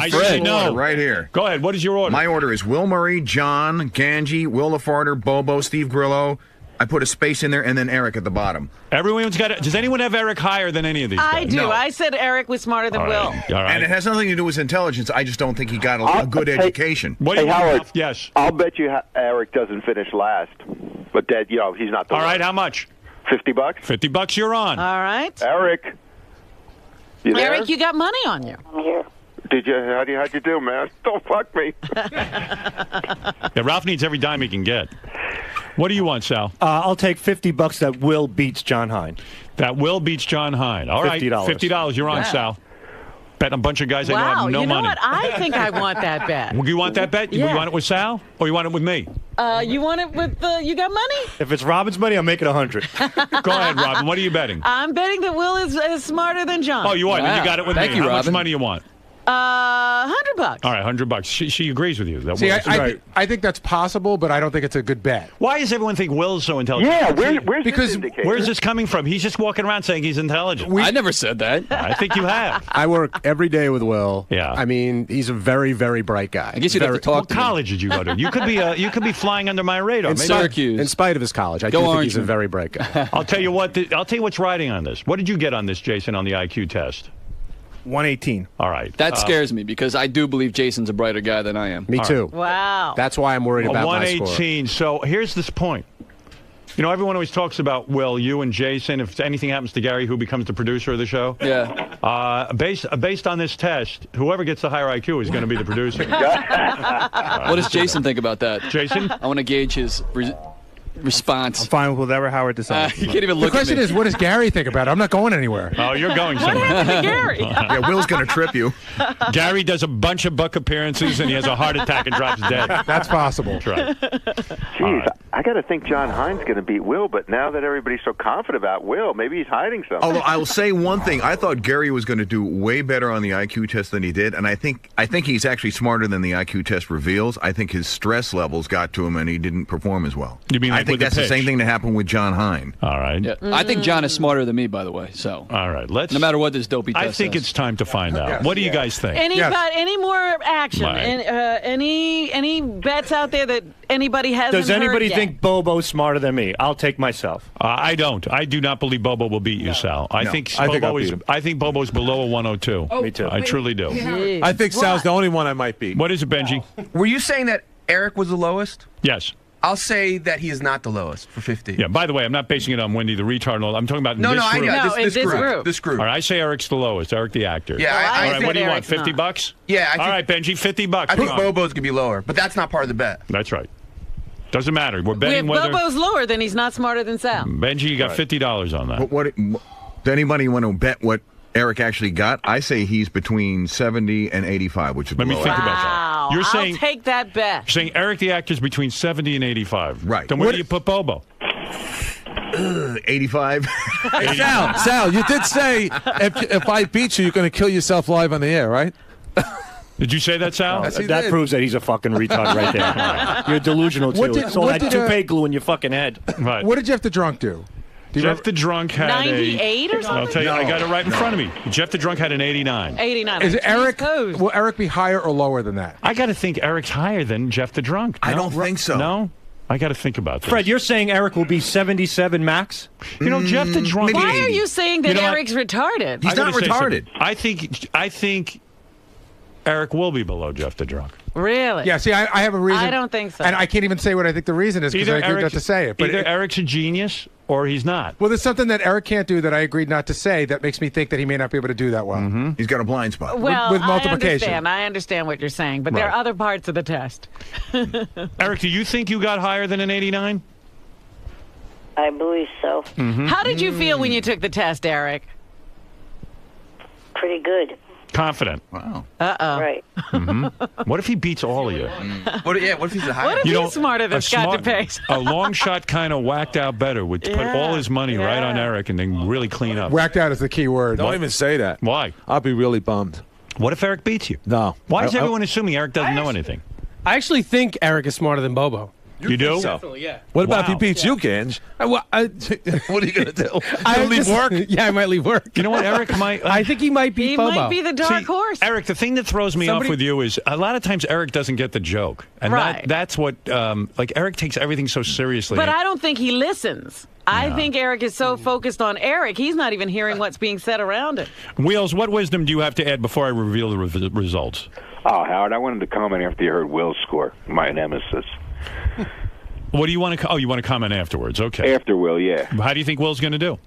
Fred. order right here. Go ahead. What is your order? My order is Will Murray, John, Ganji, Will the Farter, Bobo, Steve Grillo. I put a space in there and then Eric at the bottom. Everyone's got. Does anyone have Eric higher than any of these guys? I do. No. I said Eric was smarter than Will. All right. And it has nothing to do with intelligence. I just don't think he got a good education. What do you Howard, want? Yes. I'll bet you Eric doesn't finish last, but that he's not the. All right. How much? $50. $50 you're on. All right. Eric. You there? Eric, you got money on you. I'm here. Did you? How'd you do, man? Don't fuck me. Yeah, Ralph needs every dime he can get. What do you want, Sal? I'll take $50 that Will beats John Hein. That Will beats John Hein. All right, $50. You're on, Sal. Betting a bunch of guys that have no money. You know what? I think I want that bet. You want that bet? Yeah. You want it with Sal, or you want it with me? You want it with you got money? If it's Robin's money, I'll make it 100. Go ahead, Robin. What are you betting? I'm betting that Will is smarter than John. Oh, you are? Then you got it with me. Thank you, How Robin. much money you want? $100. All right, $100. She agrees with you. That See, Will I think that's possible, but I don't think it's a good bet. Why does everyone think Will's so intelligent? Yeah, where's where's this coming from? He's just walking around saying he's intelligent. I never said that. I think you have. I work every day with Will. Yeah. I mean, he's a very, very bright guy. I guess you'd have to talk What to college did you go to? You could be flying under my radar. In Syracuse. In spite of his college, I do think he's a very bright guy. I'll tell you what. I'll tell you what's riding on this. What did you get on this, Jason, on the IQ test? 118. All right. That scares me because I do believe Jason's a brighter guy than I am. Me too. Wow. That's why I'm worried about my score. 118. So here's this point. You know, everyone always talks about, Will, you and Jason, if anything happens to Gary, who becomes the producer of the show? Yeah. Based on this test, whoever gets the higher IQ is going to be the producer. What does Jason think about that? Jason? I want to gauge his response. I'm fine with whatever Howard decides. You can't even look The question is, what does Gary think about it? I'm not going anywhere. Oh, you're going somewhere. What happened to Gary? Yeah, Will's going to trip you. Gary does a bunch of book appearances, and he has a heart attack and drops dead. That's possible. That's right. Jeez, I got to think John Hines going to beat Will, but now that everybody's so confident about Will, maybe he's hiding something. Although I will say one thing, I thought Gary was going to do way better on the IQ test than he did, and I think he's actually smarter than the IQ test reveals. I think his stress levels got to him, and he didn't perform as well. You mean like I think with that's the same thing that happened with John Hine. All right. Yeah. I think John is smarter than me, by the way. So. All right. No matter what this dopey test I think says. it's time to find out. What do you guys think? Any more action? Right. Any bets out there that anybody hasn't Does anybody heard yet? think Bobo's smarter than me? I'll take myself. I don't. I do not believe Bobo will beat you, Sal. I think I think I'll Bobo beat is. him. I think Bobo's below a 102. Me too. I truly do. I think Sal's the only one I might beat. What is it, Benji? Were you saying that Eric was the lowest? Yes. I'll say that he is not the lowest for 50. Yeah, by the way, I'm not basing it on Wendy the retard and all. I'm talking about No, this no, I group. know. This group. This group. All right, I say Eric's the lowest. Eric the actor. Yeah, I all right, think what do you want? Eric's $50 bucks? Yeah. All right, Benji, $50. I think Come on. Bobo's going to be lower, but that's not part of the bet. That's right. Doesn't matter. We're If betting whether... Bobo's lower, then he's not smarter than Sal. Benji, you got $50 on that. What does anybody want to bet what Eric actually got? I say he's between 70 and 85, which is Let me below think average. about that. You're I'll saying take that bet. You're saying Eric the actor's between 70 and 85. Right. Then where do you put Bobo? 85. Hey, Sal, you did say if I beat you, you're going to kill yourself live on the air, right? Did you say that, Sal? That proves that he's a fucking retard right there. You're delusional, too. It's all that toupee glue in your fucking head. Right. What did Jeff the Drunk do? Jeff the Drunk had 98 or something? I'll tell you, I got it right in front of me. Jeff the Drunk had an 89. 89. Is Eric? Will Eric be higher or lower than that? I got to think Eric's higher than Jeff the Drunk. I No? don't think so. No? I got to think about this. Fred, you're saying Eric will be 77 max? You know, Jeff the Drunk... Why are you saying that You know what? Eric's retarded? He's not retarded. I think Eric will be below Jeff the Drunk. Really? Yeah, see, I have a reason. I don't think so. And I can't even say what I think the reason is because I agreed not to say it. But either Eric's a genius or he's not. Well, there's something that Eric can't do that I agreed not to say that makes me think that he may not be able to do that well. Mm-hmm. He's got a blind spot. Well, with multiplication. I understand what you're saying, but there are other parts of the test. Eric, do you think you got higher than an 89? I believe so. Mm-hmm. How did you feel when you took the test, Eric? Pretty good. Confident. Wow. Uh-oh. Right. Mm-hmm. What if he beats all of you? What if he's the highest? What if he's smarter than Scott DePace? A long shot kind of whacked out better would put all his money right on Eric and then really clean up. Whacked out is the key word. Don't even say that. Why? I'll be really bummed. What if Eric beats you? No. Why is everyone assuming Eric doesn't know anything? I actually think Eric is smarter than Bobo. You do? Definitely, yeah. What about if he beats you, Gange? What are you going to do? I leave work? Yeah, I might leave work. You know what, Eric might... I think he might beat He Bobo. might be the dark horse. Eric, the thing that throws me off with you is a lot of times Eric doesn't get the joke. And Right. that's what... like, Eric takes everything so seriously. But I don't think he listens. I think Eric is so focused on Eric, he's not even hearing what's being said around him. Wheels, what wisdom do you have to add before I reveal the results? Oh, Howard, I wanted to comment after you heard Will's score, my nemesis. What do you want to... Oh, you want to comment afterwards. Okay. After Will, yeah. How do you think Will's going to do?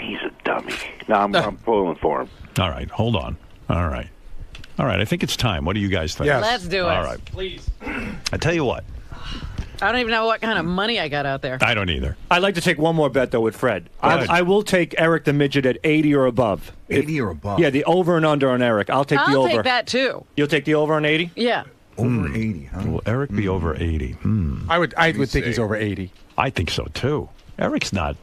He's a dummy. No, I'm pulling for him. All right. Hold on. All right. I think it's time. What do you guys think? Yes. Let's do it. All right. Please. I tell you what. I don't even know what kind of money I got out there. I don't either. I'd like to take one more bet, though, with Fred. I will take Eric the Midget at 80 or above. 80 or above? Yeah, the over and under on Eric. I'll take the I'll over. take that, too. You'll take the over on 80? Yeah. Over 80, huh? Will Eric be over 80? I would think he's over 80. I think so, too. Eric's not,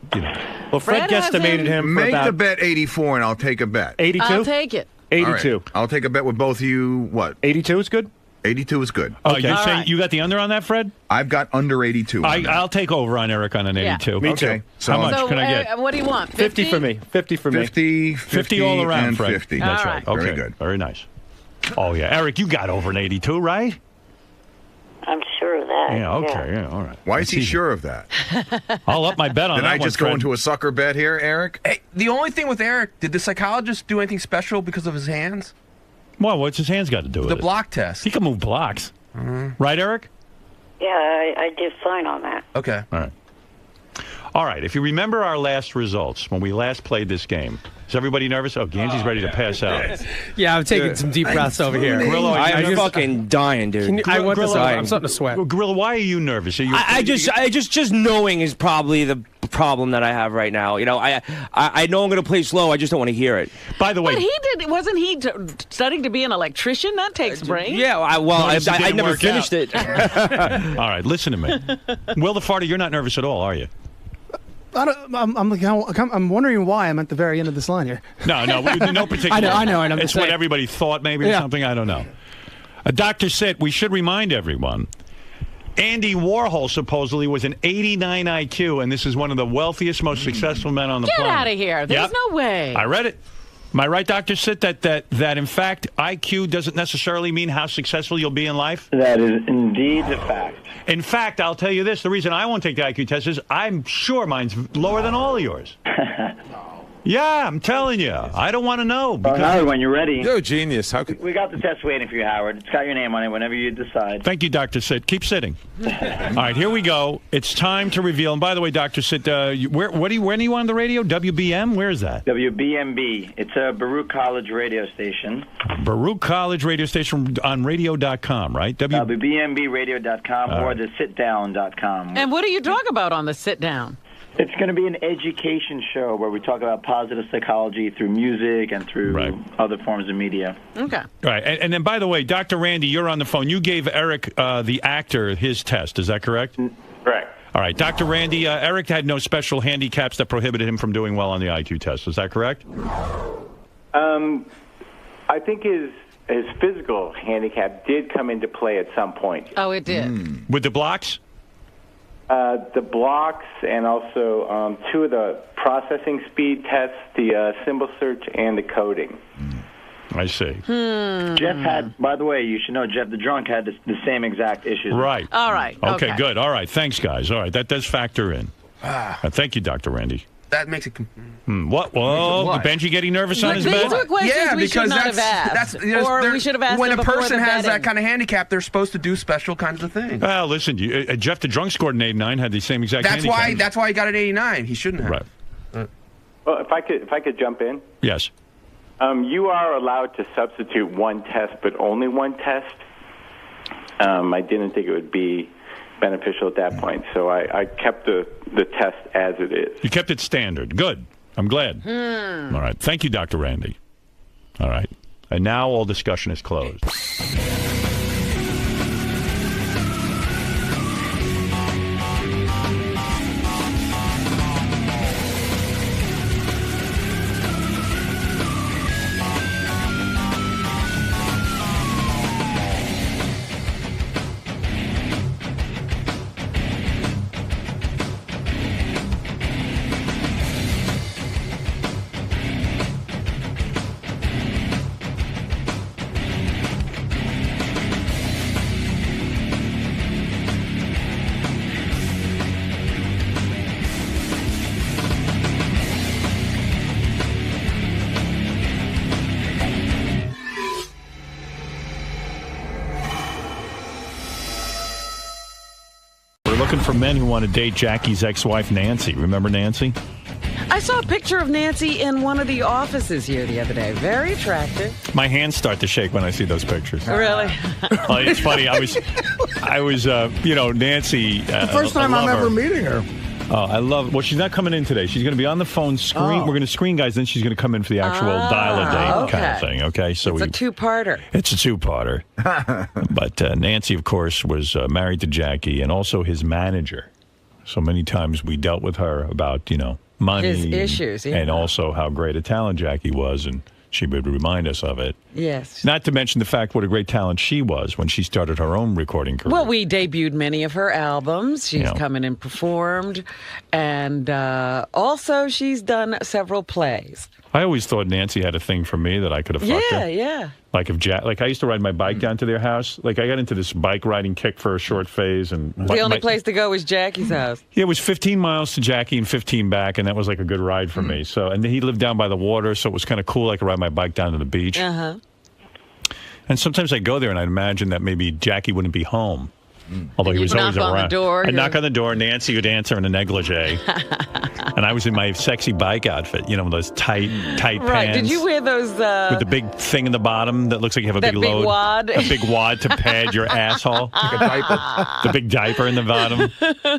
Well, Fred guesstimated him for Make about the bet 84, and I'll take a bet. 82? I'll take it. 82. All right. I'll take a bet with both of you. What? 82 is good? 82 is good. Oh, you're saying you got the under on that, Fred? I've got under 82. I'll take over on Eric on an 82. Me too. Okay. How much can I get? What do you want? 50 for me. 50 for me. 50 all around, and Fred. 50. That's All right. right. Okay. Very good. Very nice. Oh, yeah. Eric, you got over an 82, right? I'm sure of that. Yeah, okay, yeah, all right. Why is he sure of that? I'll up my bet on Did that I just one, go Fred. into a sucker bet here, Eric? Hey, the only thing with Eric, did the psychologist do anything special because of his hands? Well, what's his hands got to do with The it? block test. He can move blocks. Right, Eric? Yeah, I did fine on that. Okay. All right. All right, if you remember our last results, when we last played this game, is everybody nervous? Oh, Ganji's ready to pass out. Yeah, I'm taking some deep breaths over here. Grillo, I'm fucking dying, dude. I want this. Grillo, I'm starting to sweat. Grillo, why are you nervous? Are you I just knowing is probably the problem that I have right now. You know, I know I'm going to play slow. I just don't want to hear it. By the way, But wasn't he studying to be an electrician? That takes brains. Yeah, I never finished it. All right, listen to me. Will the Farter, you're not nervous at all, are you? I'm wondering why I'm at the very end of this line here. No, no particular. I know. It's what everybody thought, maybe, or something. I don't know. Dr. Sitt, we should remind everyone, Andy Warhol supposedly was an 89 IQ, and this is one of the wealthiest, most successful men on the Get planet. out of here. There's no way. I read it. Am I right, Dr. Sitt, that in fact IQ doesn't necessarily mean how successful you'll be in life? That is indeed a fact. In fact, I'll tell you this. The reason I won't take the IQ test is I'm sure mine's lower than all of yours. Yeah, I'm telling you. I don't want to know. Well, Howard, when you're ready. You're a genius. How could... We got the test waiting for you, Howard. It's got your name on it whenever you decide. Thank you, Dr. Sitt. Keep sitting. All right, here we go. It's time to reveal. And by the way, Dr. Sitt, when are you on the radio? WBM? Where is that? WBMB. It's a Baruch College radio station. Baruch College radio station on radio.com, right? WBMBradio.com or the sitdown.com. And what do you talk about on the sit down? It's going to be an education show where we talk about positive psychology through music and through other forms of media. Okay. All right. And then, by the way, Dr. Randy, you're on the phone. You gave Eric, the actor, his test. Is that correct? Correct. All right. Dr. Randy, Eric had no special handicaps that prohibited him from doing well on the IQ test. Is that correct? I think his physical handicap did come into play at some point. Oh, it did. With the blocks? The blocks and also two of the processing speed tests, the symbol search and the coding. I see. Jeff had, by the way, you should know, Jeff the drunk had the same exact issues. Right. All right. Okay, good. All right. Thanks, guys. All right. That does factor in. Thank you, Dr. Randy. That makes it... What? Whoa, Benji getting nervous on his bed? These were questions we should not have asked. Or we should have asked when them a before person the has that betting. kind of handicap, they're supposed to do special kinds of things. Well, listen, Jeff the drunk scored an 89, had the same exact That's why he got an 89. He shouldn't have. Right. Well, if I could jump in. Yes. You are allowed to substitute one test, but only one test. I didn't think it would be beneficial at that point, so I kept the test as it is. You kept it standard. Good. I'm glad. All right. Thank you, Dr. Randy. All right. And now all discussion is closed. Looking for men who want to date Jackie's ex-wife, Nancy. Remember Nancy? I saw a picture of Nancy in one of the offices here the other day. Very attractive. My hands start to shake when I see those pictures. Really? It's funny. I was, Nancy. The first time I'm ever meeting her. Oh, I love. Well, she's not coming in today. She's going to be on the phone screen. Oh. We're going to screen guys. Then she's going to come in for the actual dial-a-date kind of thing. Okay, so It's a two-parter. It's a two-parter. But Nancy, of course, was married to Jackie and also his manager. So many times we dealt with her about, money. His issues, yeah. And also how great a talent Jackie was, and she would remind us of it. Yes. Not to mention the fact what a great talent she was when she started her own recording career. Well, we debuted many of her albums. She's Yeah. come in and performed. And also she's done several plays. I always thought Nancy had a thing for me that I could have fucked her. Yeah. Like if like I used to ride my bike down to their house. Like I got into this bike riding kick for a short phase, and The only place to go was Jackie's house. Yeah, it was 15 miles to Jackie and 15 back, and that was like a good ride for me. So, and he lived down by the water, so it was kind of cool. I could ride my bike down to the beach. Uh-huh. And sometimes I'd go there, and I'd imagine that maybe Jackie wouldn't be home. Although he was always around. I'd knock on the door. Nancy would answer in a negligee, and I was in my sexy bike outfit. You know, those tight Right. pants. Did you wear those? With the big thing in the bottom that looks like you have a That big big load. wad? A big wad to pad your asshole. Like a diaper. The big diaper in the bottom.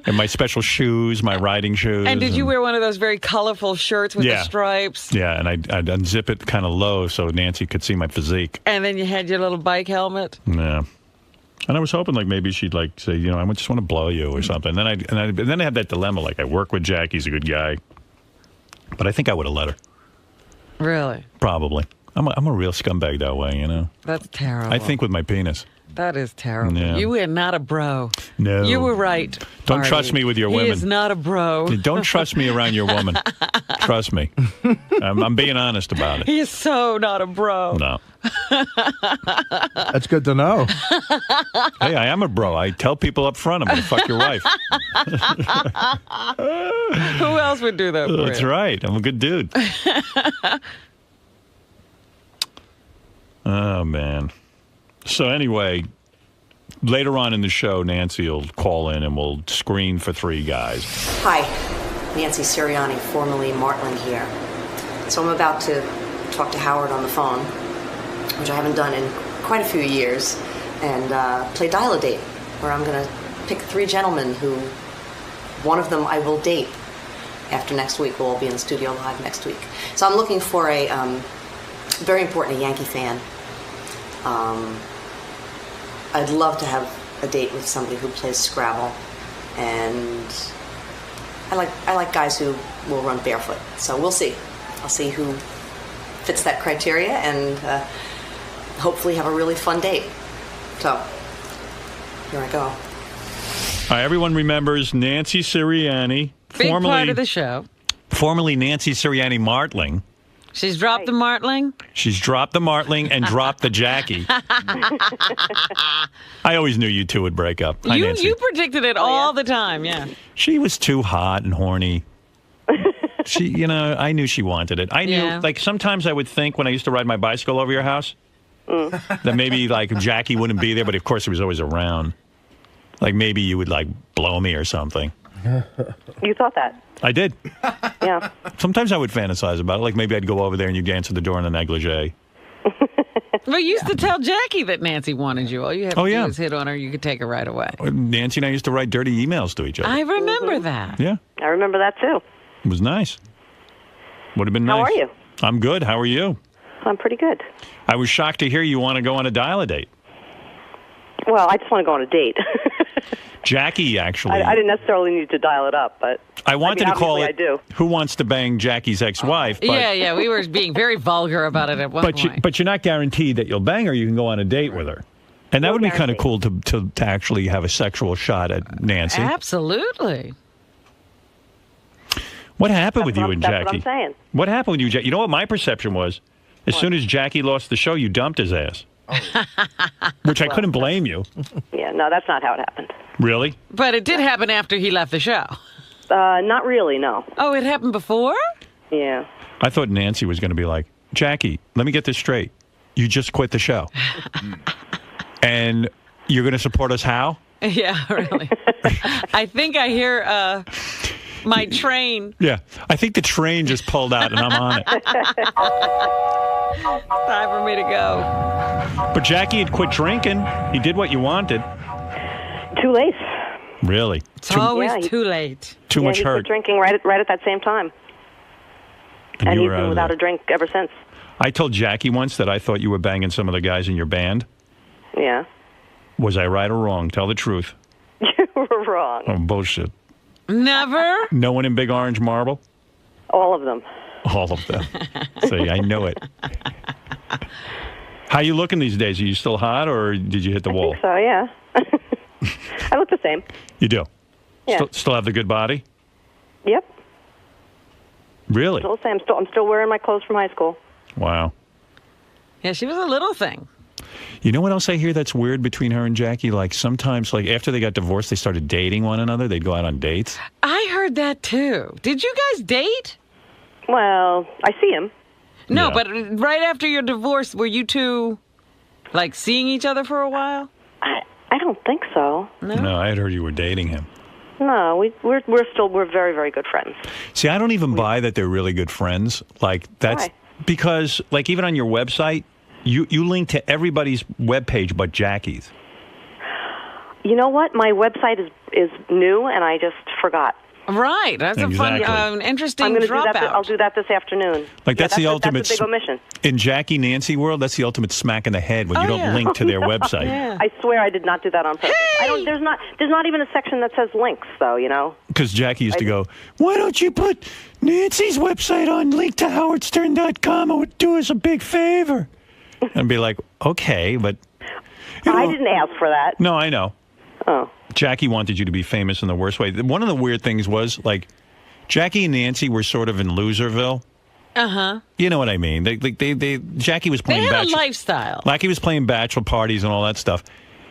And my special shoes, my riding shoes. And did you wear one of those very colorful shirts with the stripes? Yeah, and I'd unzip it kind of low so Nancy could see my physique. And then you had your little bike helmet? Yeah. And I was hoping, like, maybe she'd, like, say, you know, I just want to blow you or something. And then I had that dilemma, like, I work with Jack, he's a good guy. But I think I would have let her. Really? Probably. I'm a real scumbag that way, you know? That's terrible. I think with my penis. That is terrible. Yeah. You are not a bro. No. You were right. Don't Artie. trust me with your women. He is not a bro. Don't trust me around your woman. Trust me. I'm being honest about it. He is so not a bro. No. That's good to know. Hey, I am a bro. I tell people up front I'm going to fuck your wife. Who else would do that for That's you? right. I'm a good dude. Oh, man. So anyway, later on in the show, Nancy will call in and we'll screen for 3 guys. Hi, 𝗦𝗵cie𝘄𝗿𝗿, formerly Martling here. So I'm about to talk to Howard on the phone, which I haven't done in quite a few years, and play Dial-A-Date, where I'm going to pick 3 gentlemen who, one of them I will date after next week. We'll all be in the studio live next week. So I'm looking for a very important Yankee fan. I'd love to have a date with somebody who plays Scrabble, and I like guys who will run barefoot. So we'll see. I'll see who fits that criteria, and hopefully have a really fun date. So here I go. All right, everyone remembers Nancy Sirianni. Big part of the show. Formerly Nancy Sirianni Martling. She's dropped the Martling? She's dropped the Martling and dropped the Jackie. I always knew you two would break up. Hi, Nancy. You predicted it all the time, yeah. She was too hot and horny. She, you know, I knew she wanted it. I knew, like, sometimes I would think when I used to ride my bicycle over your house that maybe, like, Jackie wouldn't be there, but of course he was always around. Like, maybe you would, like, blow me or something. You thought that? I did. Yeah. Sometimes I would fantasize about it. Like, maybe I'd go over there and you'd answer the door in a negligee. Well, you used to tell Jackie that Nancy wanted you. All you have to do is hit on her. You could take her right away. Nancy and I used to write dirty emails to each other. I remember that. Yeah. I remember that, too. It was nice. Would have been nice. How are you? I'm good. How are you? I'm pretty good. I was shocked to hear you want to go on a Dial-A-Date. Well, I just want to go on a date. Jackie, actually. I didn't necessarily need to dial it up, but I wanted to call it I do. Who Wants to Bang Jackie's Ex-Wife. But, Yeah, we were being very vulgar about it at one point. But you're not guaranteed that you'll bang her. You can go on a date with her. And that would be kind of cool to actually have a sexual shot at Nancy. Absolutely. What happened with you and Jackie? That's what I'm saying. What happened with you, Jackie? You know what my perception was? As soon as Jackie lost the show, you dumped his ass. Which I couldn't blame you. Yeah, no, that's not how it happened. Really? But it did happen after he left the show. Not really, no. Oh, it happened before? Yeah. I thought Nancy was going to be like, Jackie, let me get this straight. You just quit the show. And you're going to support us how? Yeah, really. I think I hear my train. Yeah, I think the train just pulled out and I'm on it. Time for me to go. But Jackie had quit drinking. He did what you wanted. Too late. Really? It's always too late. Too much he hurt. quit drinking right at that same time. And he's been without a drink ever since. I told Jackie once that I thought you were banging some of the guys in your band. Yeah. Was I right or wrong? Tell the truth. You were wrong. Oh, bullshit. Never? No one in Big Orange Marble? All of them. All of them. See, I knew it. How you looking these days? Are you still hot, or did you hit the wall? I think so, yeah. I look the same. You do? Yeah. Still have the good body? Yep. Really? Still the same. I'm still wearing my clothes from high school. Wow. Yeah, she was a little thing. You know what else I hear that's weird between her and Jackie? Like sometimes, like after they got divorced, they started dating one another. They'd go out on dates. I heard that too. Did you guys date? Well, I see him. No, Yeah. but right after your divorce, were you two like seeing each other for a while? I don't think so. No, I had heard you were dating him. No, we're very, very good friends. See, I don't even buy that they're really good friends. Like that's because, like, even on your website, you link to everybody's webpage but Jackie's. You know what? My website is new, and I just forgot. Right. That's a fun, interesting I'm gonna drop do that. out. I'll do that this afternoon. Like that's the ultimate. That's a big omission. In Jackie Nancy world, that's the ultimate smack in the head when you don't link to their website. I swear I did not do that on purpose. I don't. There's not even a section that says links, though. You know. Because Jackie used to go, "Why don't you put Nancy's website on link to howardstern.com? It would do us a big favor." And be like, "Okay, but." I didn't ask for that. No, I know. Oh. Jackie wanted you to be famous in the worst way. One of the weird things was, like, Jackie and Nancy were sort of in Loserville. Uh-huh. You know what I mean? Jackie was playing They had a lifestyle. Jackie was playing bachelor parties and all that stuff.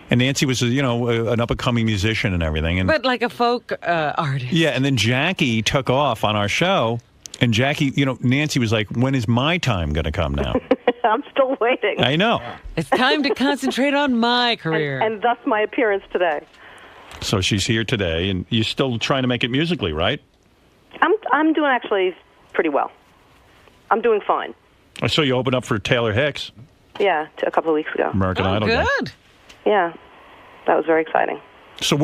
And Nancy was, an up-and-coming musician and everything. And But like a folk artist. yeah, and then Jackie took off on our show. And Jackie, Nancy was like, when is my time going to come now? I'm still waiting. I know. It's time to concentrate on my career. And thus my appearance today. So she's here today, and you're still trying to make it musically, right? I'm doing actually pretty well. I'm doing fine. I saw you open up for Taylor Hicks. Yeah, a couple of weeks ago. American Idol guy. Good. Yeah, that was very exciting. So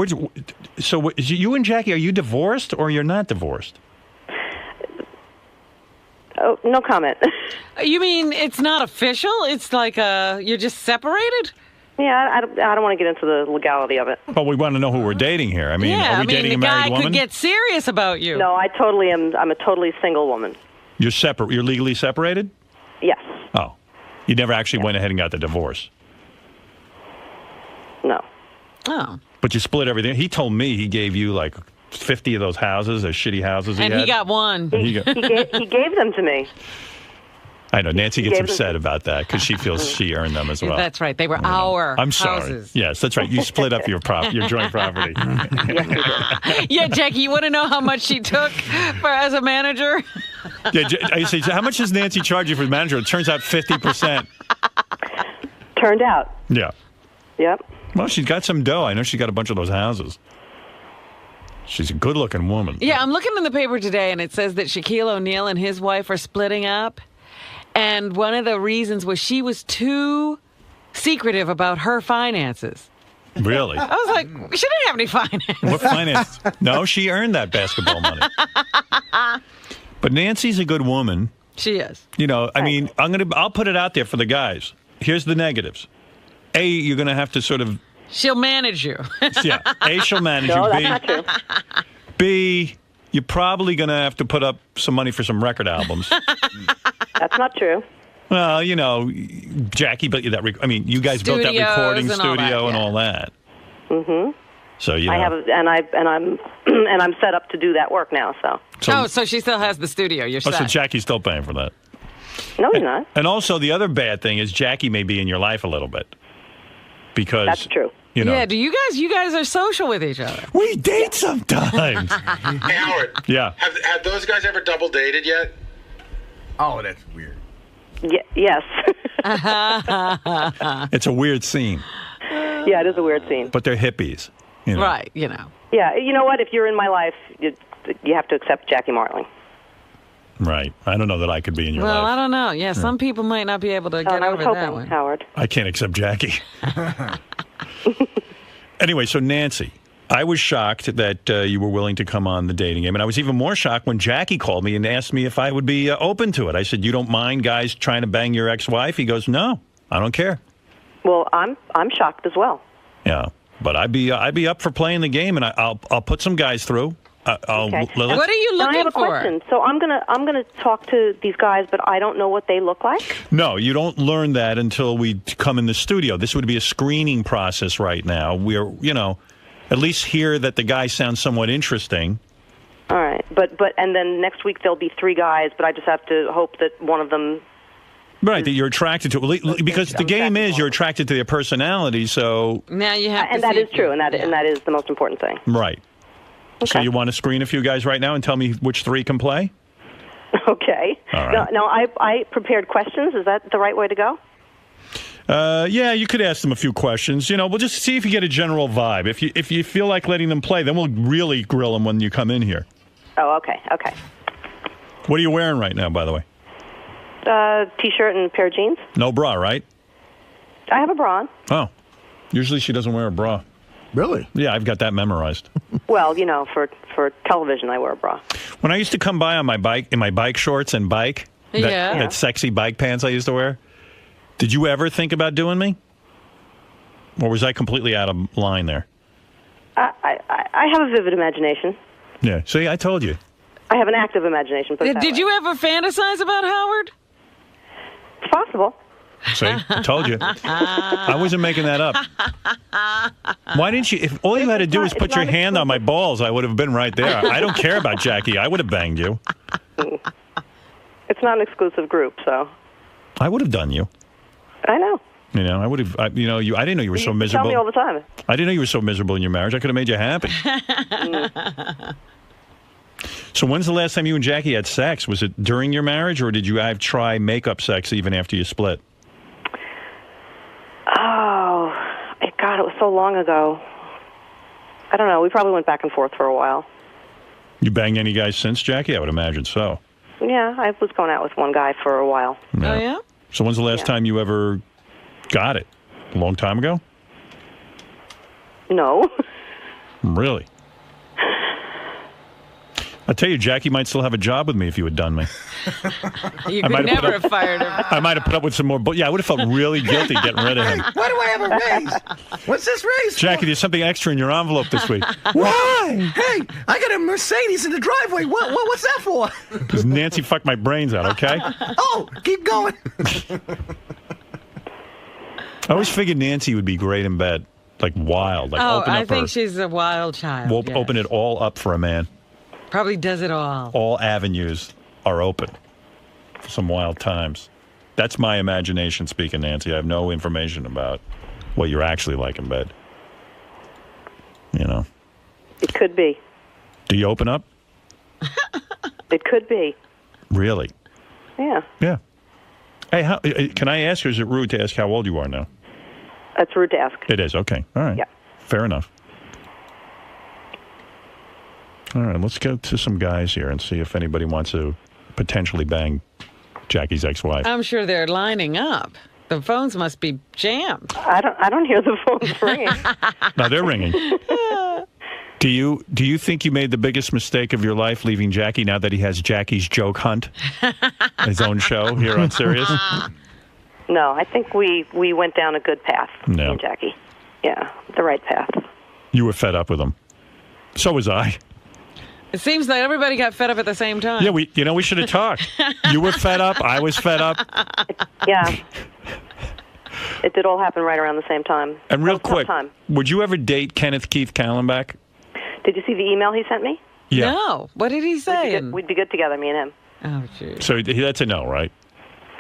you and Jackie, are you divorced or you're not divorced? Oh, no comment. You mean it's not official? It's like you're just separated? Yeah, I don't want to get into the legality of it. Well, we want to know who we're dating here. I mean, are we dating a married woman? The guy could get serious about you. No, I totally am. I'm a totally single woman. You're separate. You're legally separated? Yes. Oh. You never actually went ahead and got the divorce? No. Oh. But you split everything. He told me he gave you like 50 of those houses, those shitty houses he had. And he got one. He gave them to me. I know. Nancy gets upset about that because she feels she earned them as well. That's right. They were our I'm sorry. houses. Yes, that's right. You split up your joint property. Yeah, Jackie, you want to know how much she took as a manager? Yeah, I say, how much does Nancy charge you for the manager? It turns out 50%. Turned out. Yeah. Yep. Well, she's got some dough. I know she's got a bunch of those houses. She's a good-looking woman. Yeah, I'm looking in the paper today, and it says that Shaquille O'Neal and his wife are splitting up. And one of the reasons was she was too secretive about her finances. Really? I was like, she didn't have any finance. What finance? No, she earned that basketball money. But Nancy's a good woman. She is. I mean, I'll put it out there for the guys. Here's the negatives. A, you're going to have to sort of... She'll manage you. Yeah. A, she'll manage No, you. that's not true. B, you're probably going to have to put up some money for some record albums. That's not true. Well, Jackie built you that. You guys built that recording studio and all that. Mm-hmm. So I have, and I'm set up to do that work now. So she still has the studio. You're set. So Jackie's still paying for that. No, he's not. And also, the other bad thing is Jackie may be in your life a little bit because that's true. Yeah. Do you guys are social with each other? We date sometimes. Hey, Howard. Yeah. Have those guys ever double dated yet? Oh, that's weird. Yes. It's a weird scene. Yeah, it is a weird scene. But they're hippies. Right, Yeah, you know what? If you're in my life, you have to accept Jackie Martling. Right. I don't know that I could be in your life. Well, I don't know. Yeah, some people might not be able to get over that one. Howard. I can't accept Jackie. Anyway, so Nancy, I was shocked that you were willing to come on the dating game, and I was even more shocked when Jackie called me and asked me if I would be open to it. I said, "You don't mind guys trying to bang your ex-wife?" He goes, "No, I don't care." Well, I'm shocked as well. Yeah, but I'd be up for playing the game, and I'll put some guys through. Okay. What are you looking I have a for? question. So I'm gonna talk to these guys, but I don't know what they look like. No, you don't learn that until we come in the studio. This would be a screening process right now. We're, at least hear that the guy sounds somewhat interesting. All right, but and then next week there'll be 3 guys, but I just have to hope that one of them. Right, that you're attracted to, because the game is you're attracted to their personality. So now you have, and that is true, and that is the most important thing. Right. Okay. So you want to screen a few guys right now and tell me which 3 can play? Okay. All right. No, I prepared questions. Is that the right way to go? Yeah, you could ask them a few questions. We'll just see if you get a general vibe. If you feel like letting them play, then we'll really grill them when you come in here. Oh, okay. Okay. What are you wearing right now, by the way? T-shirt and a pair of jeans. No bra, right? I have a bra on. Oh. Usually she doesn't wear a bra. Really? Yeah, I've got that memorized. Well, for television, I wear a bra. When I used to come by on my bike, in my bike shorts and that sexy bike pants I used to wear, did you ever think about doing me? Or was I completely out of line there? I have a vivid imagination. Yeah, see, I told you. I have an active imagination. Did you ever fantasize about Howard? It's possible. See, I told you. I wasn't making that up. Why didn't you? If all you had to do was put your hand on my balls, I would have been right there. I don't care about Jackie. I would have banged you. It's not an exclusive group, so. I would have done you. I know. I would have. I didn't know you were so miserable. Tell me all the time. I didn't know you were so miserable in your marriage. I could have made you happy. So when's the last time you and Jackie had sex? Was it during your marriage, or did you try makeup sex even after you split? Oh, God, it was so long ago. I don't know. We probably went back and forth for a while. You banged any guys since, Jackie? I would imagine so. Yeah, I was going out with one guy for a while. Yeah. Oh, yeah? So when's the last time you ever got it? A long time ago? No. Really? I tell you, Jackie might still have a job with me if you had done me. You could never have fired her. I might have put up with some more. But yeah, I would have felt really guilty getting rid of him. Why do I have a raise? What's this raise for? Jackie, there's something extra in your envelope this week. Why? Hey, I got a Mercedes in the driveway. What's that for? Because Nancy fucked my brains out, okay? Oh, keep going. I always figured Nancy would be great in bed. Like wild. Like open up I think she's a wild child. We'll open it all up for a man. Probably does it all. All avenues are open for some wild times. That's my imagination speaking, Nancy. I have no information about what you're actually like in bed. It could be. Do you open up? It could be. Really? Yeah. Yeah. Hey, can I ask, or is it rude to ask how old you are now? That's rude to ask. It is. Okay. All right. Yeah. Fair enough. All right, let's go to some guys here and see if anybody wants to potentially bang Jackie's ex-wife. I'm sure they're lining up. The phones must be jammed. I don't hear the phones ringing. No, they're ringing. Do you think you made the biggest mistake of your life leaving Jackie now that he has Jackie's Joke Hunt, his own show here on Sirius? No, I think we went down a good path, me and Jackie. Yeah, the right path. You were fed up with him. So was I. It seems like everybody got fed up at the same time. Yeah, we should have talked. You were fed up. I was fed up. Yeah. It did all happen right around the same time. And real quick, would you ever date 𝗛𝘄𝗿𝗍𝗍? Did you see the email he sent me? Yeah. No. What did he say? We'd be good together, me and him. Oh, geez. So that's a no, right?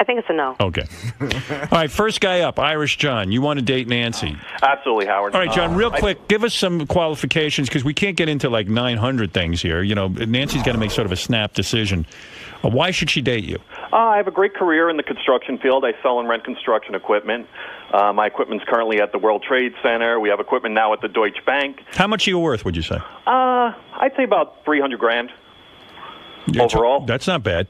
I think it's a no. Okay. All right, first guy up, Irish John. You want to date Nancy? Absolutely, Howard. All right, John, real quick, give us some qualifications, because we can't get into like 900 things here. Nancy's got to make sort of a snap decision. Why should she date you? I have a great career in the construction field. I sell and rent construction equipment. My equipment's currently at the World Trade Center. We have equipment now at the Deutsche Bank. How much are you worth, would you say? I'd say about $300,000 overall. That's not bad.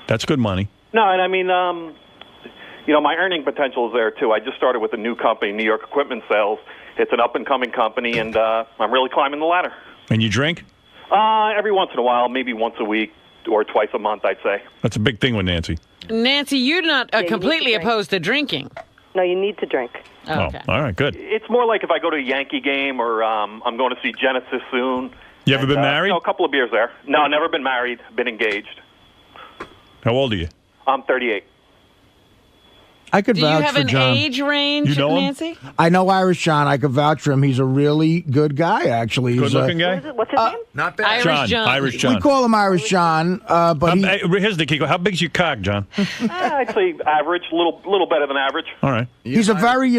That's good money. No, and I mean, my earning potential is there, too. I just started with a new company, New York Equipment Sales. It's an up-and-coming company, and I'm really climbing the ladder. And you drink? Every once in a while, maybe once a week or twice a month, I'd say. That's a big thing with Nancy. Nancy, you're not completely opposed to drinking. No, you need to drink. Okay. Oh, all right, good. It's more like if I go to a Yankee game or I'm going to see Genesis soon. You ever been married? A couple of beers there. No, never been married. Been engaged. How old are you? I'm 38. I could Do you vouch have for an John. age range, You know him? Nancy? I know Irish John. I could vouch for him. He's a really good guy, actually. He's Good-looking guy? What's his name? Not bad. Irish John. Irish John. We call him Irish John, but he, Here's the key. How big's your cock, John? I'd say average, little better than average. All right. he's a very,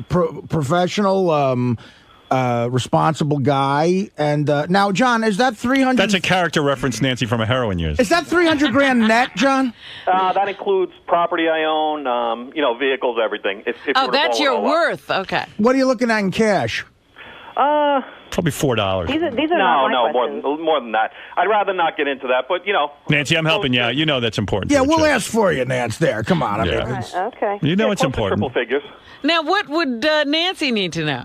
professional, responsible guy. And now, John, is that 300? That's a character reference, Nancy, from a heroin years. Is that 300 grand net, John? That includes property I own, vehicles, everything. If you Oh, were to that's roll it your all up. worth. Okay. What are you looking at in cash? Probably $4. These are not my questions. more than that. I'd rather not get into that, but Nancy, I'm helping you out. You know that's important. Yeah, to a we'll chick. ask for you, Nance. There, come on. I mean, Yeah. it's- Okay. You know it's close to important. triple figures. Now, what would Nancy need to know?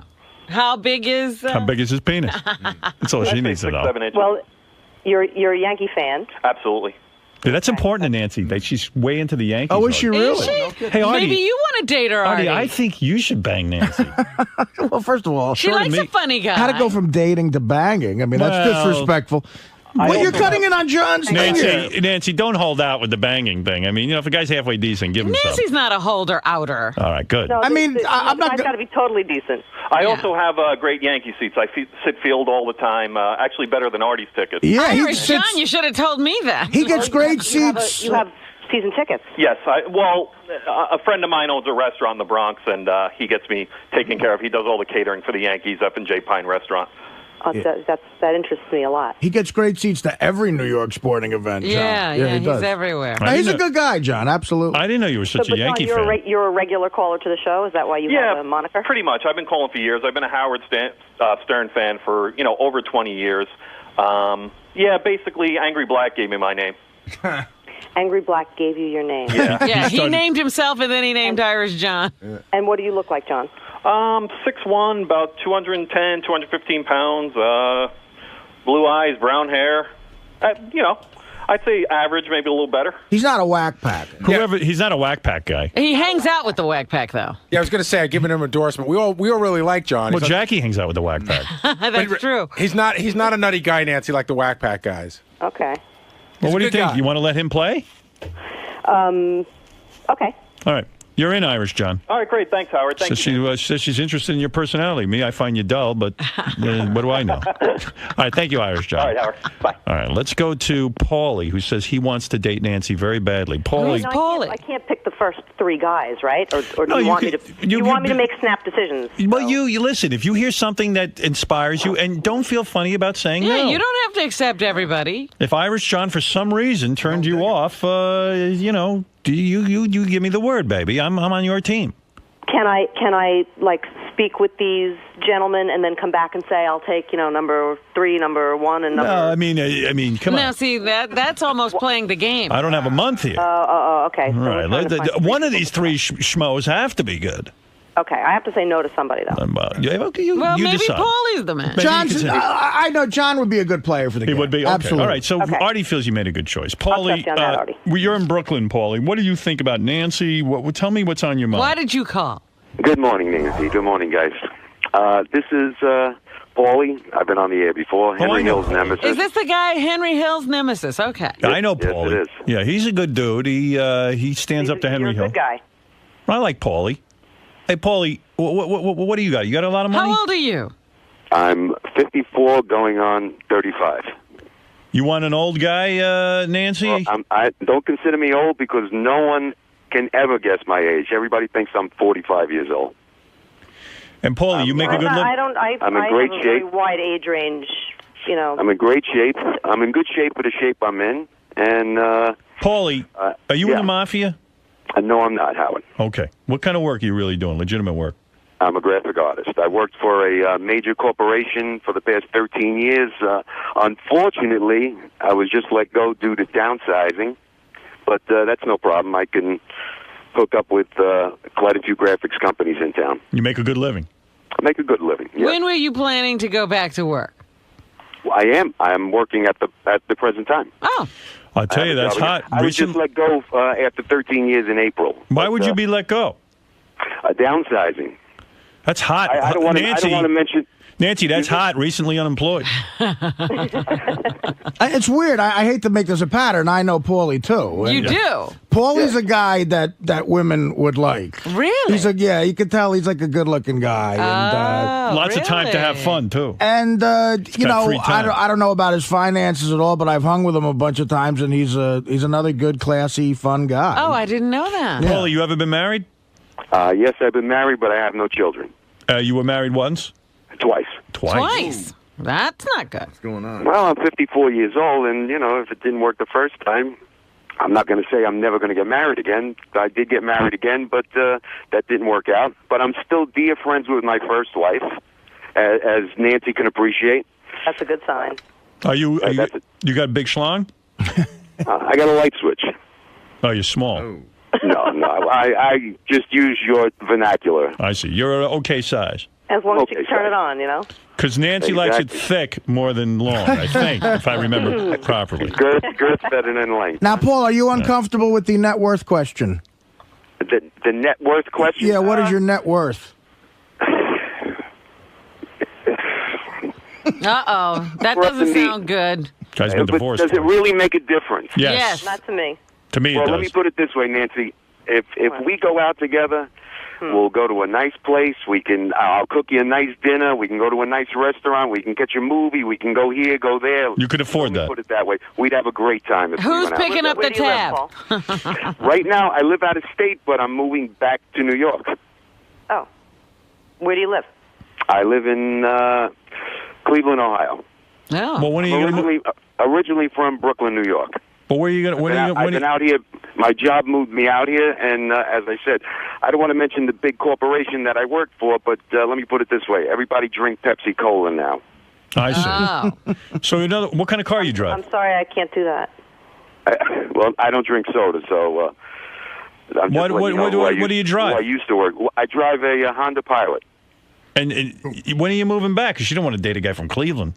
How big is... How big is his penis? That's all she needs to know. 7 inches. Well, you're a Yankee fan. Absolutely. Yeah, that's important to Nancy. That she's way into the Yankees. Oh, is she really? Is she? Hey, Artie. Maybe you want to date her, Artie. I think you should bang Nancy. Well, first of all, She likes a funny guy. how to go from dating to banging? I mean, that's Well, disrespectful. Well, you're cutting in on John's Nancy, don't hold out with the banging thing. I mean, if a guy's halfway decent, give him some. Nancy's not a holder-outer. All right, good. No, I'm not. I've got to be totally decent. I also have great Yankee seats. I sit field all the time. Actually, better than Artie's tickets. Yeah, Irish John, you should have told me that. He gets great seats. You have season tickets. Yes. A friend of mine owns a restaurant in the Bronx, and he gets me taken care of. He does all the catering for the Yankees up in J Pine Restaurant. That interests me a lot. He gets great seats to every New York sporting event. John. Yeah, he he's does. everywhere. No, he's a good guy, John. Absolutely. I didn't know you were such a But Yankee John, fan. you're a regular caller to the show. Is that why you have a moniker? Pretty much. I've been calling for years. I've been a Howard Stern fan for over 20 years. Basically, Angry Black gave me my name. Angry Black gave you your name. Yeah, he named himself and then he named Irish John. And what do you look like, John? 6'1", about 210, 215 pounds, blue eyes, brown hair. I'd say average, maybe a little better. He's not a Wack Pack. He's not a Wack Pack guy. He hangs out with the Wack Pack, though. Yeah, I was going to say, I've given him an endorsement. We all really like John. Well, Jackie hangs out with the Wack Pack. That's true. He's not a nutty guy, Nancy, like the Wack Pack guys. Okay. Well, what do you think? guy. You want to let him play? Okay. All right. You're in, Irish John. All right, great. Thanks, Howard. Thank you. She says she's interested in your personality. Me, I find you dull, but what do I know? All right, thank you, Irish John. All right, Howard. Bye. All right, let's go to Paulie, who says he wants to date Nancy very badly. Paulie. I can't pick the first three guys, right? Or do No, you you want could- me to? You want me to make snap decisions? Well, you listen. If you hear something that inspires you, and don't feel funny about saying Yeah, no. you don't have to accept everybody. If Irish John, for some reason, turned you off, you give me the word, baby. I'm on your team. Can I like speak with these gentlemen and then come back and say I'll take number 3, number 1, and number? No, I mean, come Now, on. see, that's almost playing the game. I don't have a month here. Okay. All right, one of these three schmoes have to be good. Okay, I have to say no to somebody though. You maybe decide. Paulie's the man. I know John would be a good player for the game. He would be? Okay. Absolutely. All right, so Artie feels you made a good choice. Paulie, trust you on that, Artie. You're in Brooklyn, Paulie. What do you think about Nancy? Tell me what's on your mind. Why did you call? Good morning, Nancy. Good morning, guys. This is Paulie. I've been on the air before. Henry Hill's nemesis. Is this the guy, Henry Hill's nemesis? Okay. I know Yes, Paulie. it is. Yeah, he's a good dude. He stands up to Henry Hill. Good guy. I like Paulie. Hey, Paulie, what do you got? You got a lot of money? How old are you? I'm 54 going on 35. You want an old guy, Nancy? Well, I don't consider me old because no one can ever guess my age. Everybody thinks I'm 45 years old. And Paulie, you make a good look? I'm in great have a shape. very wide age range. I'm in great shape. I'm in good shape for the shape I'm in. And Paulie, are you in the mafia? No, I'm not, Howard. Okay. What kind of work are you really doing? Legitimate work? I'm a graphic artist. I worked for a major corporation for the past 13 years. Unfortunately, I was just let go due to downsizing, but that's no problem. I can hook up with quite a few graphics companies in town. You make a good living? I make a good living, yes. When were you planning to go back to work? I am. I'm working at the present time. Oh. I'll tell you, that's hot. I was just let go after 13 years in April. Why would you be let go? Downsizing. That's hot. I don't want to Nancy, mention. Nancy, that's hot. Recently unemployed. It's weird. I hate to make this a pattern. I know Paulie, too. You do? Paulie's a guy that women would like. Really? He's you could tell he's like a good-looking guy. And, lots of time to have fun, too. And, you know, free time. I don't know about his finances at all, but I've hung with him a bunch of times, and he's another good, classy, fun guy. Oh, I didn't know that. Paulie, you ever been married? Yes, I've been married, but I have no children. You were married once? Twice. Twice? That's not good. What's going on? Well, I'm 54 years old, and, you know, if it didn't work the first time, I'm not going to say I'm never going to get married again. I did get married again, but that didn't work out. But I'm still dear friends with my first wife, as Nancy can appreciate. That's a good sign. You got a big schlong? I got a light switch. Oh, you're small. No, I just use your vernacular. I see. You're an okay size. As long as you can turn it on, you know? Because Nancy likes it thick more than long, I think, if I remember properly. Girth better than length. Now, Paul, are you uncomfortable with the net worth question? The net worth question? Yeah, what is your net worth? Uh-oh. That doesn't sound good. Guy's been divorced. Does it really make a difference? Yes. Not to me. To me, it Well, does. let me put it this way, Nancy. If we go out together, we'll go to a nice place. I'll cook you a nice dinner. We can go to a nice restaurant. We can catch a movie. We can go here, go there. You could afford that. Put it that way. We'd have a great time. If Who's we went picking out up the tab? Right now, I live out of state, but I'm moving back to New York. Oh. Where do you live? I live in Cleveland, Ohio. Oh. Well, when are you originally from Brooklyn, New York. But where are you going? I've been out here. My job moved me out here, and as I said, I don't want to mention the big corporation that I work for, but let me put it this way: everybody drink 𝗵𝐶𝘄 now. I see. So, what kind of car you drive? I'm sorry, I can't do that. Well, I don't drink soda, so I'm just what do you drive? Who I used to work. I drive a Honda Pilot. And when are you moving back? Because you don't want to date a guy from Cleveland.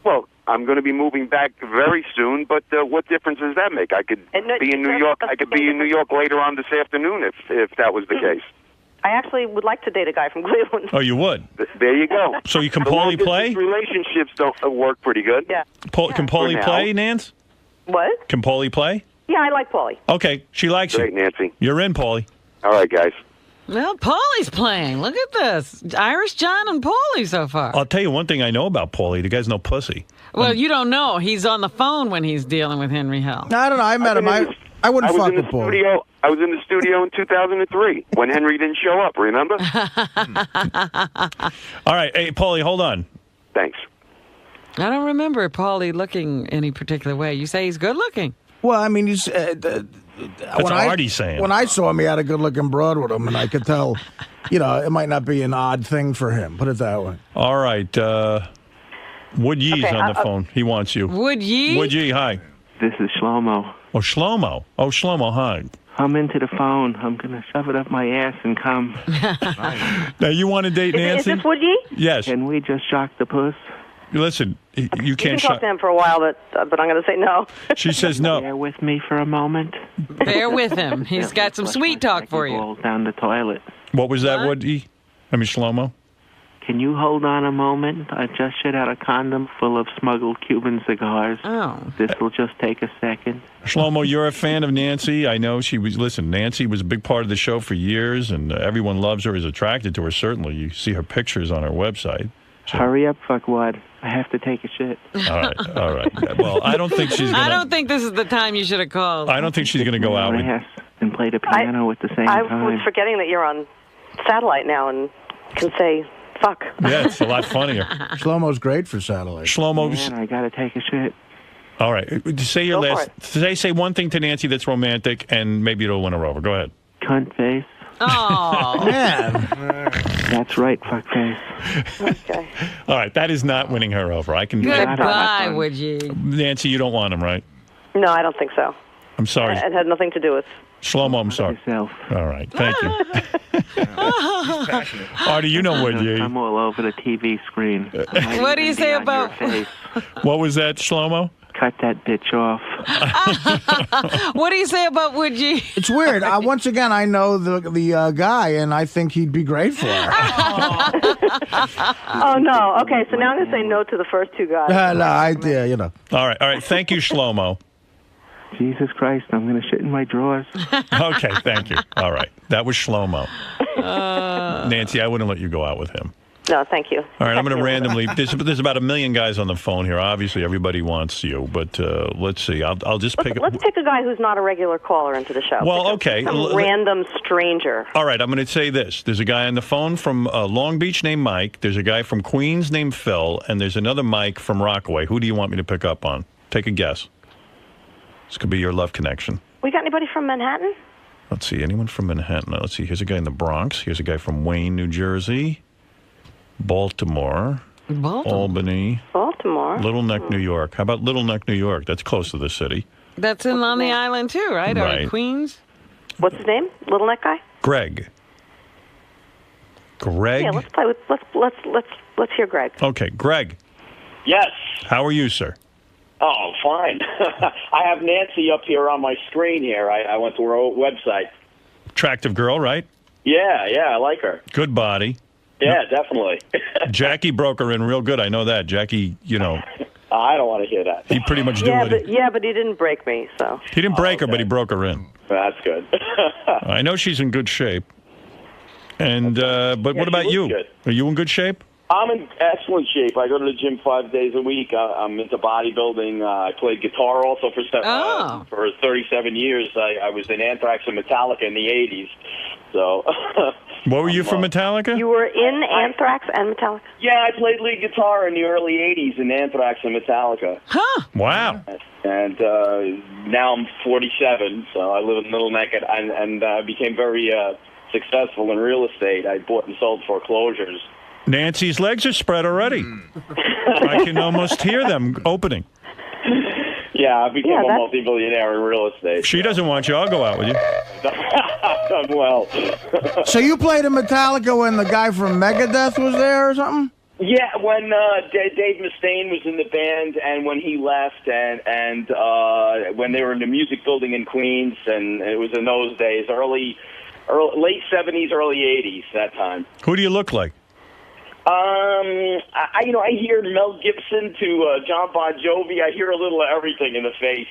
Well, I'm going to be moving back very soon, but what difference does that make? I could be in New York. I could be in New York later on this afternoon if that was the case. I actually would like to date a guy from Cleveland. Oh, you would? There you go. So you can Paulie play? Relationships don't work pretty good. Yeah. Can Paulie play, Nance? What? Can Paulie play? Yeah, I like Paulie. Okay, she likes Great, you. Nancy. You're in, Paulie. All right, guys. Well, Paulie's playing. Look at this. Irish John and Paulie so far. I'll tell you one thing I know about Paulie. The guy's no pussy. Well, you don't know. He's on the phone when he's dealing with Henry Hill. No, I don't know. I met him. I wouldn't fuck with Paulie. I was in the studio in 2003 when Henry didn't show up, remember? All right. Hey, Paulie, hold on. Thanks. I don't remember Paulie looking any particular way. You say he's good looking. Well, I mean, he's... That's what Artie's saying. When I saw him, he had a good-looking broad with him, and I could tell, it might not be an odd thing for him. Put it that way. All right. Wood Yee's on the phone. He wants you. Wood Yee? Wood Yee, hi. This is Shlomo. Oh, Shlomo. Oh, Shlomo, hi. I'm into the phone. I'm going to shove it up my ass and come. Now, you want to date Nancy? Is this Wood Yee? Yes. Can we just shock the puss? Listen, you can't You can shock. talk to him for a while, but I'm going to say no. She says no. Bear with me for a moment. Bear with him. He's got some sweet talk for you. Balls down the toilet. What was that, Wood Yee? I mean, Shlomo? Can you hold on a moment? I just shit out a condom full of smuggled Cuban cigars. Oh. This will just take a second. Shlomo, you're a fan of Nancy. I know she was. Listen, Nancy was a big part of the show for years, and everyone loves her, is attracted to her, certainly. You see her pictures on her website. So. Hurry up, fuckwad. I have to take a shit. All right. Well, I don't think she's going to... I don't think this is the time you should have called. I don't think she's going to go out and play the piano at the same time. I was forgetting that you're on satellite now and can say fuck. Yeah, it's a lot funnier. Shlomo's great for satellite. Shlomo's... Man, I got to take a shit. All right. Say your last... Say one thing to Nancy that's romantic, and maybe it'll win her over. Go ahead. Cunt face. Oh. Man. That's right, fuckface. Okay. All right. That is not winning her over. I can... Goodbye, Wood Yee. Nancy, you don't want him, right? No, I don't think so. I'm sorry. It had nothing to do with... Shlomo, I'm sorry. Yourself. All right. Thank you. Artie, you know Wood Yee. I'm all over the TV screen. What do you say about... What was that, Shlomo? cut that bitch off. What do you say about would you? It's weird. Once again, I know the guy, and I think he'd be great for her. Oh, no. Okay, so now I'm going to say no to the first two guys. No, you know. All right. Thank you, Shlomo. Jesus Christ, I'm going to shit in my drawers. Okay, thank you. All right. That was Shlomo. Nancy, I wouldn't let you go out with him. No, thank you. All right, I'm going to randomly. There's about 1 million guys on the phone here. Obviously, everybody wants you, but let's see. I'll just pick. Let's pick a guy who's not a regular caller into the show. Well, okay. Some random stranger. All right, I'm going to say this. There's a guy on the phone from Long Beach named Mike. There's a guy from Queens named Phil, and there's another Mike from Rockaway. Who do you want me to pick up on? Take a guess. This could be your love connection. We got anybody from Manhattan? Let's see. Anyone from Manhattan? Let's see. Here's a guy in the Bronx. Here's a guy from Wayne, New Jersey. Baltimore, Albany, Little Neck, New York. How about Little Neck, New York? That's close to the city. That's on the island too, right? Right. Or Queens? What's his name? Little Neck guy? Greg. Yeah, let's play with let's hear Greg. Okay, Greg. Yes. How are you, sir? Oh, fine. I have Nancy up here on my screen here. I went to her website. Attractive girl, right? Yeah, I like her. Good body. Yeah, definitely. Jackie broke her in real good. I know that. Jackie, I don't want to hear that. He pretty much did what but he didn't break me, so. He didn't break her, but he broke her in. That's good. I know she's in good shape. And but what about you? Good. Are you in good shape? I'm in excellent shape. I go to the gym 5 days a week. I'm into bodybuilding. I played guitar also for 37 years. I was in Anthrax and Metallica in the 80s. So. What were you from Metallica? You were in Anthrax and Metallica? Yeah, I played lead guitar in the early 80s in Anthrax and Metallica. Huh. Wow. And now I'm 47, so I live in Little Neck and became very successful in real estate. I bought and sold foreclosures. Nancy's legs are spread already. I can almost hear them opening. Yeah, I became a multi-billionaire in real estate. If she doesn't want you, I'll go out with you. Done well. So you played in Metallica when the guy from Megadeth was there or something? Yeah, when Dave Mustaine was in the band, and when he left, and when they were in the music building in Queens, and it was in those days, late 70s, early 80s, that time. Who do you look like? I hear Mel Gibson to John Bon Jovi. I hear a little of everything in the face.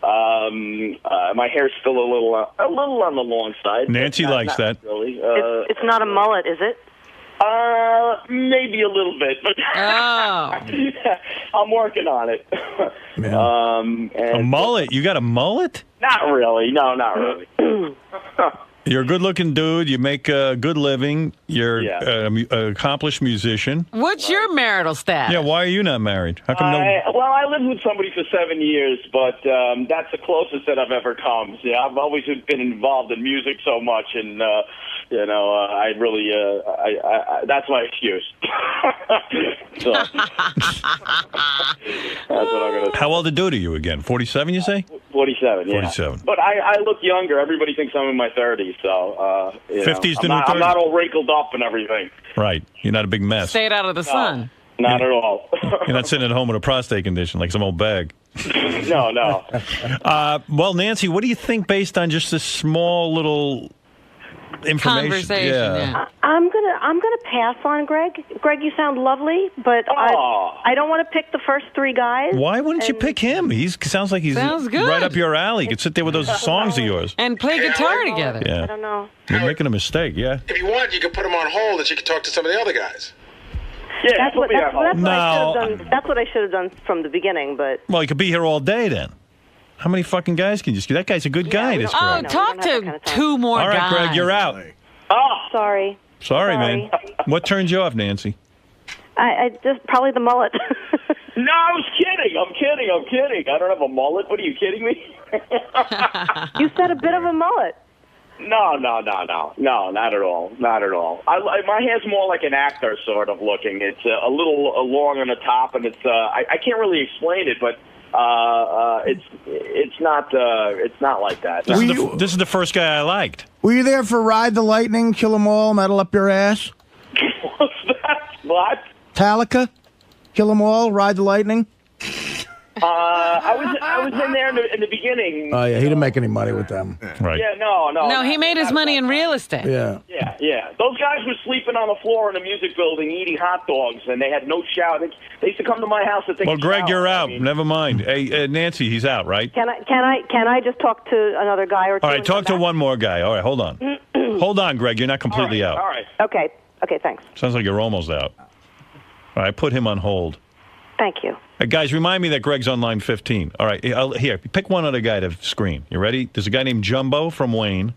My hair's still a little on the long side. Nancy likes that. Really. It's not a mullet, is it? Maybe a little bit, but I'm working on it. A mullet? You got a mullet? Not really. No, not really. You're a good-looking dude. You make a good living. You're an accomplished musician. What's your marital status? Yeah, why are you not married? How come Well, I lived with somebody for 7 years, but that's the closest that I've ever come. Yeah, I've always been involved in music so much, and I really that's my excuse. So that's what I'm gonna. How old a dude are you again? 47, you say? 47. Yeah. 47. But I look younger. Everybody thinks I'm in my 30s, so 50's the new 30s. I'm not all wrinkled up and everything. Right. You're not a big mess. Stayed out of the sun. Not at all. You're not sitting at home with a prostate condition like some old bag. No. Well, Nancy, what do you think based on just this small little information? Conversation, yeah. I'm gonna pass on Greg. Greg, you sound lovely, but I don't want to pick the first three guys. Why wouldn't you pick him? He sounds like he's right up your alley. You could sit there with those songs of yours. And play guitar together. Yeah. I don't know. You're making a mistake, yeah. If you want, you could put him on hold and you could talk to some of the other guys. Yeah, that's what I should have done from the beginning, but... Well, he could be here all day then. How many fucking guys can you just get? That guy's a good guy, this Greg. Talk to two more guys. All right, Greg, you're out. Oh, sorry. Sorry, man. What turns you off, Nancy? I just probably the mullet. No, I was kidding. I'm kidding. I don't have a mullet. What, are you kidding me? You said a bit of a mullet. No, not at all. My hair's more like an actor sort of looking. It's a little long on the top, and it's I can't really explain it, but it's not like that. This is the first guy I liked. Were you there for Ride the Lightning, Kill 'Em All, Metal Up Your Ass? What's that? What? Metallica, Kill 'Em All, Ride the Lightning. I was in there in the beginning. Oh, yeah, he didn't make any money with them. Right. Yeah, no. No, he made his money in real estate. Yeah. Yeah. Those guys were sleeping on the floor in the music building eating hot dogs, and they had no shower. They used to come to my house to take Well, a Greg, shower. you're out. Never mind. Hey, Nancy, he's out, right? Can I just talk to another guy or two? All right, and talk come to one more guy. All right, hold on. Hold on, Greg. You're not completely out. All right. back? Okay, thanks. Sounds like you're almost out. All right, put him on hold. Thank you. Guys, remind me that Greg's on line 15. All right, here, pick one other guy to screen. You ready? There's a guy named Jumbo from Wayne,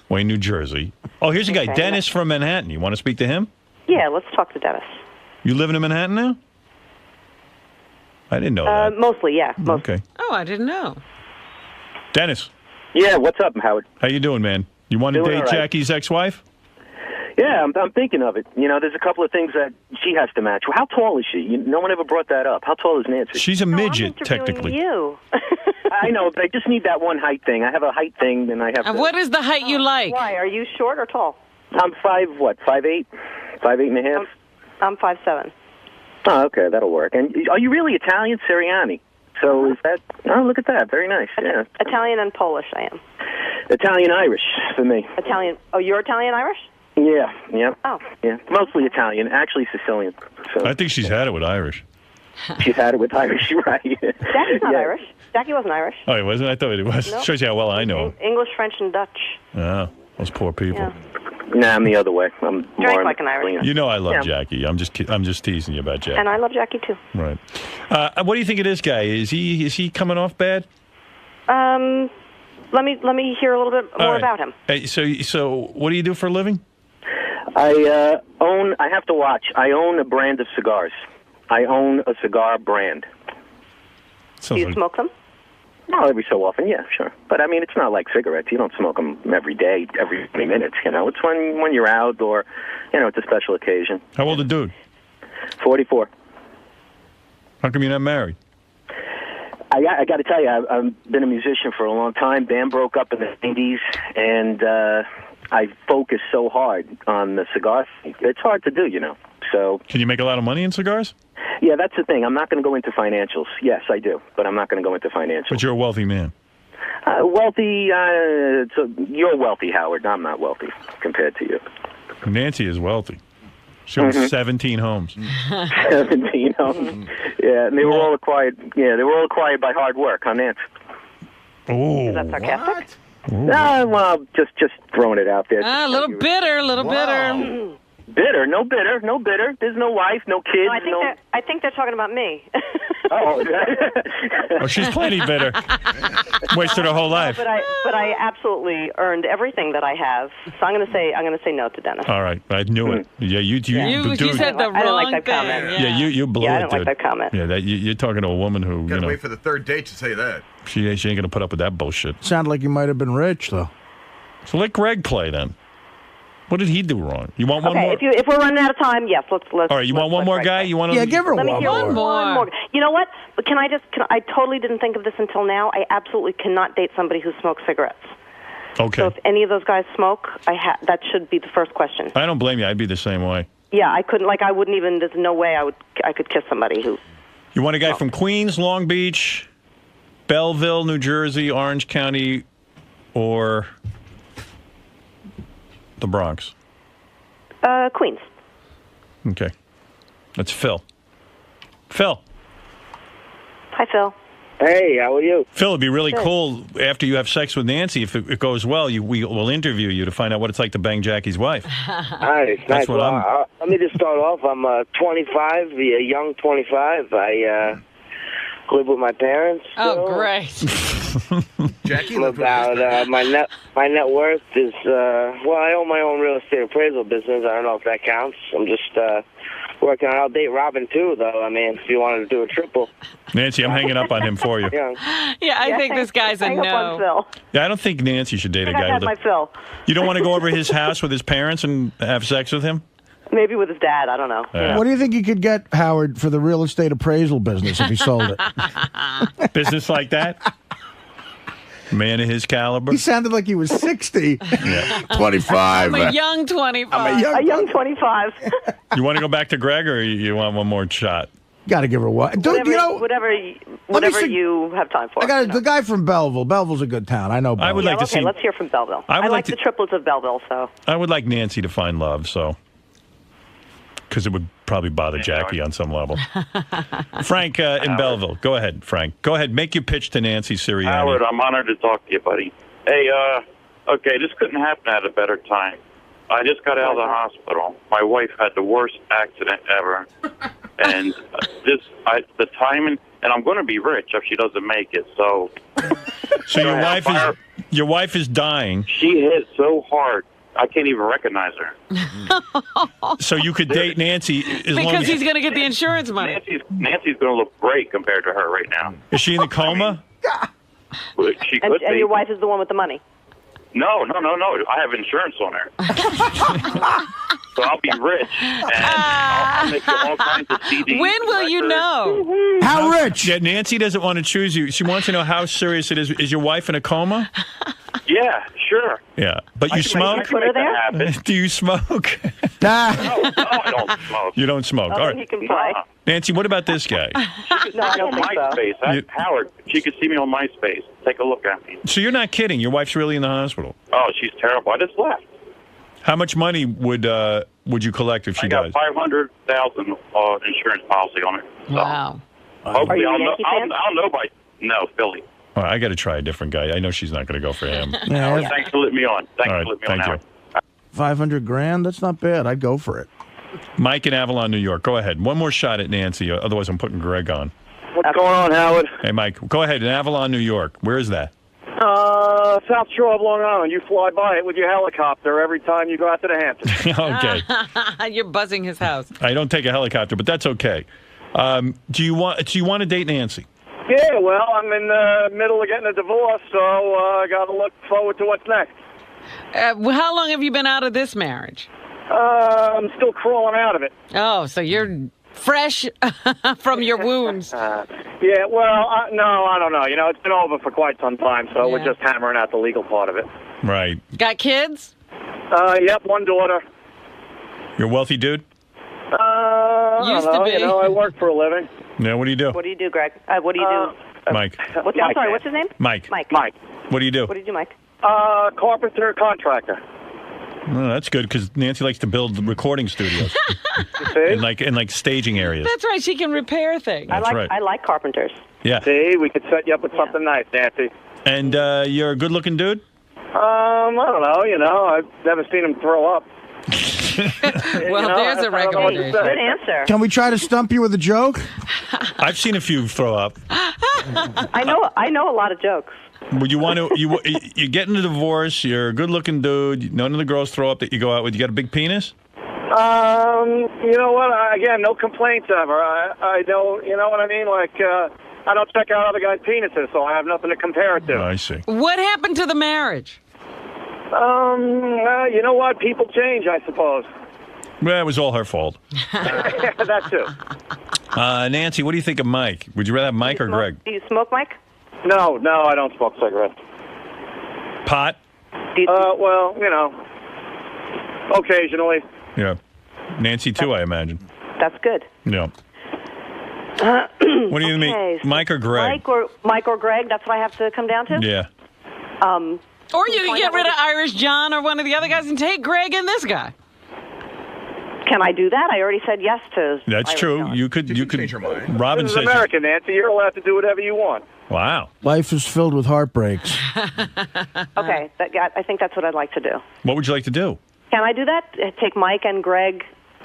New Jersey. Oh, here's a guy, Okay. Dennis from Manhattan. You want to speak to him? Yeah, let's talk to Dennis. You living in Manhattan now? I didn't know that. Mostly, yeah. Okay. Oh, I didn't know. Dennis. Yeah, what's up, Howard? How you doing, man? You want to Doing date all right. Jackie's ex-wife? Yeah, I'm thinking of it. You know, there's a couple of things that she has to match. How tall is she? No one ever brought that up. How tall is Nancy? She's a midget, technically. You. I know, but I just need that one height thing. I have a height thing, and I have. And what is the height you like? Why? Are you short or tall? I'm 5'8", 5'8 and a half. I'm 5'7". Oh, okay, that'll work. And are you really Italian, Sirianni? So is that? Oh, look at that. Very nice. Yeah. Italian and Polish, I am. Italian-Irish for me. Italian. Oh, you're Italian-Irish? Yeah. Oh. Yeah, mostly Italian. Actually Sicilian. So I think she's had it with Irish. she's had it with Irish, right? Jackie's not Irish. Jackie wasn't Irish. Oh, he wasn't? I thought it was. Nope. Shows you how well I know him. English, French, and Dutch. Oh, those poor people. Yeah. Nah, I'm the other way. I'm Drank more like an Irish. You know I love Yeah. Jackie. I'm just teasing you about Jackie. And I love Jackie, too. Right. What do you think of this guy? Is he coming off bad? Let me hear a little bit more All right. about him. Hey, so what do you do for a living? I have to watch. I own a brand of cigars. I own a cigar brand. Do you smoke them? No, every so often, yeah, sure. But I mean, it's not like cigarettes. You don't smoke them every day, every 20 minutes. You know, it's when you're out or, you know, it's a special occasion. How old a dude? 44. How come you're not married? I got to tell you, I've been a musician for a long time. Band broke up in the 80s, and I focused so hard on the cigar thing. It's hard to do, you know. So Can you make a lot of money in cigars? yeah, that's the thing. I'm not going to go into financials. Yes, I do, but I'm not going to go into financials. But you're a wealthy man. Wealthy, you're wealthy, Howard. I'm not wealthy compared to you. Nancy is wealthy. She owns 17 homes. 17 homes. Yeah, and they were all acquired. Yeah, they were all acquired by hard work, huh, Nancy? Oh. Is that sarcastic? No, well, just throwing it out there. A little bitter, bitter. Bitter? No bitter. No bitter. There's no wife, no kids. No, I think they're talking about me. Oh, Oh, she's plenty bitter. Wasted her whole life. But I absolutely earned everything that I have. So I'm going to say no to Dennis. All right, I knew it. Yeah, you You dude. said the I don't like wrong that thing. comment. Yeah, you blew Yeah, I it, don't like dude. that comment. Yeah, you're talking to a woman who Gotta wait for the third date to say that. she ain't gonna put up with that bullshit. Sounded like you might have been rich, though. So let Greg play then. What did he do wrong? You want one Okay, more? if we're running out of time, yes, let's. All right, you want one more guy? You want to? Yeah, give her Let me one hear more. one more. You know what? Can I totally didn't think of this until now. I absolutely cannot date somebody who smokes cigarettes. Okay. So if any of those guys smoke, that should be the first question. I don't blame you. I'd be the same way. Yeah, I couldn't. Like, I wouldn't even. There's no way I could kiss somebody who. You want a guy from Queens, Long Beach, Belleville, New Jersey, Orange County, or the Bronx? Queens. Okay. That's Phil. Phil. Hi, Phil. Hey, how are you? Phil, it'd be really Good. cool after you have sex with Nancy, if it goes well, we'll interview you to find out what it's like to bang Jackie's wife. Nice. That's what I'm... Let me just start off. I'm 25, a young 25. I live with my parents. Oh, great. Jackie lived out. My net worth is I own my own real estate appraisal business. I don't know if that counts. I'm just working on. I'll date Robin too, though. I mean, if you wanted to do a triple. Nancy, I'm hanging up on him for you. Yeah, I think this guy's a hang up on Phil. Yeah, I don't think Nancy should date a I guy had with my Phil. You don't want to go over his house with his parents and have sex with him? Maybe with his dad. I don't know. Yeah. What do you think you could get, Howard, for the real estate appraisal business if he sold it? Business like that? Man of his caliber? He sounded like he was 60. Yeah. 25. I'm a young 25. A young 25. You want to go back to Greg, or you want one more shot? Got to give her what, dude. Whatever, You know, whatever you have time for. I got the guy from Belleville. Belleville's a good town. I know. Belleville. I would like to okay, see. let's hear from Belleville. I would I like like to- the triplets of Belleville, so. I would like Nancy to find love, so because it would probably bother Jackie on some level. Frank in Belleville, go ahead, Frank. Go ahead, make your pitch to Nancy Sirianni. Howard, I'm honored to talk to you, buddy. Hey, okay, this couldn't happen at a better time. I just got out of the hospital. My wife had the worst accident ever, and the timing. And I'm going to be rich if she doesn't make it. So, So your wife is dying. She hit so hard, I can't even recognize her. So you could date Nancy as long Because as he's going to get the insurance money. Nancy's going to look great compared to her right now. Is she in a coma? She could And be. your wife is the one with the money. No. I have insurance on her. So I'll be rich, and I'll make you all kinds of CDs. When will you know? How rich? Yeah, Nancy doesn't want to choose you. She wants to know how serious it is. Is your wife in a coma? Yeah, sure. Yeah, but you I smoke? can make that happen. Do you smoke? No, I don't smoke. You don't smoke. All right. He can play. Nancy, what about this guy? No, I don't on think so. MySpace. Howard, she could see me on MySpace. Take a look at me. So you're not kidding. Your wife's really in the hospital. Oh, she's terrible. I just left. How much money would you collect if she I got dies? $500,000 insurance policy on it. So Wow. hopefully Are you a I'll know. Yankee fan? I'll know by Philly. All right, I got to try a different guy. I know she's not going to go for him. Yeah, Thanks for letting me on. Thanks All right, for letting me on. thank you. Howard. $500,000. That's not bad. I'd go for it. Mike in Avalon, New York. Go ahead. One more shot at Nancy. Otherwise, I'm putting Greg on. What's going on, Howard? Hey, Mike. Go ahead. In Avalon, New York. Where is that? South Shore of Long Island. You fly by it with your helicopter every time you go out to the Hamptons. Okay. You're buzzing his house. I don't take a helicopter, but that's okay. Do you want to date Nancy? Yeah, well, I'm in the middle of getting a divorce, so I got to look forward to what's next. How long have you been out of this marriage? I'm still crawling out of it. Oh, so you're fresh from your wounds. Yeah, well, no, I don't know. You know, it's been over for quite some time, so we're just hammering out the legal part of it. Right. Got kids? Yep, one daughter. You're a wealthy dude? I Used don't know, to be. You know, I work for a living. Yeah, what do you do? What do you do, Greg? What do you do? Mike. I'm sorry, what's his name? Mike. Mike. What do you do? What do you do, Mike? Carpenter contractor. Well, that's good because Nancy likes to build recording studios and like staging areas. That's right. She can repair things. That's right. I like carpenters. Yeah. See, we could set you up with something nice, Nancy. And you're a good-looking dude? I don't know. You know, I've never seen him throw up. Well, there's a recommendation. Good answer. Can we try to stump you with a joke? I've seen a few throw up. I know a lot of jokes. Would you want to? You get in a divorce. You're a good-looking dude. None of the girls throw up that you go out with. You got a big penis? You know what? Again, no complaints ever. I don't. You know what I mean? Like, I don't check out other guys' penises, so I have nothing to compare it to. I see. What happened to the marriage? You know what? People change, I suppose. Well, it was all her fault. That too. Nancy, what do you think of Mike? Would you rather have Mike or Greg? Do you smoke, Mike? No, I don't smoke cigarettes. Pot? Well, you know, occasionally. Yeah. Nancy too, I imagine. That's good. Yeah. What do you mean, Mike or Greg? Mike or Greg. That's what I have to come down to. Yeah. Or you can get rid of Irish John or one of the other guys and take Greg and this guy. Can I do that? I already said yes to. That's Irish true. John. You could change your mind. Robin This is says. America, Nancy. You're allowed to do whatever you want. Wow. Life is filled with heartbreaks. Okay, I think that's what I'd like to do. What would you like to do? Can I do that? Take Mike and Greg.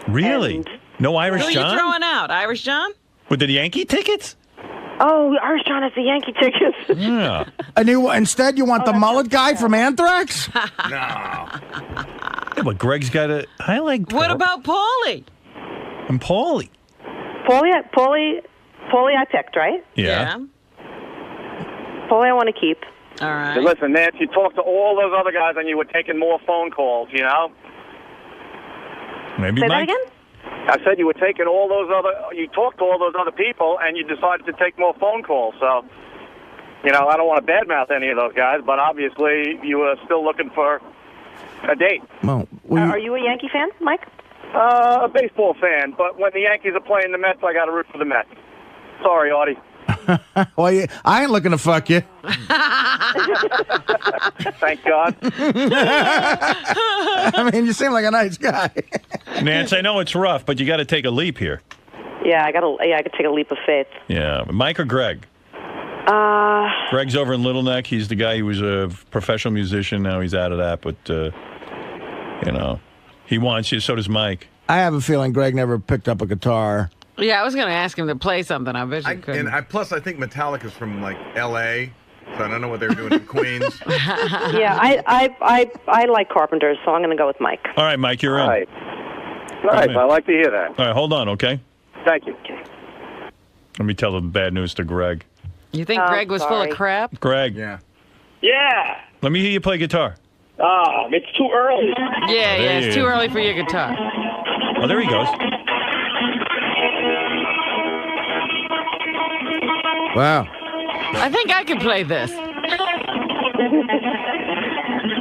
Really? No Irish Who are John? you throwing out? Irish John? With the Yankee tickets? Oh, Irish John has the Yankee tickets. Yeah. Instead, you want the mullet guy from Anthrax? No. Yeah, but Greg's got a. I like. What about Paulie? And Paulie. Paulie, I picked, right? Yeah. Paulie, I want to keep. All right. Hey, listen, Nancy, you talked to all those other guys and you were taking more phone calls, you know? Maybe Say Mike. that again? I said you were taking you talked to all those other people and you decided to take more phone calls. So, you know, I don't want to badmouth any of those guys, but obviously you were still looking for a date. Well, Are you a Yankee fan, Mike? A baseball fan, but when the Yankees are playing the Mets, I got to root for the Mets. Sorry, Artie. Well, I ain't looking to fuck you. Thank God. I mean, you seem like a nice guy. Nance, I know it's rough, but you got to take a leap here. Yeah, I could take a leap of faith. Yeah. Mike or Greg? Greg's over in Little Neck. He's the guy who was a professional musician. Now he's out of that, but, you know, he wants you. So does Mike. I have a feeling Greg never picked up a guitar. Yeah, I was going to ask him to play something. I bet you couldn't. Plus, I think Metallica's from, like, L.A., so I don't know what they were doing in Queens. Yeah, I like Carpenters, so I'm going to go with Mike. All right, Mike, you're in. All right. I like to hear that. All right, hold on, okay? Thank you. Let me tell the bad news to Greg. You think Greg was full of crap? Greg. Yeah. Let me hear you play guitar. It's too early. Yeah, it's too early for your guitar. Oh, there he goes. Wow. I think I could play this.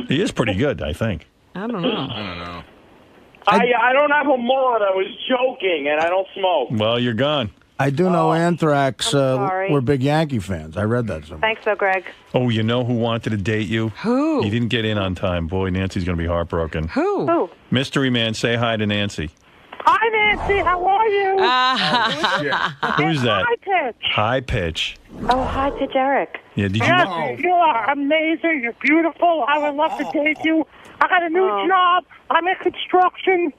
He is pretty good, I think. I don't know. I don't have a mullet. I was joking, and I don't smoke. Well, you're gone. I do know Anthrax sorry. were big Yankee fans. I read that somewhere. Thanks, though, Greg. Oh, you know who wanted to date you? Who? You didn't get in on time. Boy, Nancy's going to be heartbroken. Who? Mystery Man, say hi to Nancy. Hi, Nancy. How are you? Who's that? High Pitch. High Pitch. Oh, High Pitch Eric. Yeah, did you Yes, you are amazing. You're beautiful. I would love to date you. I got a new job. I'm in construction.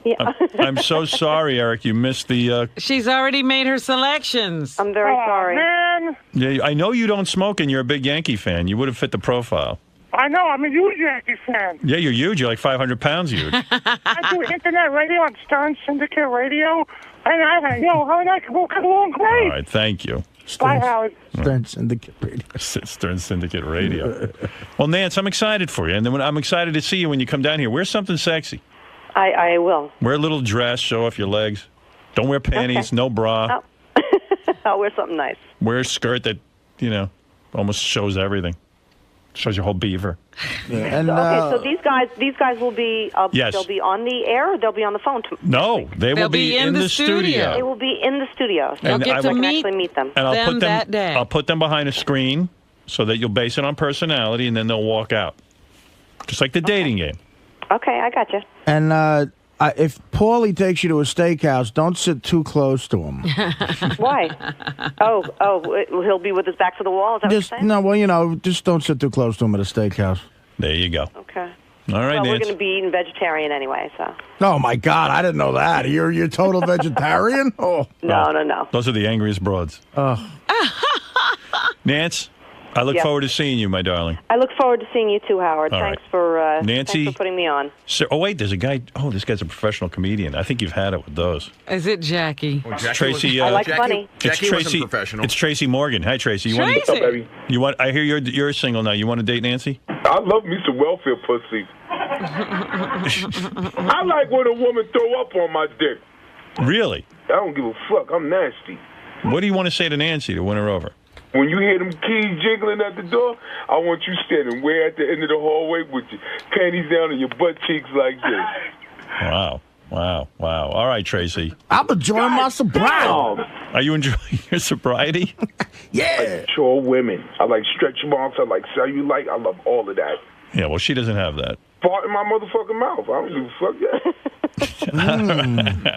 Yeah. I'm so sorry, Eric. You missed the... She's already made her selections. I'm very sorry. Man, Yeah, I know you don't smoke and you're a big Yankee fan. You would have fit the profile. I know. I'm a huge Yankee fan. Yeah, you're huge. You're like 500 pounds huge. I do internet radio on Stern Syndicate Radio. And her and I can get along great. All right, thank you. Bye, Howard. Stern Syndicate Radio. Stern Syndicate Radio. Well, Nance, I'm excited for you. And then I'm excited to see you when you come down here. Wear something sexy. I will. Wear a little dress, show off your legs. Don't wear panties, no bra. I'll wear something nice. Wear a skirt that, almost shows everything. Shows your whole beaver. Yeah, and, okay, so these guys will be. Yes. They'll be on the air, or they'll be on the phone. No, they will be in the studio. They will be in the studio. So And I I can will- actually meet them. And I'll put them. that day. I'll put them behind a screen so that you'll base it on personality, and then they'll walk out, just like the dating game. Okay, I got you. And if Paulie takes you to a steakhouse, don't sit too close to him. Why? Oh, he'll be with his back to the wall. Is that what you're saying? No, well, just don't sit too close to him at a steakhouse. There you go. Okay. All right, well, we're Nance. going to be eating vegetarian anyway, so. Oh my God, I didn't know that. You're a total vegetarian? Oh. No. Those are the angriest broads. Oh. Nance, I look Yep. forward to seeing you, my darling. I look forward to seeing you too, Howard. All Thanks right. for Nancy- thanks for putting me on. So, wait, there's a guy. Oh, this guy's a professional comedian. I think you've had it with those. Is it Jackie? Tracy. I like funny. It's Jackie wasn't Tracy. professional. It's Tracy Morgan. Hi, Tracy. You Tracy. Want, What's up, baby? You want? I hear you're single now. You want to date Nancy? I love me some welfare pussy. I like when a woman throw up on my dick. Really? I don't give a fuck. I'm nasty. What do you want to say to Nancy to win her over? When you hear them keys jiggling at the door, I want you standing way at the end of the hallway with your panties down and your butt cheeks like this. Wow. All right, Tracy. I'm enjoying my sobriety. Are you enjoying your sobriety? Yeah. Mature women. I like stretch marks. I like cellulite. I love all of that. Yeah. Well, she doesn't have that. Fart in my motherfucking mouth. I don't give a fuck yet.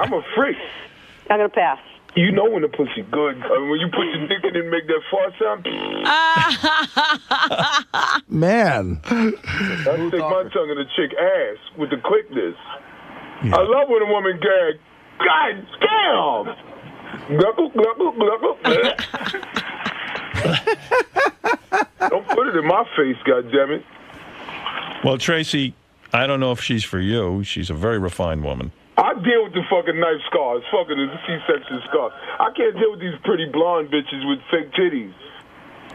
I'm a freak. I'm going to pass. You know when the pussy good. When you put your dick in and make that fart sound. Man. I stick my tongue in a chick ass with the quickness. I love when a woman gag. God damn! Gluckle, gluckle, gluckle. Don't put it in my face, goddammit. Well, Tracy, I don't know if she's for you. She's a very refined woman. I deal with the fucking knife scars, fucking the C-section scars. I can't deal with these pretty blonde bitches with fake titties.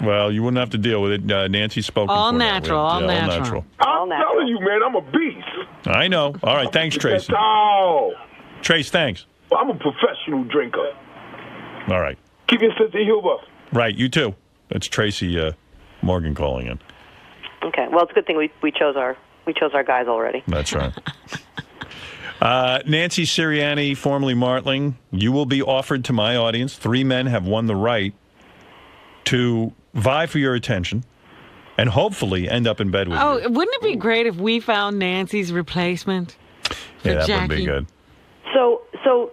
Well, you wouldn't have to deal with it. Nancy's spoken All for you. natural, all natural. I'm telling you, man, I'm a beast. I know. All right, thanks, Tracy. Oh. Trace, thanks. I'm a professional drinker. All right. Keep your sense of humor. Right, you too. That's Tracy Morgan calling in. Okay. Well, it's a good thing we chose our guys already. That's right. Nancy Sirianni, formerly Martling, you will be offered to my audience. 3 men have won the right to vie for your attention and hopefully end up in bed with you. Oh, wouldn't it be great if we found Nancy's replacement? Yeah, that Jackie? would be good. So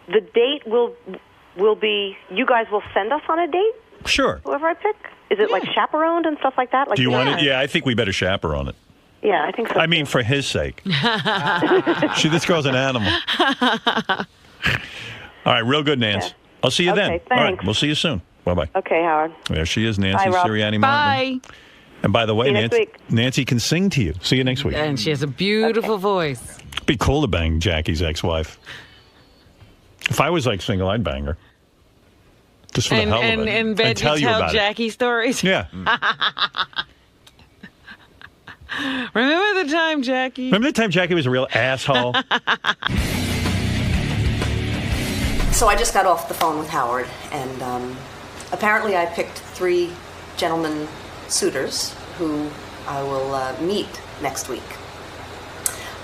the date will be, you guys will send us on a date? Sure. Whoever I pick? Is it like chaperoned and stuff like that? Like, Do you want it? Yeah, I think we better chaperone it. Yeah, I think so. I mean, for his sake. This girl's an animal. All right, real good, Nance. Yeah. I'll see you then. Okay, All right, thanks. we'll see you soon. Bye-bye. Okay, Howard. There she is, Nancy Bye, Rob. Sirianni. Bye. And by the way, See you next Nancy, week. Nancy can sing to you. See you next week. And she has a beautiful voice. Be cool to bang Jackie's ex-wife. If I was like single, I'd bang her. Just for the hell of it. And in bed, and tell you tell about Jackie stories? Yeah. Remember the time, Jackie? Remember the time Jackie was a real asshole? So I just got off the phone with Howard, and apparently I picked 3 gentlemen suitors who I will meet next week.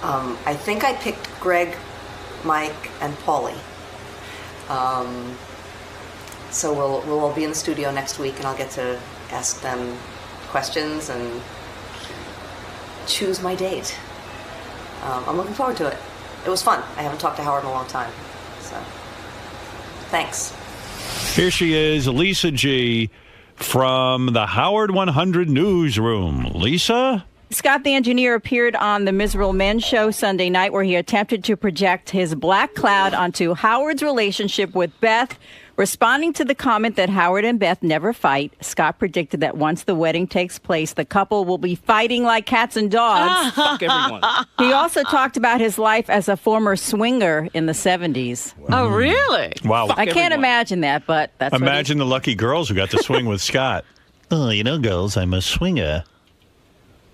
I think I picked Greg, Mike, and Paulie. So we'll all be in the studio next week, and I'll get to ask them questions and choose my date. I'm looking forward to it. It was fun. I haven't talked to Howard in a long time, so thanks. Here she is, Lisa G. from the Howard 100 newsroom. Lisa? Scott the engineer appeared on the Miserable Men show Sunday night, where he attempted to project his black cloud onto Howard's relationship with Beth. Responding to the comment that Howard and Beth never fight, Scott predicted that once the wedding takes place, the couple will be fighting like cats and dogs. Fuck everyone. He also talked about his life as a former swinger in the 70s. Oh, really? Wow. I can't imagine that, but that's Imagine the lucky girls who got to swing with Scott. Oh, you know, girls, I'm a swinger.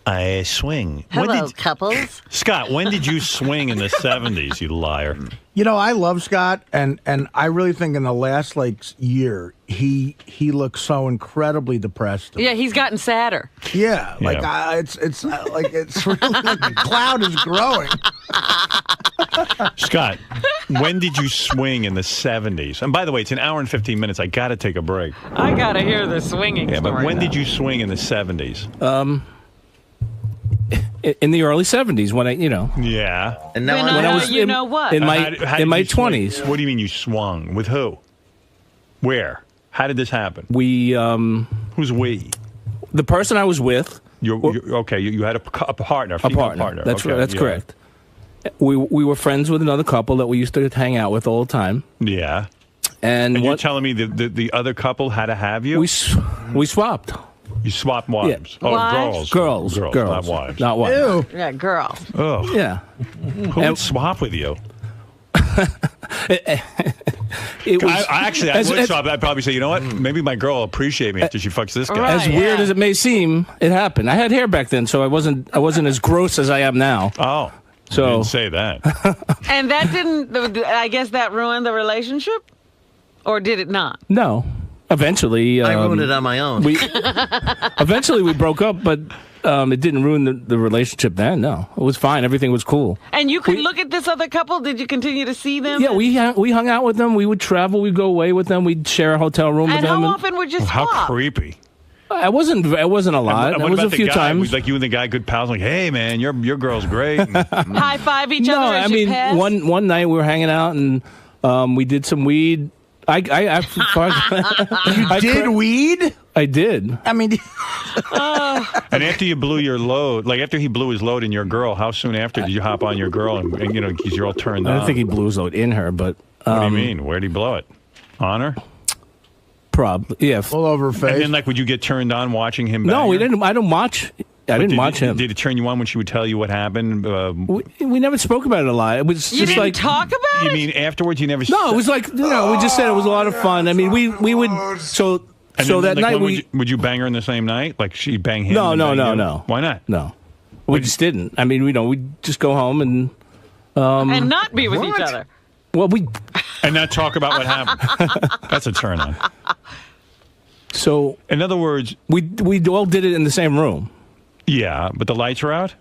I swing. Hello, couples. Scott, when did you swing in the 70s, you liar? You know, I love Scott, and I really think in the last year he looks so incredibly depressed. Yeah, he's gotten sadder. Yeah, like it's like it's really like the cloud is growing. Scott, when did you swing in the 70s? And by the way, it's an hour and 15 minutes. I got to take a break. I got to hear the swinging Yeah, story. but when now. did you swing in the 70s? In the early 70s, when I, Yeah. And now when I was in my 20s. What do you mean you swung? With who? Where? How did this happen? We Who's we? The person I was with. Okay, you had a partner, female partner. That's okay, right. That's yeah. correct. We were friends with another couple that we used to hang out with all the time. Yeah. And you're telling me the other couple had to have you? We swapped. You swapped wives? Yeah. Oh, Wives? girls, not wives. Not wives. Yeah, girls. Oh. Yeah. Who would swap with you? It was, I would swap. I'd probably say, you know what? Maybe my girl will appreciate me after she fucks this guy. As weird as it may seem, it happened. I had hair back then, so I wasn't as gross as I am now. Oh. So I didn't say that. And that didn't, I guess that ruined the relationship? Or did it not? No. Eventually. I ruined it on my own. Eventually we broke up, but it didn't ruin the relationship then. No. It was fine. Everything was cool. And you could look at this other couple? Did you continue to see them? Yeah, we hung out with them. We would travel. We'd go away with them. We'd share a hotel room with And them. how often would you swap? How creepy. It wasn't a lot. And It what was about a few the guy? times. Was like you and the guy good pals? Like, hey, man, your girl's great. High five each No, other as I mean, you pass? one night we were hanging out and we did some weed. You did weed? I did. I mean, And after you blew your load, like after he blew his load in your girl, how soon after did you hop on your girl and because you're all turned I on? don't think he blew his load in her, but What do you mean? Where'd he blow it? On her? Probably, yeah. All over her face. And then, like, would you get turned on watching him? No, bang we her? didn't. I don't watch. I didn't watch him. Did it turn you on when she would tell you what happened? We never spoke about it a lot. It was You just didn't like talk about You it? mean afterwards? You never? no. It was like we just said it was a lot of fun. I mean, we would so And so then, that like, night when would you bang her in the same night? Like she bang him? No, and no, bang no, you? no. Why not? No, we just didn't. I mean, we'd just go home and and not be with each other. well, And not talk about what happened. That's a turn on. So in other words, we all did it in the same room. Yeah, but the lights were out.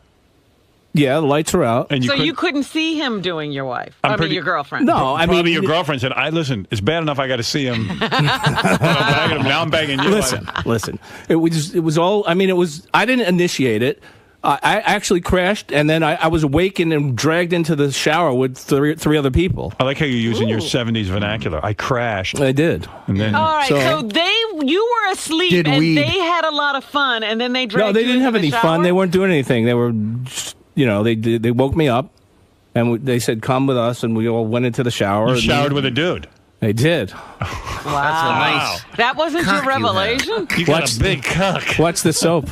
Yeah, the lights were out. So you couldn't see him doing your wife? Your girlfriend? No, I mean... Probably your girlfriend said, listen, it's bad enough I got to see him. Now I'm begging you. Listen. It was all... I mean, I didn't initiate it. I actually crashed, and then I was awakened and dragged into the shower with three other people. I like how you're using your 70s vernacular. I crashed. I did. And then, all right, so you were asleep, and they had a lot of fun, and then they dragged No, they didn't have any fun. They weren't doing anything. They were, they woke me up, and they said, come with us, and we all went into the shower. You showered with a dude. They did. Wow. That wasn't your revelation? You got a big cock. Watch the soap.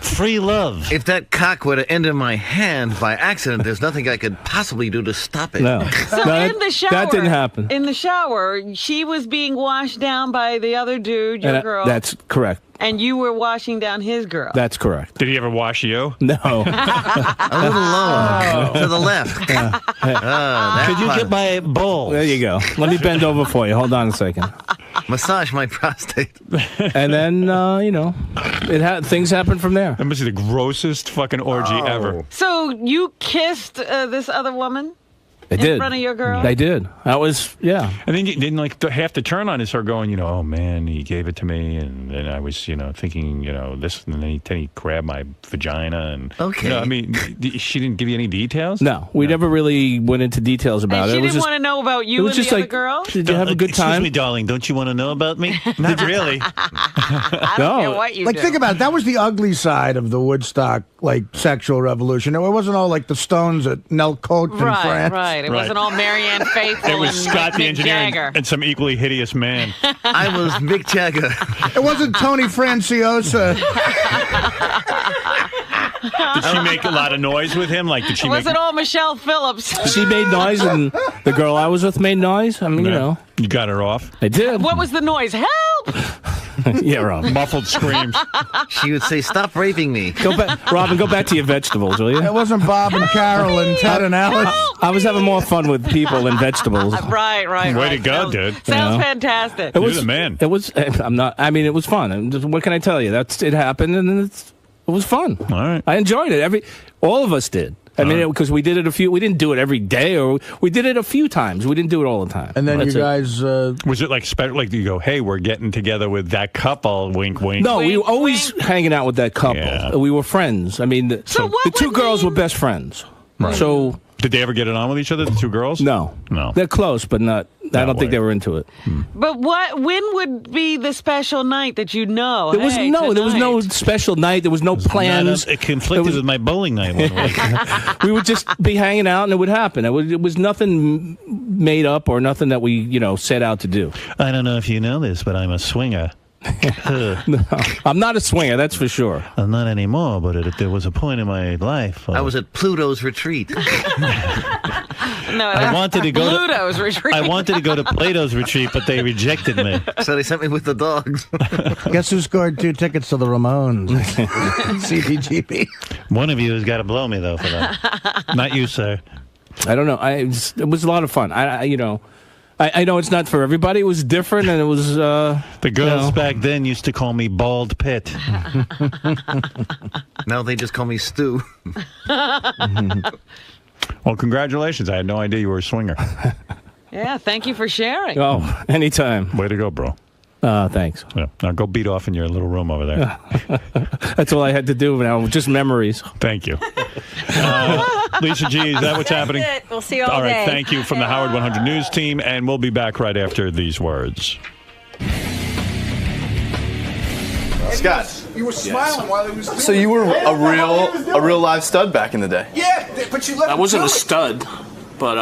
Free love. If that cock were to end in my hand by accident, there's nothing I could possibly do to stop it. No. So in the shower, that didn't happen. In the shower, she was being washed down by the other dude, your girl. That's correct. And you were washing down his girl. That's correct. Did he ever wash you? No. A little lower to the left. Could you get my bowl? There you go. Let me bend over for you. Hold on a second. Massage my prostate. And then, things happen from there. That must be the grossest fucking orgy ever. So you kissed this other woman? They did. In front of your girl? They did. That was, yeah. And then half the turn on is her going, oh man, he gave it to me, and then I was, thinking, this, and then he grabbed my vagina, and okay. I mean, she didn't give you any details. No, we never really went into details about and it. She didn't want to know about you and the other girl. Did you have a good time? Excuse me, darling. Don't you want to know about me? Not really. I don't care what you do. Think about it. That was the ugly side of the Woodstock sexual revolution. It wasn't all like the Stones at 𝗦𝘁𝗄𝗿𝗱 in France. Right. It wasn't all Marianne Faithfull. It was and Scott the Mick engineer Jagger. and some equally hideous man. I was Mick Jagger. It wasn't Tony Franciosa. Did she make a lot of noise with him? Did she? It wasn't all Michelle Phillips. She made noise, and the girl I was with made noise. I mean, You got her off? I did. What was the noise? Help! Yeah, Rob. Muffled screams. She would say, "Stop raping me." Robin, go back to your vegetables, will you? It wasn't Bob and Carol and Ted and Alice. I was having more fun with people than vegetables. Right. Way to go, dude. Sounds fantastic. You're the man. It was. I'm not. I mean, it was fun. What can I tell you? It happened, and it was fun. All right. I enjoyed it. All of us did. I mean, because we did it we didn't do it every day, or we did it a few times. We didn't do it all the time. And then you guys... was it you go, hey, we're getting together with that couple, wink, wink? No, we were always hanging out with that couple. Yeah. We were friends. I mean, the two girls were best friends. Right. So... Did they ever get it on with each other, the two girls? No. They're close, but not... I don't think they were into it. But when would be the special night that you know? There was no special night. There was no plans. It conflicted with my bowling night one week. We would just be hanging out, and it would happen. It was nothing made up or nothing that we set out to do. I don't know if you know this, but I'm a swinger. No, I'm not a swinger, that's for sure. I'm not anymore, but there was a point in my life. I was at Pluto's retreat. I wanted to go Pluto's retreat. I wanted to go to Plato's retreat, but they rejected me. So they sent me with the dogs. Guess who scored 2 tickets to the Ramones? CBGB. One of you has got to blow me, though, for that. Not you, sir. I don't know. It was a lot of fun. I know it's not for everybody. It was different, and it was... the girls back then used to call me Bald Pit. Now they just call me Stu. Well, congratulations. I had no idea you were a swinger. Yeah, thank you for sharing. Oh, anytime. Way to go, bro. Thanks. Yeah. Now go beat off in your little room over there. That's all I had to do now. Just memories. Thank you. Lisa G, is that what's happening? That's it. We'll see you all right, day. thank you from the Howard 100 News team, and we'll be back right after these words. Scott. You were smiling while he was doing So you were a real live stud back in the day. Yeah, but you let I him wasn't do a it. stud, but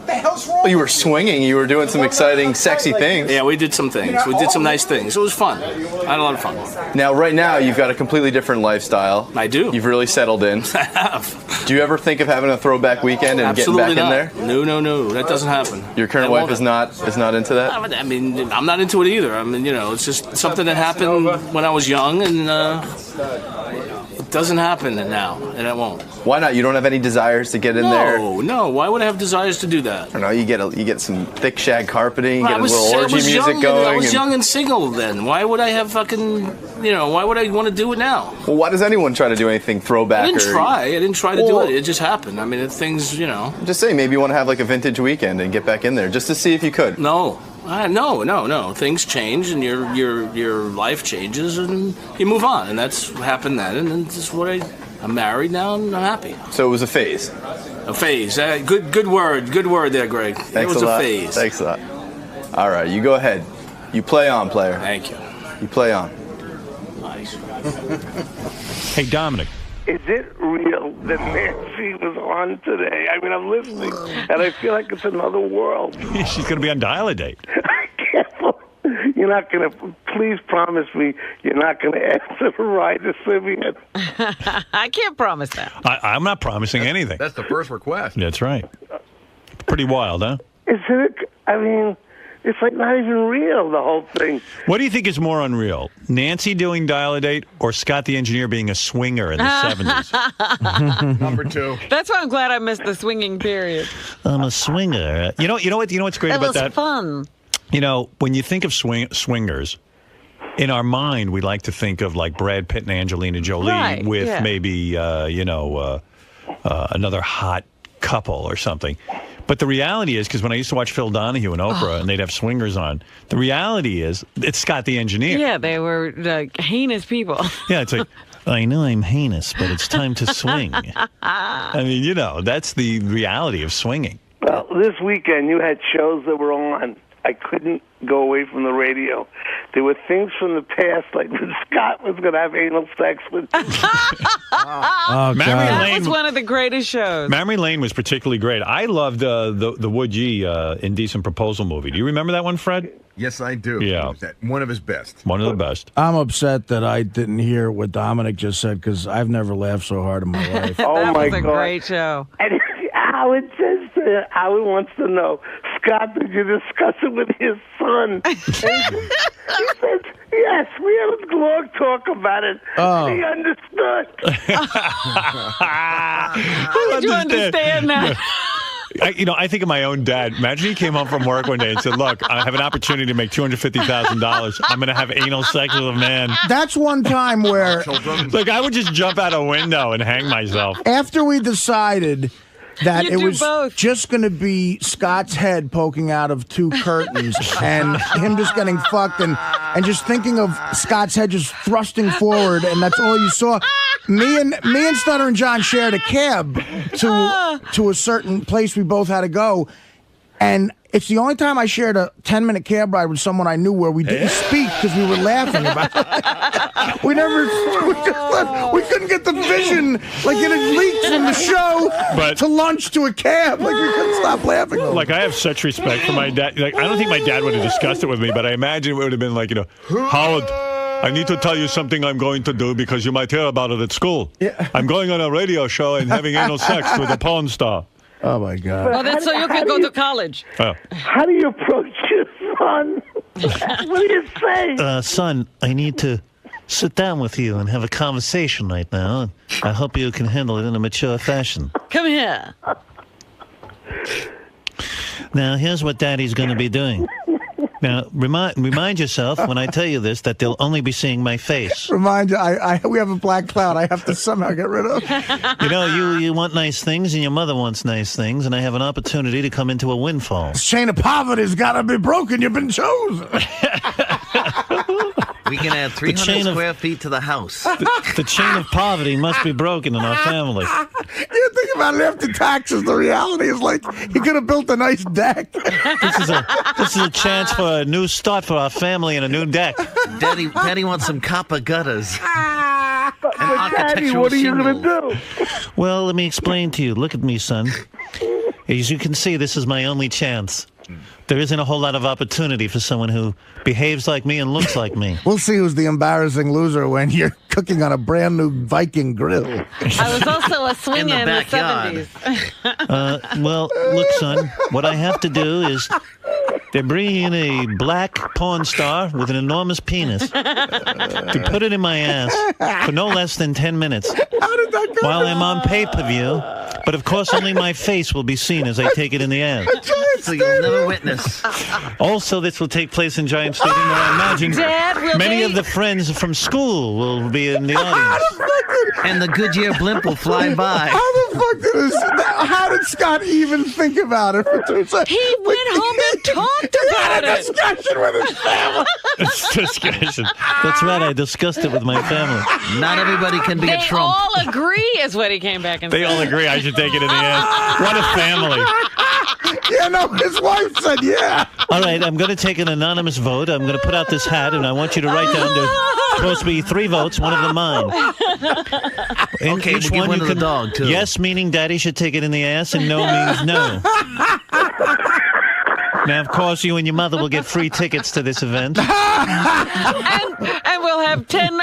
What the hell's wrong? well, you were swinging. You were doing some exciting, sexy things. Yeah, we did some things. We did some nice things. It was fun. I had a lot of fun. Now, right now, you've got a completely different lifestyle. I do. You've really settled in. I have. Do you ever think of having a throwback weekend and Absolutely getting back not. in there? No. That doesn't happen. Your current wife is not into that? I mean, I'm not into it either. I mean, it's just something that happened when I was young, and It doesn't happen now, and it won't. Why not? You don't have any desires to get in there? No. Why would I have desires to do that? I don't know. You get some thick shag carpeting, you Well, get a little orgy music going. I was young and single then. Why would I have fucking, why would I want to do it now? Well, why does anyone try to do anything throwback? I didn't try to do it. It just happened. I mean, things, I'm just saying, maybe you want to have like a vintage weekend and get back in there just to see if you could. No. No. Things change, and your life changes, and you move on, and that's what happened then. And this is what I'm married now, and I'm happy. So it was a phase. A phase. Good word there, Greg. Thanks it was a lot. phase. Thanks a lot. All right, you go ahead. You play on, player. Thank you. You play on. Nice. Hey, Dominic. Is it real that Nancy was on today? I mean, I'm listening, and I feel like it's another world. She's going to be on Dial-A-Date. I can't. You're not going to. Please promise me you're not going to ask her to ride the Simeon. I can't promise that. I'm not promising anything. That's the first request. That's right. Pretty wild, huh? Is it? I mean, it's like not even real, the whole thing. What do you think is more unreal? Nancy doing Dial-A-Date or Scott the engineer being a swinger in the 70s? Number 2. That's why I'm glad I missed the swinging period. I'm a swinger. You know what's great about that? It was fun. When you think of swingers, in our mind, we like to think of like Brad Pitt and Angelina Jolie with maybe, another hot couple or something. But the reality is, because when I used to watch Phil Donahue and Oprah and they'd have swingers on, the reality is it's Scott the engineer. Yeah, they were like heinous people. Yeah, it's like, I know I'm heinous, but it's time to swing. I mean, that's the reality of swinging. Well, this weekend you had shows that were on. I couldn't go away from the radio. There were things from the past, like when Scott was going to have anal sex with that was one of the greatest shows. Memory Lane was particularly great. I loved the 𝗦𝗵cie Indecent Proposal movie. Do you remember that one, Fred? Yes, I do. Yeah. One of his best. One of the best. I'm upset that I didn't hear what Dominic just said because I've never laughed so hard in my life. Oh, my God. That was a great show. And Howard wants to know, Scott, did you discuss it with his son? He said, yes, we had a long talk about it. Oh. He understood. How did you understand that? I think of my own dad. Imagine he came home from work one day and said, look, I have an opportunity to make $250,000. I'm going to have anal sex with a man. That's one time where... Like, I would just jump out a window and hang myself. After we decided that it was just going to be Scott's head poking out of 2 curtains and him just getting fucked and just thinking of Scott's head just thrusting forward, and that's all you saw. Me and Stutter and John shared a cab to a certain place we both had to go, and it's the only time I shared a 10-minute cab ride with someone I knew where we didn't speak because we were laughing about it. we couldn't get the vision, like it had leaked from the show to lunch to a cab. Like we couldn't stop laughing. Like I have such respect for my dad. Like I don't think my dad would have discussed it with me, but I imagine it would have been like, Howard, I need to tell you something I'm going to do because you might hear about it at school. Yeah. I'm going on a radio show and having anal sex with a porn star. Oh, my God. Well, that's so you can go to college. Oh. How do you approach your son? What do you say? Son, I need to sit down with you and have a conversation right now. I hope you can handle it in a mature fashion. Come here. Now, here's what Daddy's going to be doing. Now, remind yourself when I tell you this that they'll only be seeing my face. Remind you, we have a black cloud I have to somehow get rid of. You want nice things and your mother wants nice things, and I have an opportunity to come into a windfall. This chain of poverty's got to be broken. You've been chosen. We can add 300 square feet to the house. The chain of poverty must be broken in our family. You think about it after taxes, the reality is like he could have built a nice deck. This is a chance for a new start for our family and a new deck. Daddy wants some copper gutters. But Daddy, what are you going to do? Well, let me explain to you. Look at me, son. As you can see, this is my only chance. There isn't a whole lot of opportunity for someone who behaves like me and looks like me. We'll see who's the embarrassing loser when you're cooking on a brand new Viking grill. I was also a swinger in the 70s. Well, look, son, what I have to do is They're bringing in a black porn star with an enormous penis to put it in my ass for no less than 10 minutes while I'm on pay-per-view. But, of course, only my face will be seen as I take it in the ass. So you'll never witness. Also, this will take place in Giant Stadium, where I imagine Dad, will many they- of the friends from school will be in the audience. And the Goodyear blimp will fly by. How did Scott even think about it for 2 seconds? He went home and talked about it. Discussion with his family. It's discussion. That's right. I discussed it with my family. Not everybody can be They a Trump. all agree, is what he came back and They said. all agree I should take it in the ass. What a family. Yeah, no, his wife said yeah. All right, I'm going to take an anonymous vote. I'm going to put out this hat, and I want you to write down there's supposed to be 3 votes, one of them mine. In Okay, each we'll give one you to the dog, too. Yes meaning daddy should take it in the ass, and no means no. Now, of course, you and your mother will get free tickets to this event. And we'll have 10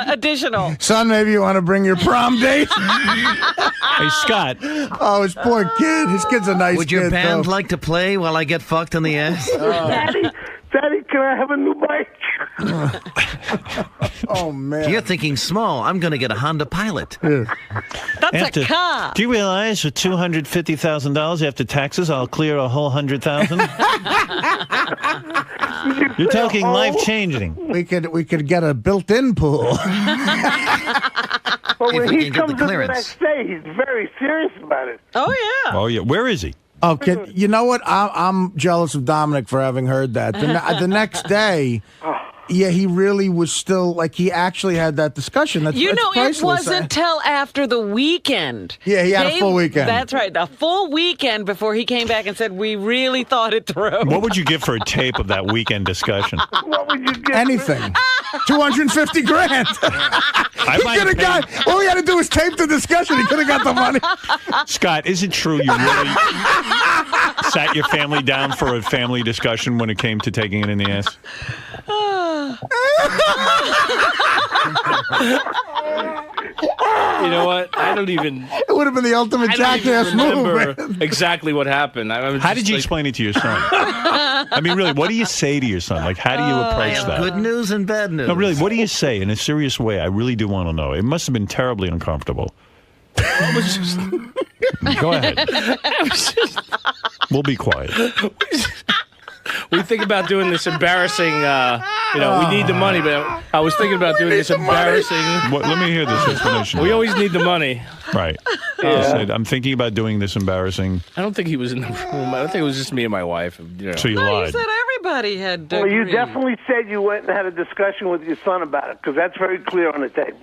additional. Son, maybe you want to bring your prom date? Hey, Scott. Oh, his poor kid. His kid's a nice Would your kid, band though. like to play while I get fucked in the ass? Daddy, can I have a new bike? Oh, man. You're thinking small. I'm going to get a Honda Pilot. That's a car. Do you realize for $250,000 after taxes, I'll clear a whole 100,000? You're talking life-changing. We could get a built-in pool. But If when we he can get comes the in the clearance. next day, he's very serious about it. Oh, yeah. Oh, yeah. Where is he? Okay, you know what? I'm jealous of Dominic for having heard that. The next day, yeah, he really was still, like, he actually had that discussion. That's You know, it priceless. wasn't till after the weekend. Yeah, he had a full weekend. That's right, a full weekend before he came back and said, we really thought it through. What would you give for a tape of that weekend discussion? What would you get? Anything. 250 grand. I He might could have have got, all he had to do was tape the discussion. He could have got the money. Scott, is it true you really sat your family down for a family discussion when it came to taking it in the ass? You know what? I don't even. It would have been the ultimate I don't jackass even move. remember Man. exactly what happened. How did you explain it to your son? I mean, really, what do you say to your son? Like, how do you I approach have that? good news and bad news. No, really, what do you say in a serious way? I really do want to know. It must have been terribly uncomfortable. Go ahead. We'll be quiet. We think about doing this embarrassing, we need the money, but I was thinking about doing this embarrassing. Let me hear this explanation. We always need the money. Right. Yeah. He said, I'm thinking about doing this embarrassing. I don't think he was in the room. I don't think it was just me and my wife. You know. So you No, you lied. said everybody had Well, you agreed. definitely said you went and had a discussion with your son about it, because that's very clear on the tape.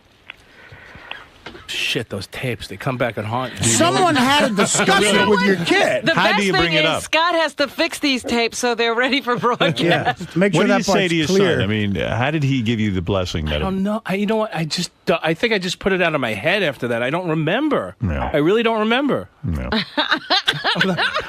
Shit, those tapes, they come back and haunt you. Someone had a discussion with your kid. The How best do you thing bring it is up? Scott has to fix these tapes so they're ready for broadcast. Yeah, make sure What do that you say part's to your clear. son? I mean, how did he give you the blessing? I That don't know. You know what? I think I just put it out of my head after that. I don't remember. No. I really don't remember. No.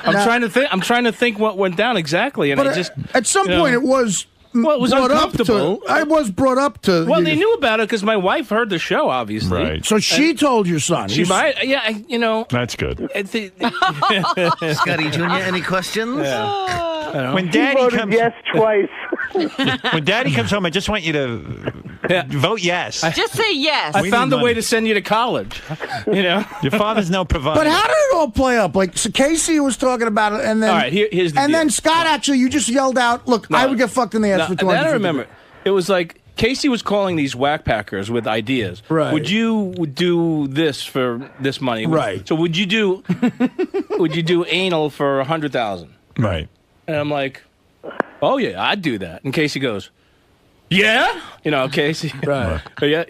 I'm trying to think what went down exactly, and But I just at some you know, point, it was. Well, it was brought up uncomfortable. to. I was brought up to. Well, they knew about it because my wife heard the show, obviously. Right. So she told your son. She might, That's good. Scotty Jr., any questions? When He Daddy voted comes, yes twice. when Daddy comes home, I just want you to vote yes. Just say yes. I found a way to send you to college. You know, Your father's no provider. But how did it all play up? Like, so Casey was talking about it, and then. All right, here's the and deal. then Scott, actually, you just yelled out, "Look, I would get fucked in the ass for 250." That I remember. It was like Casey was calling these Wack Packers with ideas. Right. Would you do this for this money? Right. So would you do anal for 100,000? Right. And I'm like, oh yeah, I'd do that. And Casey goes, yeah, Casey. Right. Yeah.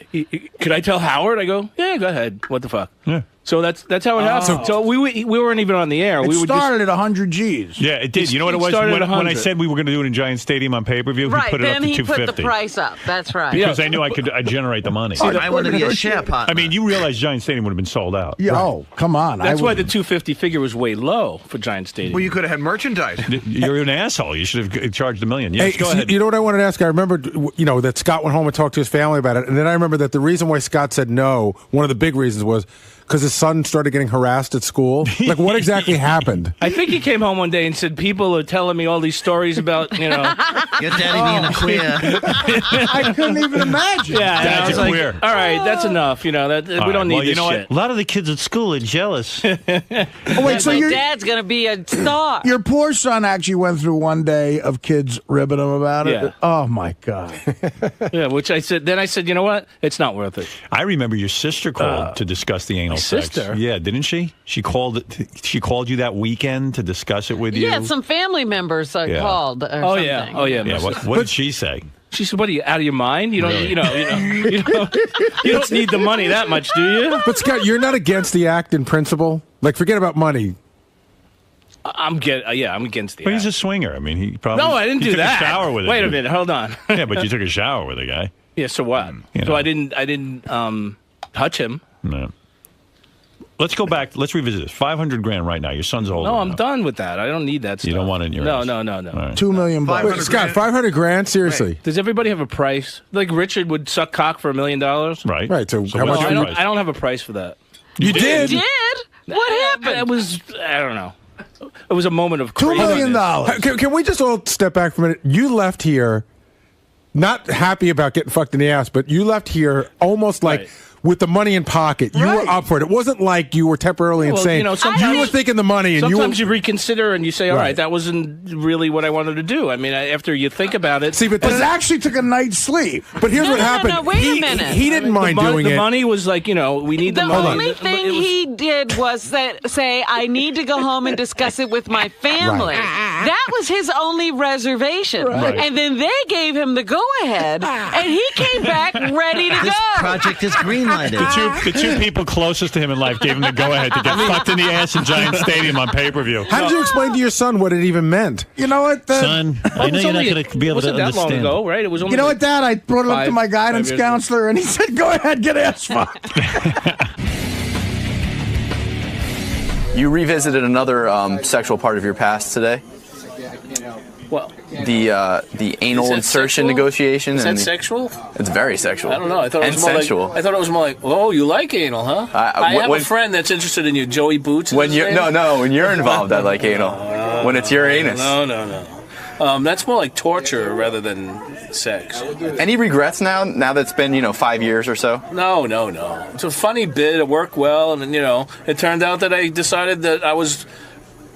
Could I tell Howard? I go, yeah, go ahead. What the fuck? Yeah. So that's how it happened. So we weren't even on the air. It We would started at 100 G's. Yeah, it did. You know what it was? started at When I 100. said we were going to do it in Giant Stadium on pay-per-view, Right, he put it up then to he put 250. the price up. That's right. Because I knew I'd generate the money. I want to be a share partner. I mean, you realize Giant Stadium would have been sold out. Yeah. Oh, come on. That's why the 250 figure was way low for Giant Stadium. Well, you could have had merchandise. You're an asshole. You should have charged $1 million. Yes, Hey, go ahead. You know what I wanted to ask? I remember, that Scott went home and talked to his family about it, and then I remember that the reason why Scott said no, one of the big reasons was because his son started getting harassed at school? Like, what exactly happened? I think he came home one day and said, people are telling me all these stories about, Your daddy being a queer. I couldn't even imagine. Yeah, and I was like, queer. all right, that's enough. We don't need this shit. A lot of the kids at school are jealous. Wait, so your dad's going to be a star. Your poor son actually went through one day of kids ribbing him about it? Yeah. Oh, my God. Yeah, which I said, you know what? It's not worth it. I remember your sister called to discuss the anal sex. sister? Yeah, didn't she? She called you that weekend to discuss it with you? Yeah, some family members called or Oh, something. yeah. Oh, yeah. What did she say? She said, "What are you out of your mind? You don't, Really? you don't need the money that much, do you?" But Scott, you're not against the act in principle. Like, forget about money. I'm against the. But he's a swinger. I mean, he probably. No, I didn't he do took that. A shower with it. Wait a minute, hold on. Yeah, but you took a shower with a guy. Yeah, so what? So I didn't touch him. No. Let's go back. Let's revisit this. $500,000 right now. Your son's older. No, I'm now. done with that. I don't need that stuff. You don't want it in your No. ass. No. All right. $2 million. Wait, Scott, $500,000? Seriously? Does everybody have a price? Like Richard would suck cock for $1 million? Right. Right. So how what's much? your I price? don't have a price for that. You did? What happened? It was, I don't know. It was a moment of $2 craziness. million. Can we just all step back for a minute? You left here not happy about getting fucked in the ass, but you left here almost like... Right. With the money in pocket, you were up for it. It wasn't like you were temporarily insane. You know, sometimes you were thinking the money, and sometimes you reconsider and you say, "All Right. right, that wasn't really what I wanted to do." I mean, after you think about it, See, but But it actually took a night's sleep. But here's what happened. No, wait a minute. He didn't mind doing the it. money was like, we need the The money. only thing he did was say, I need to go home and discuss it with my family. That was his only reservation. Right. And then they gave him the go-ahead, and he came back ready to This go. project is greenlighted. The two people closest to him in life gave him the go-ahead to get fucked in the ass in Giant Stadium on pay-per-view. How did you explain to your son what it even meant? You know what? Son, I know you're not going to be able to wasn't that long understand. ago, right? It was only You know what, Dad? I brought it up to my guidance 5 years ago. counselor, and he said, "Go ahead, get ass fucked." You revisited another sexual part of your past today. Well, The anal Is that insertion sexual? negotiation. Is and that sexual? It's very sexual. I don't know. I thought it and was more sensual. like. I thought it was more like, oh, you like anal, huh? I have a friend that's interested in you, Joey Boots. When you're when you're involved, I like anal. When it's your anus. No. That's more like torture rather than sex. Any regrets now that it's been 5 years or so? No. It's a funny bit. It worked well, and it turned out that I decided that I was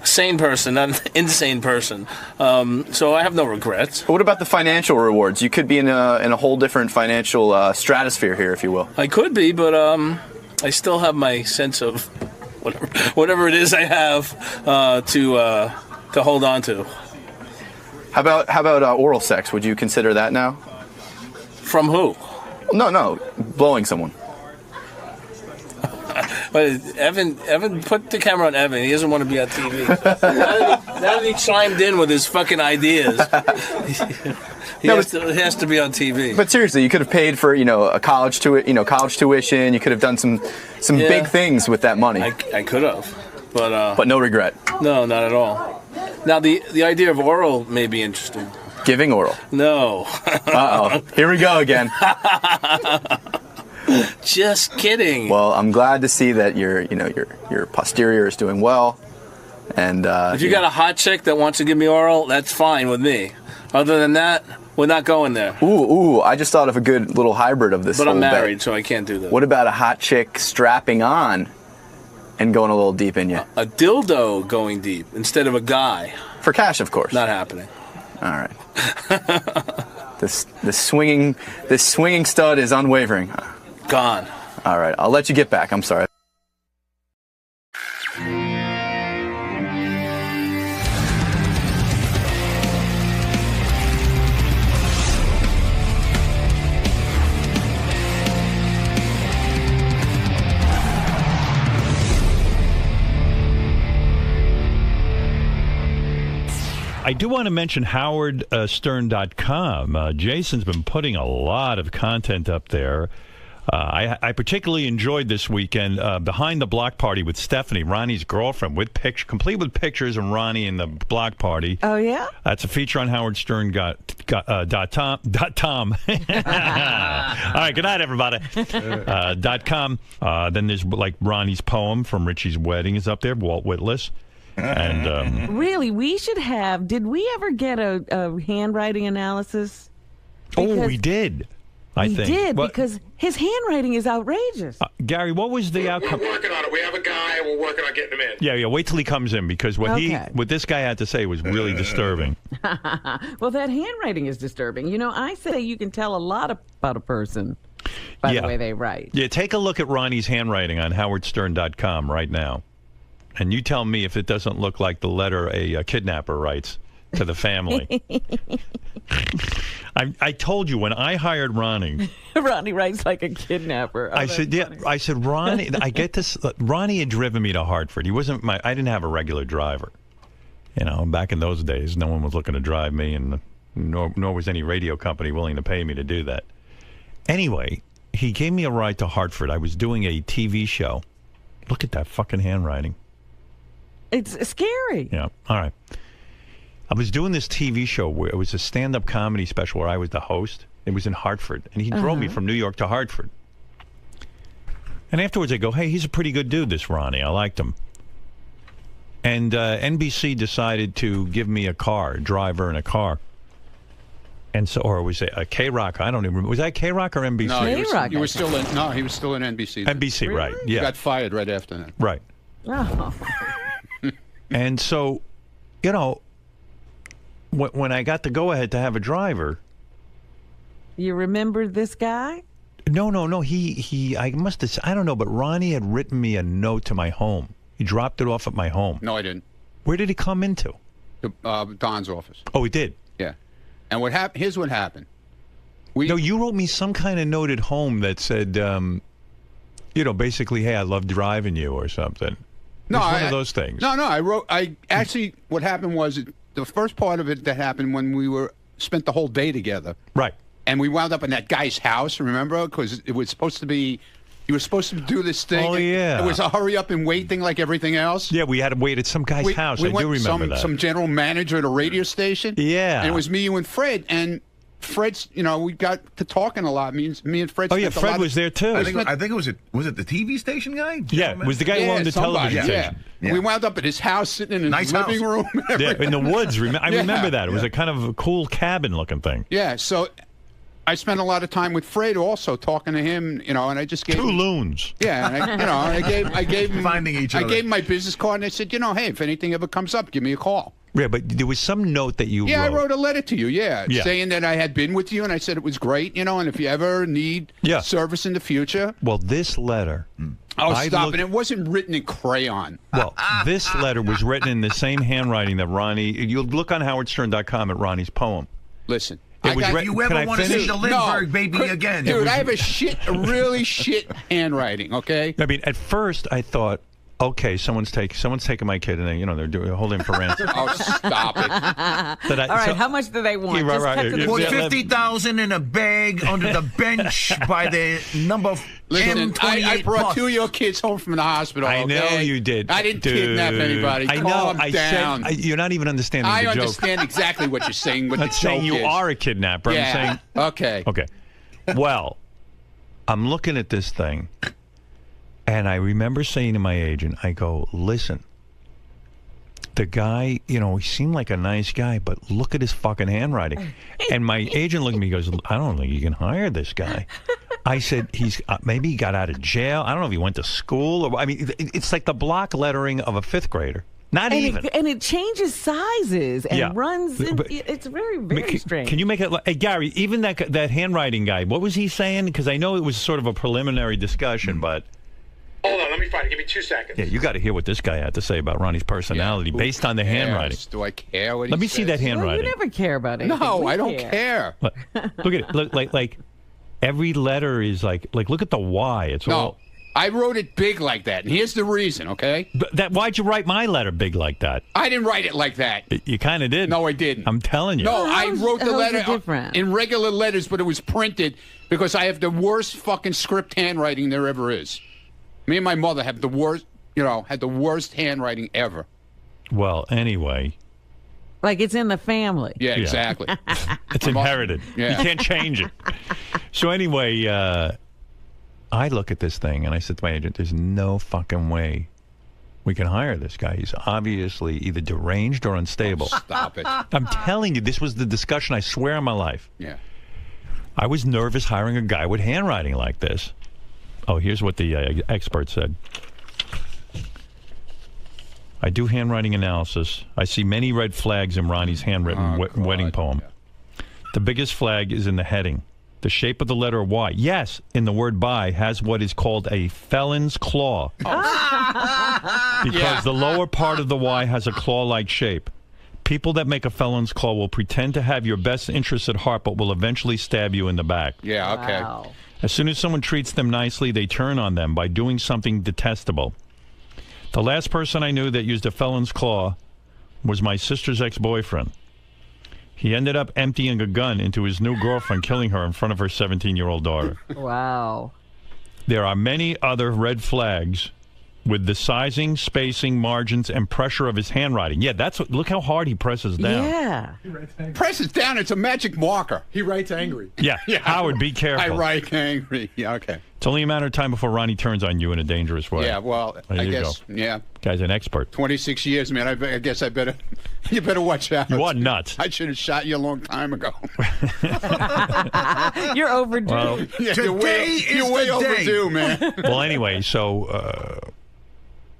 a sane person, not an insane person. So I have no regrets. But what about the financial rewards? You could be in a whole different financial stratosphere here, if you will. I could be, but I still have my sense of whatever it is I have to hold on to. How about oral sex? Would you consider that now? From who? No, blowing someone. But Evan, put the camera on Evan. He doesn't want to be on TV. now that he chimed in with his fucking ideas, he has to be on TV. But seriously, you could have paid for a college tuition. You could have done some big things with that money. I could have, but no regret. No, not at all. Now the idea of oral may be interesting. Giving oral. No. Uh-oh. Here we go again. Just kidding. Well, I'm glad to see that your posterior is doing well. And if you got a hot chick that wants to give me oral, that's fine with me. Other than that, we're not going there. Ooh, I just thought of a good little hybrid of this. But I'm whole married, bet. so I can't do that. What about a hot chick strapping on and going a little deep in you? A dildo going deep instead of a guy. For cash, of course. Not happening. All right. This swinging stud is unwavering. Gone. All right, I'll let you get back. I'm sorry. I do want to mention HowardStern.com. Jason's been putting a lot of content up there. I particularly enjoyed this weekend Behind the Block Party with Stephanie, Ronnie's girlfriend, complete with pictures of Ronnie in the block party. Oh, yeah? That's a feature on howardstern.com. All right, good night, everybody. .com. Then there's like Ronnie's poem from Richie's wedding is up there, Walt Whitless. And really, we should have. Did we ever get a handwriting analysis? Oh, we did. I think. We did, because his handwriting is outrageous. Gary, what was the outcome? We're working on it. We have a guy, and we're working on getting him in. Yeah, wait till he comes in, because what this guy had to say was really disturbing. Well, that handwriting is disturbing. You know, I say you can tell a lot about a person by the way they write. Yeah, take a look at Ronnie's handwriting on howardstern.com right now, and you tell me if it doesn't look like the letter a kidnapper writes to the family. I told you when I hired Ronnie. Ronnie writes like a kidnapper. I said, Ronnie, I get this. Ronnie had driven me to Hartford. He wasn't I didn't have a regular driver. You know, back in those days, no one was looking to drive me, and nor was any radio company willing to pay me to do that. Anyway, he gave me a ride to Hartford. I was doing a TV show. Look at that fucking handwriting. It's scary. Yeah. All right. I was doing this TV show where it was a stand-up comedy special where I was the host. It was in Hartford, and he drove me from New York to Hartford. And afterwards, I go, "Hey, he's a pretty good dude, this Ronnie. I liked him." And NBC decided to give me a driver in a car. And so, or was it a K-Rock? I don't even remember. Was that K-Rock or NBC? No, you were still in. No, he was still in NBC. NBC, really? Right? Yeah. He got fired right after that. Right. Oh. And so, you know, when I got the go-ahead to have a driver. You remember this guy? No. I must have, I don't know, but Ronnie had written me a note to my home. He dropped it off at my home. No, I didn't. Where did he come into? Don's office. Oh, he did? Yeah. And here's what happened. No, you wrote me some kind of note at home that said, you know, basically, hey, I love driving you or something. No, one of those things. No, I actually, what happened was, the first part of it that happened when we spent the whole day together. Right. And we wound up in that guy's house, remember? Because it was supposed to be, you were supposed to do this thing. Oh, yeah. It was a hurry up and wait thing like everything else. Yeah, we had to wait at some guy's house. I do remember that. Some general manager at a radio station. Yeah. And it was me, you, and Fred. And Fred's, you know, we got to talking a lot. Me and Fred. Oh, yeah, Fred was there, too. I think it was the TV station guy? Yeah, it was the guy who owned the television station. Yeah. We wound up at his house, sitting in his living room. Yeah, in the woods. I remember that. It was a kind of a cool cabin-looking thing. Yeah, so I spent a lot of time with Fred also, talking to him, you know, and I just gave Two loons. Yeah, and I gave him finding each other. I gave him my business card, and I said, you know, hey, if anything ever comes up, give me a call. Yeah, but there was some note that you wrote. I wrote a letter to you, saying that I had been with you, and I said it was great, you know, and if you ever need service in the future. Well, this letter... Oh, stop it. It wasn't written in crayon. Well, this letter was written in the same handwriting that Ronnie... You'll look on howardstern.com at Ronnie's poem. Listen. You ever want to see the Lindbergh baby again? Dude, I have a really shit handwriting, okay? I mean, at first I thought, okay, someone's taking my kid, and they're holding him for ransom. Oh, stop it! All right, how much do they want? Put $50,000 in a bag under the bench by the number. Listen, I brought two of your kids home from the hospital. I know you did. I didn't kidnap anybody. I know. Calm down. You're not even understanding the joke. I understand exactly what you're saying. What I'm not saying you are a kidnapper. Yeah. I'm saying. Okay. Okay. Well, I'm looking at this thing. And I remember saying to my agent, I go, listen, the guy, he seemed like a nice guy, but look at his fucking handwriting. And my agent looked at me and goes, I don't think you can hire this guy. I said, maybe he got out of jail. I don't know if he went to school. Or, I mean, it's like the block lettering of a fifth grader. Not even. And it changes sizes and runs. It's very, very strange. Can you make it? Hey, Gary, even that handwriting guy, what was he saying? Because I know it was sort of a preliminary discussion, but... Hold on, let me find it. Give me 2 seconds. Yeah, you got to hear what this guy had to say about Ronnie's personality based on the handwriting. Do I care what he Let me says? see that handwriting. Well, you never care about anything. No, I don't care. Look at it. Look like every letter is like look at the Y. It's all. I wrote it big like that, and here's the reason, okay? But why'd you write my letter big like that? I didn't write it like that. You kind of did. No, I didn't. I'm telling you. No, I wrote the letter different? in regular letters, but it was printed because I have the worst fucking script handwriting there ever is. Me and my mother have the worst, had the worst handwriting ever. Well, anyway. Like it's in the family. Yeah, exactly. It's inherited. Yeah. You can't change it. So anyway, I look at this thing and I said to my agent, there's no fucking way we can hire this guy. He's obviously either deranged or unstable. Oh, stop it. I'm telling you, this was the discussion, I swear on my life. Yeah. I was nervous hiring a guy with handwriting like this. Oh, here's what the expert said. I do handwriting analysis. I see many red flags in Ronnie's handwritten wedding poem. Yeah. The biggest flag is in the heading. The shape of the letter Y, yes, in the word by, has what is called a felon's claw. Because the lower part of the Y has a claw-like shape. People that make a felon's claw will pretend to have your best interests at heart, but will eventually stab you in the back. Yeah, okay. Wow. As soon as someone treats them nicely, they turn on them by doing something detestable. The last person I knew that used a felon's claw was my sister's ex-boyfriend. He ended up emptying a gun into his new girlfriend, killing her in front of her 17-year-old daughter. Wow. There are many other red flags with the sizing, spacing, margins, and pressure of his handwriting. Yeah, look how hard he presses down. Yeah. Presses down, it's a magic marker. He writes angry. Yeah. Howard, be careful. I write angry. Yeah, okay. It's only a matter of time before Ronnie turns on you in a dangerous way. Yeah, well, I guess, yeah. Guy's an expert. 26 years, man. I guess you better watch out. You are nuts. I should have shot you a long time ago. You're overdue. Well, you're way overdue, man. Well, anyway, so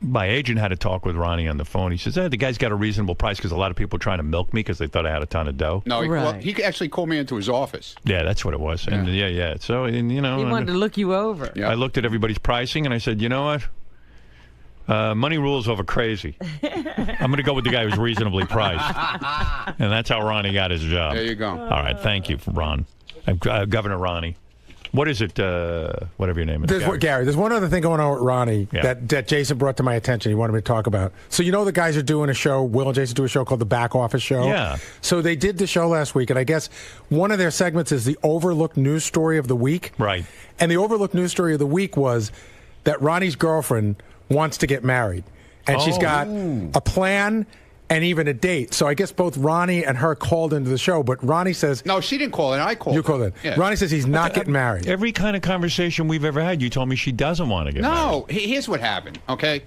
my agent had a talk with Ronnie on the phone. He says, the guy's got a reasonable price because a lot of people are trying to milk me because they thought I had a ton of dough. No, he actually called me into his office. Yeah, that's what it was. And yeah. So, he wanted to look you over. I looked at everybody's pricing and I said, you know what? Money rules over crazy. I'm going to go with the guy who's reasonably priced. And that's how Ronnie got his job. There you go. All right. Thank you, Ron. Governor Ronnie. What is it? Whatever your name is. Gary, there's one other thing going on with Ronnie that Jason brought to my attention. He wanted me to talk about. So the guys are doing a show. Will and Jason do a show called The Back Office Show. Yeah. So they did the show last week, and I guess one of their segments is the overlooked news story of the week. Right. And the overlooked news story of the week was that Ronnie's girlfriend wants to get married, and she's got a plan and even a date. So I guess both Ronnie and her called into the show, but Ronnie says... No, she didn't call in. I called. You called in. Yeah. Ronnie says he's not getting married. Every kind of conversation we've ever had, you told me she doesn't want to get married. No, here's what happened, okay?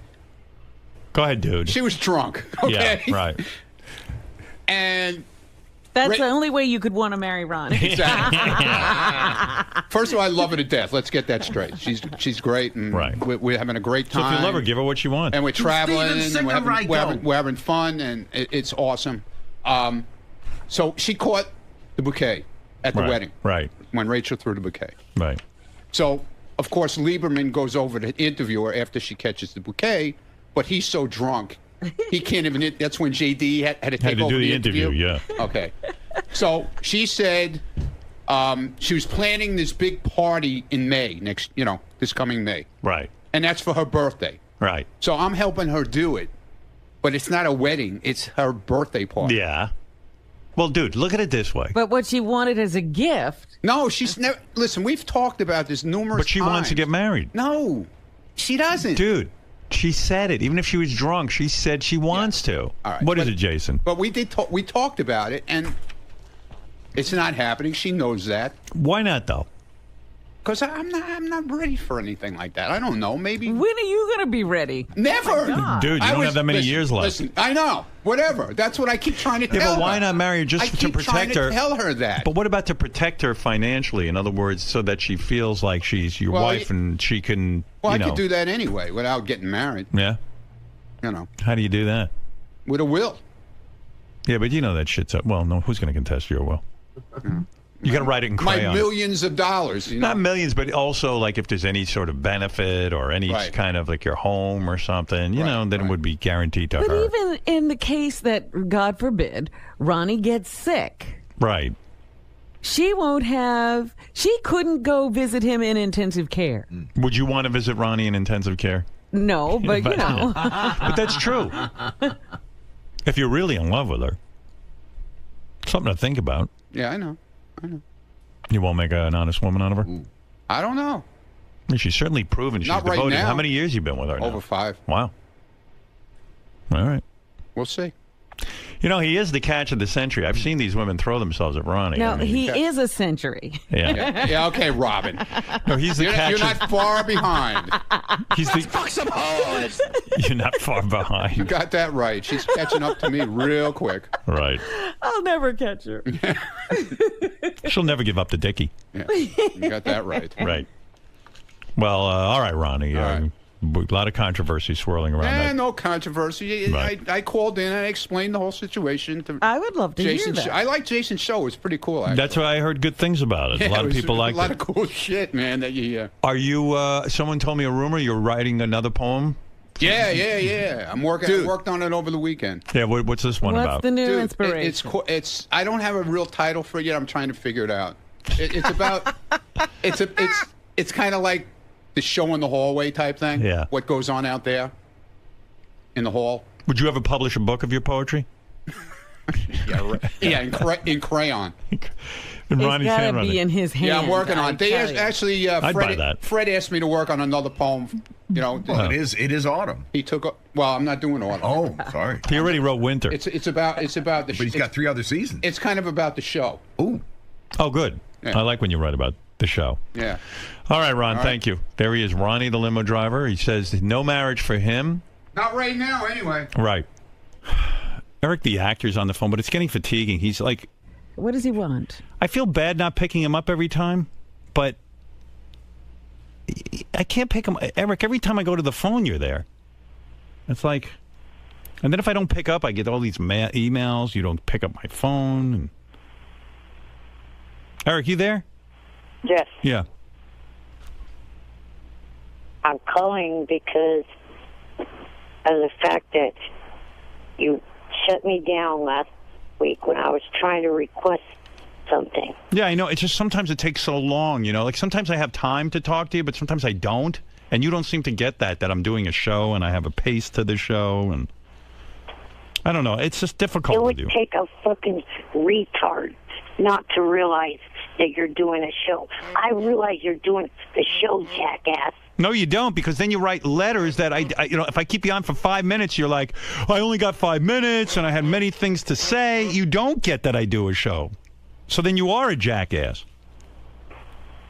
Go ahead, dude. She was drunk, okay? Yeah, right. And... That's the only way you could want to marry Ronnie. Exactly. First of all, I love her to death. Let's get that straight. She's great, and we're having a great time. So if you love her, give her what she wants. And we're traveling, and we're having fun, and it's awesome. So she caught the bouquet at the wedding. Right. When Rachel threw the bouquet. Right. So, of course, Lieberman goes over to interview her after she catches the bouquet, but he's so drunk. He can't even. That's when JD had to take over the interview. Yeah. Okay. So she said she was planning this big party in May this coming May. Right. And that's for her birthday. Right. So I'm helping her do it, but it's not a wedding; it's her birthday party. Yeah. Well, dude, look at it this way. But what she wanted as a gift. No, she's never. Listen, we've talked about this numerous times. But she wants to get married. No, she doesn't. Dude. She said it. Even if she was drunk, she said she wants to. All right. What is it, Jason? But we talked about it, and it's not happening. She knows that. Why not, though? Because I'm not ready for anything like that. I don't know. Maybe. When are you going to be ready? Never. Dude, you don't have that many years left. Listen, I know. Whatever. That's what I keep trying to tell her. Yeah, but why not marry her just to protect her? I keep trying to tell her that. But what about to protect her financially? In other words, so that she feels like she's your wife and she can, Well, I could do that anyway without getting married. Yeah? How do you do that? With a will. Yeah, but you know that shit's up. Well, no, who's going to contest your will? You got to write it in crayon. My millions of dollars. Not millions, but also like if there's any sort of benefit or any kind of like your home or something, then it would be guaranteed to her. But even in the case that, God forbid, Ronnie gets sick. Right. she couldn't go visit him in intensive care. Would you want to visit Ronnie in intensive care? No, but you know. But that's true. If you're really in love with her, something to think about. Yeah, I know. You won't make an honest woman out of her? I don't know. I mean, she's certainly proven she's Not right devoted. now. How many years you been with her now? Over 5. Wow. All right. We'll see. You know, he is the catch of the century. I've seen these women throw themselves at Ronnie. No, I mean, he is a century. Yeah. Yeah, okay, Robin. No, he's the catch. You're not far behind. He's the. Fuck some hoes. You're not far behind. You got that right. She's catching up to me real quick. Right. I'll never catch her. She'll never give up to Dickie. Yeah, you got that right. Right. Well, all right, Ronnie. A lot of controversy swirling around that. No controversy. Right. I called in and I explained the whole situation. I would love to Jason hear that. I like Jason's show. It was pretty cool, actually. That's why I heard good things about it. Yeah, a lot of people liked it. A lot of cool shit, man. That you. Are you? Someone told me a rumor you're writing another poem. Yeah. I worked on it over the weekend. Yeah. What's this one about? What's the new inspiration? It's. I don't have a real title for it yet. I'm trying to figure it out. It's about. It's kind of like the show in the hallway type thing. Yeah. What goes on out there in the hall. Would you ever publish a book of your poetry? Yeah, in crayon. In It's Ronnie's gotta handwriting. be in his hand. Yeah, I'm working on it. They tell you. actually, I'd buy that. Fred asked me to work on another poem. You know, Well, it is autumn. he took. Well, I'm not doing autumn. Oh, sorry. He already wrote winter. It's about the. But he's got 3 other seasons. It's kind of about the show. Ooh. Oh, good. Yeah. I like when you write about the show. Yeah. All right, Ron. All right. Thank you. There he is, Ronnie, the limo driver. He says no marriage for him. Not right now, anyway. Right. Eric, the actor's on the phone, but it's getting fatiguing. He's like, What does he want? I feel bad not picking him up every time, but I can't pick him. Eric, every time I go to the phone, you're there. It's like, and then if I don't pick up, I get all these emails. You don't pick up my phone. And... Eric, you there? Yes. Yeah. I'm calling because of the fact that you shut me down last week when I was trying to request something. Yeah, I know. It's just sometimes it takes so long, you know. Like sometimes I have time to talk to you, but sometimes I don't. And you don't seem to get that I'm doing a show and I have a pace to the show. And I don't know. It's just difficult It would with you. take a fucking retard not to realize that you're doing a show. I realize you're doing the show, jackass. No, you don't, because then you write letters that I you know, if I keep you on for 5 minutes, you're like, I only got 5 minutes and I had many things to say. You don't get that I do a show. So then you are a jackass.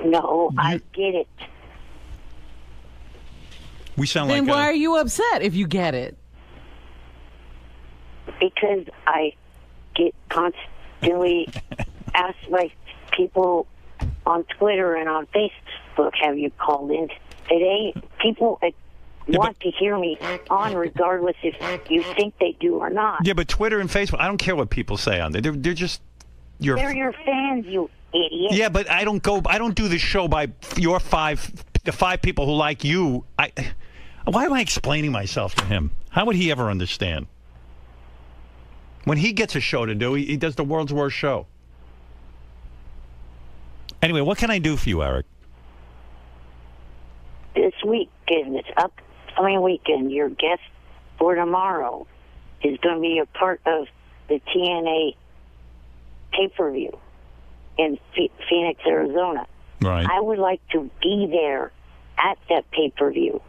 No, I get it. We sound Then like why are you upset if you get it? Because I get constantly asked by people on Twitter and on Facebook, have you called in today? People want to hear me on regardless if you think they do or not. Yeah, but Twitter and Facebook, I don't care what people say on there. They're just They're your fans, you idiot. Yeah, but I don't do the show by the 5 people who like you. Why am I explaining myself to him? How would he ever understand? When he gets a show to do, he does the world's worst show. Anyway, what can I do for you, Eric? This weekend, this upcoming weekend, your guest for tomorrow is going to be a part of the TNA pay-per-view in Phoenix, Arizona. Right. I would like to be there at that pay-per-view,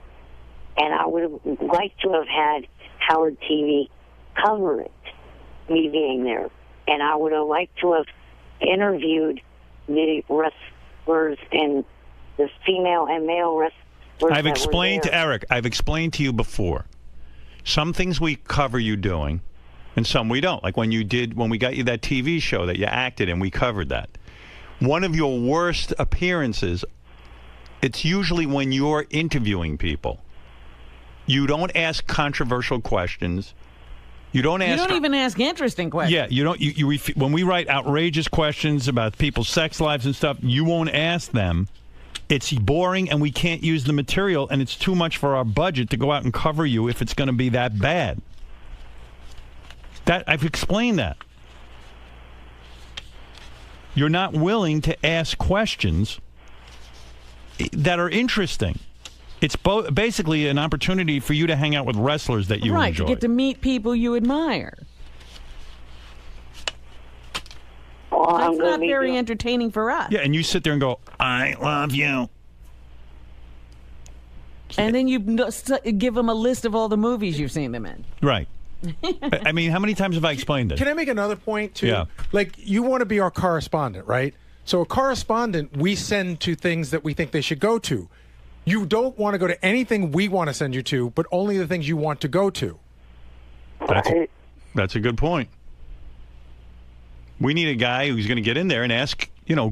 and I would have liked to have had Howard TV cover it, me being there. And I would have liked to have interviewed the wrestlers and the female and male wrestlers. I've explained to Eric, I've explained to you before. Some things we cover you doing, and some we don't. Like when we got you that TV show that you acted in, we covered that. One of your worst appearances, it's usually when you're interviewing people. You don't ask controversial questions. You don't even ask interesting questions. Yeah, you don't. When we write outrageous questions about people's sex lives and stuff, you won't ask them. It's boring, and we can't use the material, and it's too much for our budget to go out and cover you if it's going to be that bad. I've explained that. you're not willing to ask questions that are interesting. It's basically an opportunity for you to hang out with wrestlers that you enjoy. You get to meet people you admire. Well, that's not very entertaining for us. Yeah, and you sit there and go, I love you. And then you give them a list of all the movies you've seen them in. Right. I mean, how many times have I explained it? Can I make another point, too? Yeah. Like, you want to be our correspondent, right? So a correspondent we send to things that we think they should go to. You don't want to go to anything we want to send you to, but only the things you want to go to. That's a good point. We need a guy who's going to get in there and ask,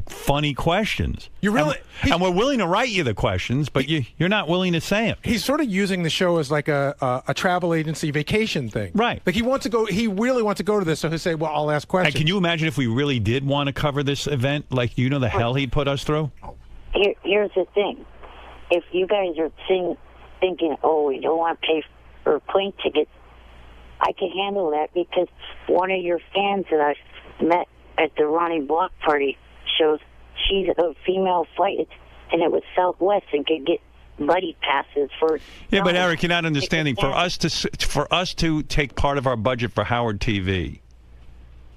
funny questions. You really, and we're willing to write you the questions, but you're not willing to say them. He's sort of using the show as like a travel agency vacation thing. Right. Like he really wants to go to this, so he'll say, well, I'll ask questions. And can you imagine if we really did want to cover this event? Like, the hell he'd put us through? Here's the thing. If you guys are thinking, oh, we don't want to pay for plane tickets, I can handle that because one of your fans that I met at the Ronnie Block party shows she's a female flight, and it was Southwest and could get buddy passes for. Yeah, but Eric, you're not understanding. For us to take part of our budget for Howard TV,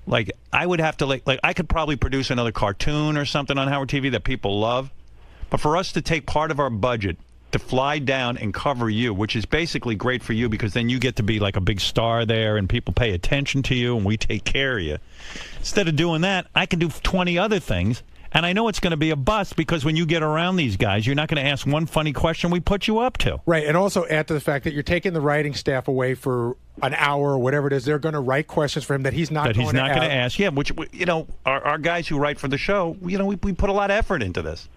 like I would have to like I could probably produce another cartoon or something on Howard TV that people love. But for us to take part of our budget to fly down and cover you, which is basically great for you because then you get to be like a big star there and people pay attention to you and we take care of you. Instead of doing that, I can do 20 other things. And I know it's going to be a bust because when you get around these guys, you're not going to ask one funny question we put you up to. Right, and also add to the fact that you're taking the writing staff away for an hour or whatever it is. They're going to write questions for him that he's not going to ask. Yeah, which, our guys who write for the show, we put a lot of effort into this.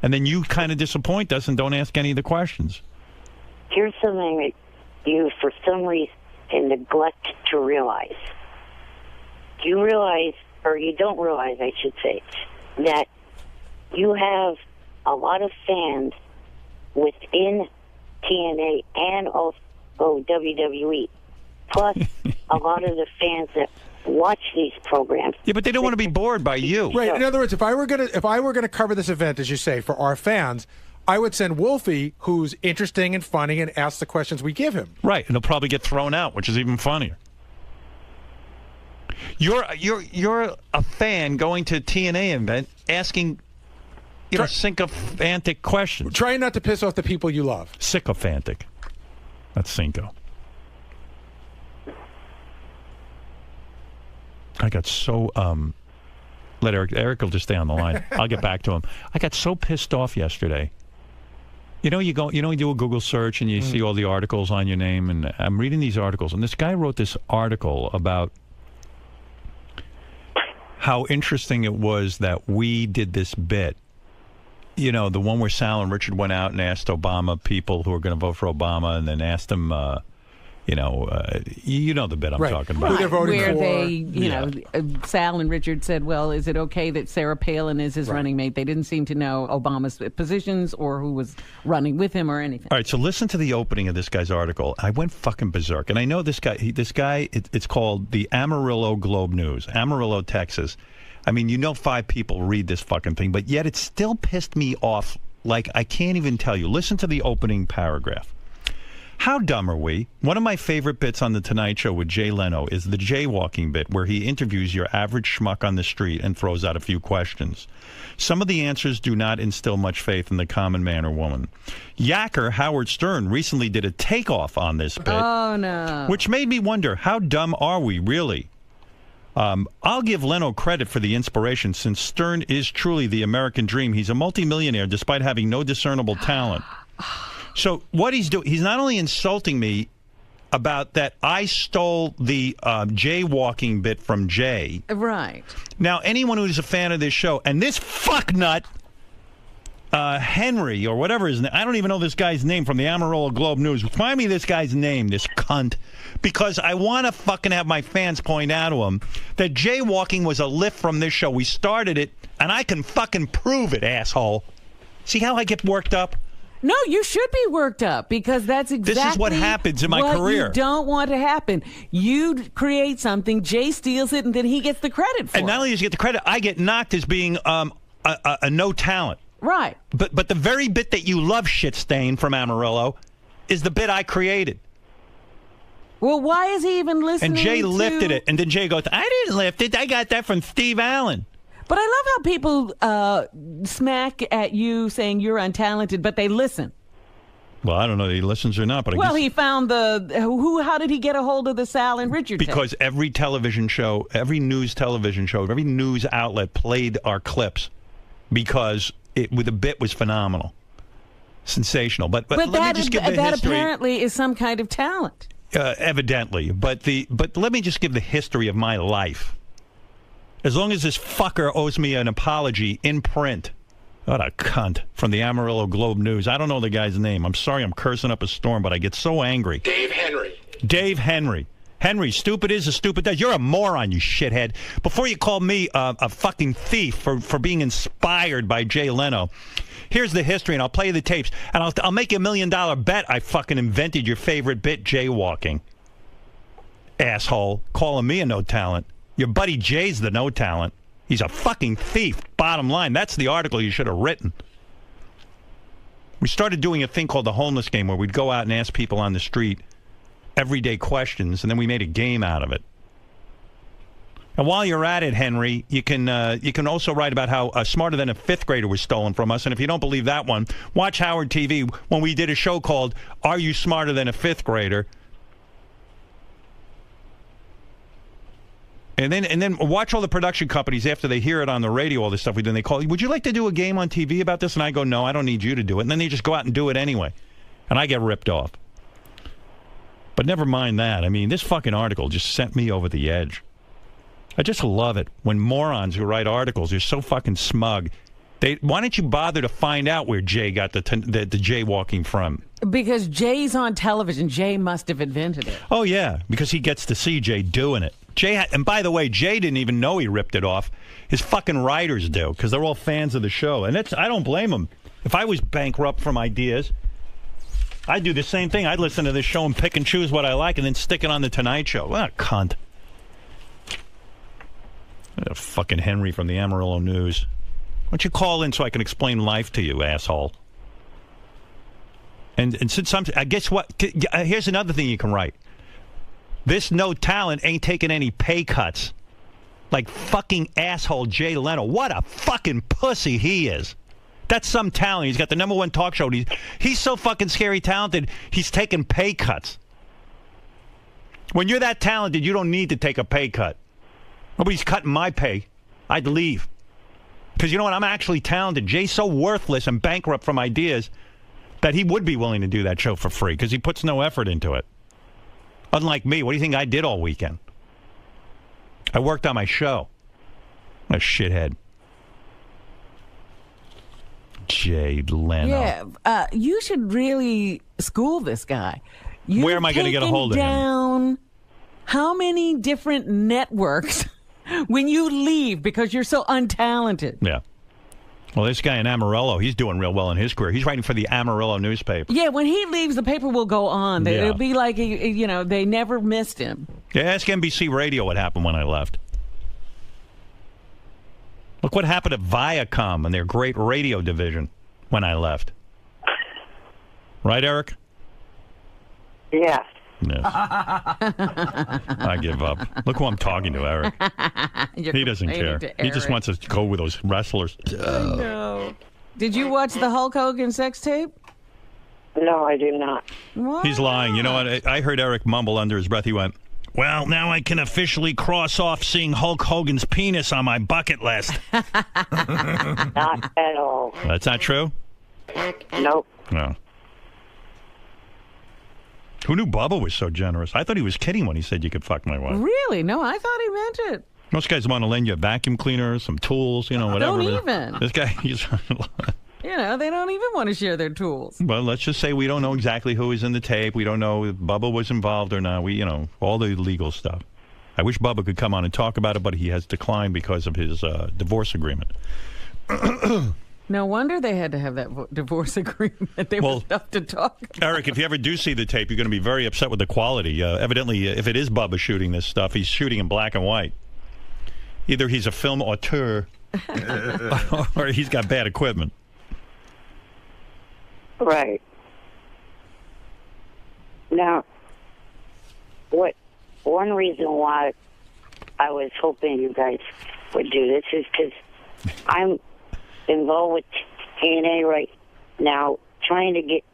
And then you kind of disappoint us and don't ask any of the questions. Here's something that you, for some reason, neglect to realize. You realize, or you don't realize, I should say, that you have a lot of fans within TNA and also WWE, plus a lot of the fans that watch these programs. Yeah, but they don't want to be bored by you. Right. In other words, if I were gonna cover this event, as you say, for our fans, I would send Wolfie, who's interesting and funny, and ask the questions we give him. Right, and he'll probably get thrown out, which is even funnier. You're a fan going to a TNA event asking, sycophantic questions. Trying not to piss off the people you love. Sycophantic. That's Cinco. I got so let Eric will just stay on the line. I'll get back to him. I got so pissed off yesterday. You do a Google search and you see all the articles on your name, and I'm reading these articles, and this guy wrote this article about how interesting it was that we did this bit. The one where Sal and Richard went out and asked Obama people who are going to vote for Obama, and then asked them the bit I'm talking about. Who they're voting where for. they, Sal and Richard said, well, is it okay that Sarah Palin is his running mate? They didn't seem to know Obama's positions or who was running with him or anything. All right, so listen to the opening of this guy's article. I went fucking berserk. And I know this guy, it's called the Amarillo Globe News, Amarillo, Texas. I mean, 5 people read this fucking thing, but yet it still pissed me off like I can't even tell you. Listen to the opening paragraph. How dumb are we? One of my favorite bits on The Tonight Show with Jay Leno is the jaywalking bit where he interviews your average schmuck on the street and throws out a few questions. Some of the answers do not instill much faith in the common man or woman. Yacker Howard Stern recently did a takeoff on this bit. Oh, no. Which made me wonder, how dumb are we, really? I'll give Leno credit for the inspiration, since Stern is truly the American dream. He's a multimillionaire despite having no discernible talent. So what he's doing, he's not only insulting me about that I stole the jaywalking bit from Jay. Right. Now, anyone who's a fan of this show, and this fucknut, Henry, or whatever his name, I don't even know this guy's name from the Amarillo Globe News. Find me this guy's name, this cunt, because I want to fucking have my fans point out to him that jaywalking was a lift from this show. We started it, and I can fucking prove it, asshole. See how I get worked up? No, you should be worked up because that's exactly This is what happens in my what career. You don't want to happen. You create something, Jay steals it, and then he gets the credit for it. And not only does he get the credit, I get knocked as being a no talent. Right. But the very bit that you love, Shitstain from Amarillo, is the bit I created. Well, why is he even listening? And Jay lifted it, and then Jay goes, "I didn't lift it. I got that from Steve Allen." But I love how people smack at you saying you're untalented, but they listen. Well, I don't know if he listens or not, but Well, he found how did he get a hold of the Sal and Richard tape? because every television show, every news television show, every news outlet played our clips because the bit was phenomenal, sensational. But let me just give the history. Apparently is some kind of talent. Evidently, but let me just give the history of my life. As long as this fucker owes me an apology in print. What a cunt. From the Amarillo Globe News. I don't know the guy's name. I'm sorry I'm cursing up a storm, but I get so angry. Dave Henry. Dave Henry. Henry, stupid is as stupid does. You're a moron, you shithead. Before you call me a fucking thief for being inspired by Jay Leno, here's the history, and I'll play you the tapes. And I'll make you $1 million bet I fucking invented your favorite bit, jaywalking. Asshole. Calling me a no talent. Your buddy Jay's the no talent. He's a fucking thief. Bottom line. That's the article you should have written. We started doing a thing called the homeless game where we'd go out and ask people on the street everyday questions, and then we made a game out of it. And while you're at it, Henry, you can also write about how Smarter Than a Fifth Grader was stolen from us. And if you don't believe that one, watch Howard TV when we did a show called Are You Smarter Than a Fifth Grader? And then watch all the production companies after they hear it on the radio, all this stuff. Then they call, would you like to do a game on TV about this? And I go, no, I don't need you to do it. And then they just go out and do it anyway. And I get ripped off. But never mind that. I mean, this fucking article just sent me over the edge. I just love it when morons who write articles are so fucking smug. Why don't you bother to find out where Jay got the jaywalking from? Because Jay's on television. Jay must have invented it. Oh, yeah, because he gets to see Jay doing it. And by the way, Jay didn't even know he ripped it off. His fucking writers do, because they're all fans of the show. And I don't blame them. If I was bankrupt from ideas, I'd do the same thing. I'd listen to this show and pick and choose what I like and then stick it on the Tonight Show. What a cunt. Fucking Henry from the Amarillo News. Why don't you call in so I can explain life to you, asshole? And since guess what? Here's another thing you can write. This no talent ain't taking any pay cuts. Like fucking asshole Jay Leno. What a fucking pussy he is. That's some talent. He's got the #1 talk show. He's so fucking scary talented, he's taking pay cuts. When you're that talented, you don't need to take a pay cut. Nobody's cutting my pay. I'd leave. Because you know what? I'm actually talented. Jay's so worthless and bankrupt from ideas that he would be willing to do that show for free because he puts no effort into it. Unlike me, what do you think I did all weekend? I worked on my show. I'm a shithead. Jay Leno. Yeah, you should really school this guy. Where am I going to get a hold of him? How many different networks when you leave because you're so untalented? Yeah. Well, this guy in Amarillo, he's doing real well in his career. He's writing for the Amarillo newspaper. Yeah, when he leaves, the paper will go on. Yeah. It'll be like, they never missed him. Yeah, ask NBC Radio what happened when I left. Look what happened at Viacom and their great radio division when I left. Right, Eric? Yes. Yes. I give up. Look who I'm talking to, Eric. He doesn't care. He just wants to go with those wrestlers. I know. Did you watch the Hulk Hogan sex tape? No, I did not. What? He's lying. You know what? I heard Eric mumble under his breath. He went, well, now I can officially cross off seeing Hulk Hogan's penis on my bucket list. Not at all. That's not true? Nope. No. Who knew Bubba was so generous? I thought he was kidding when he said you could fuck my wife. Really? No, I thought he meant it. Most guys want to lend you a vacuum cleaner, some tools, whatever. Don't even. This guy, he's... They don't even want to share their tools. Well, let's just say we don't know exactly who is in the tape. We don't know if Bubba was involved or not. We, all the legal stuff. I wish Bubba could come on and talk about it, but he has declined because of his divorce agreement. No wonder they had to have that divorce agreement. They were tough to talk about. Eric, if you ever do see the tape, you're going to be very upset with the quality. Evidently, if it is Bubba shooting this stuff, he's shooting in black and white. Either he's a film auteur or he's got bad equipment. Right. Now, one reason why I was hoping you guys would do this is because I'm involved with TNA right now, trying to get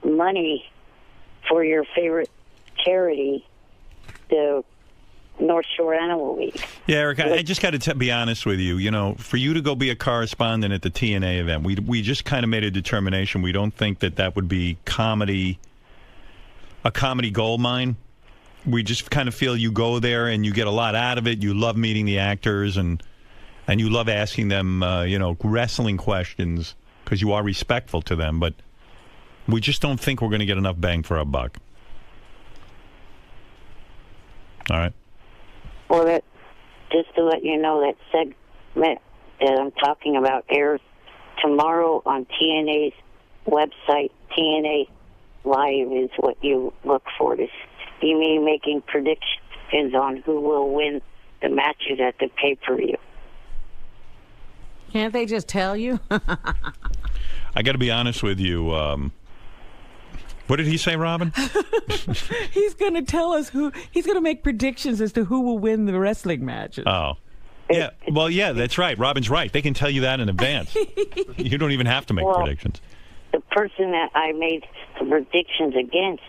money for your favorite charity, the North Shore Animal League. Yeah, Eric, I just got to be honest with you. You know, for you to go be a correspondent at the TNA event, we just kind of made a determination. We don't think that would be a comedy gold mine. We just kind of feel you go there and you get a lot out of it. You love meeting the actors and you love asking them, wrestling questions because you are respectful to them. But we just don't think we're going to get enough bang for our buck. All right. Well, just to let you know, that segment that I'm talking about airs tomorrow on TNA's website. TNA Live is what you look for. To see me making predictions on who will win the matches at the pay-per-view. Can't they just tell you? I got to be honest with you. What did he say, Robin? He's going to tell us he's going to make predictions as to who will win the wrestling matches. Oh. Yeah, well, yeah, that's right. Robin's right. They can tell you that in advance. You don't even have to make predictions. The person that I made the predictions against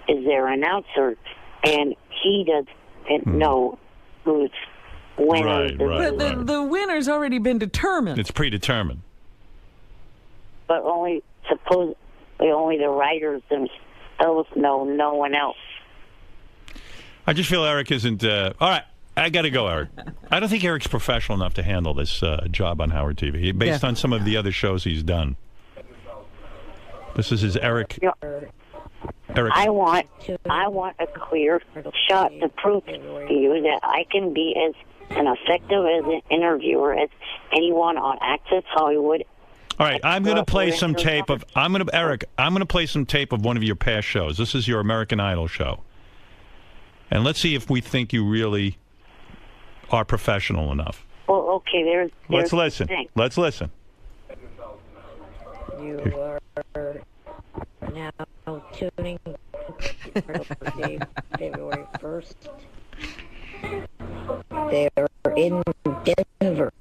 is their announcer, and he doesn't know who's winning. But the winner's already been determined. It's predetermined. But only the writers themselves know, no one else. I just feel Eric isn't... all right, I got to go, Eric. I don't think Eric's professional enough to handle this job on Howard TV, based on some of the other shows he's done. This is his Eric. Eric. I want a clear shot to prove to you that I can be as an effective as an interviewer as anyone on Access Hollywood. All right, I'm going to play some tape of... Eric, I'm going to play some tape of one of your past shows. This is your American Idol show. And let's see if we think you really are professional enough. Well, okay, there's Let's listen. Let's listen. You are now tuning February 1st. They're in Denver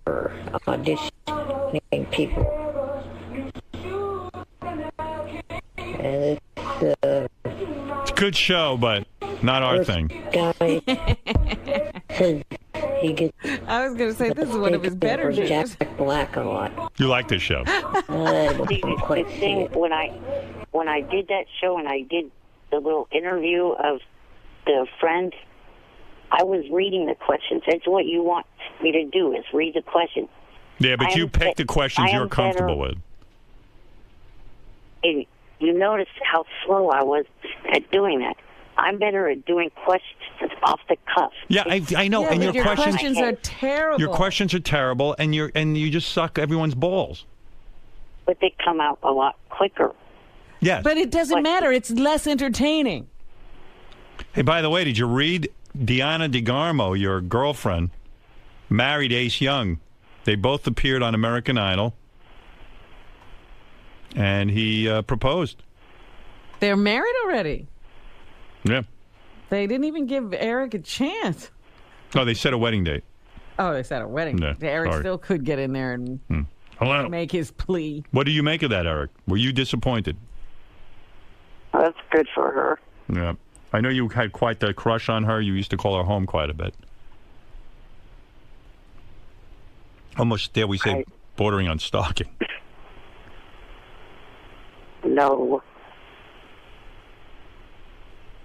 auditioning people. And it's a good show, but not our thing. Guy says he gets. I was going to say this is one of his better shows. Jack Black a lot. You like this show? The thing, when I did that show and I did the little interview of the friend, I was reading the questions. That's what you want me to do, is read the questions. Yeah, but you pick the questions you're comfortable with. And you notice how slow I was at doing that. I'm better at doing questions off the cuff. Yeah, I know. Yeah, and your questions are terrible. Your questions are terrible, and you just suck everyone's balls. But they come out a lot quicker. Yes. But it doesn't matter. It's less entertaining. Hey, by the way, did you read 𝗛𝗏 𝗛𝗏, your girlfriend, married Ace Young? They both appeared on American Idol, and he proposed. They're married already. Yeah. They didn't even give Eric a chance. Oh, they set a wedding date. Oh, they set a wedding date. Eric still could get in there and make his plea. What do you make of that, Eric? Were you disappointed? That's good for her. Yeah. I know you had quite the crush on her. You used to call her home quite a bit. Almost, dare we say, bordering on stalking. No.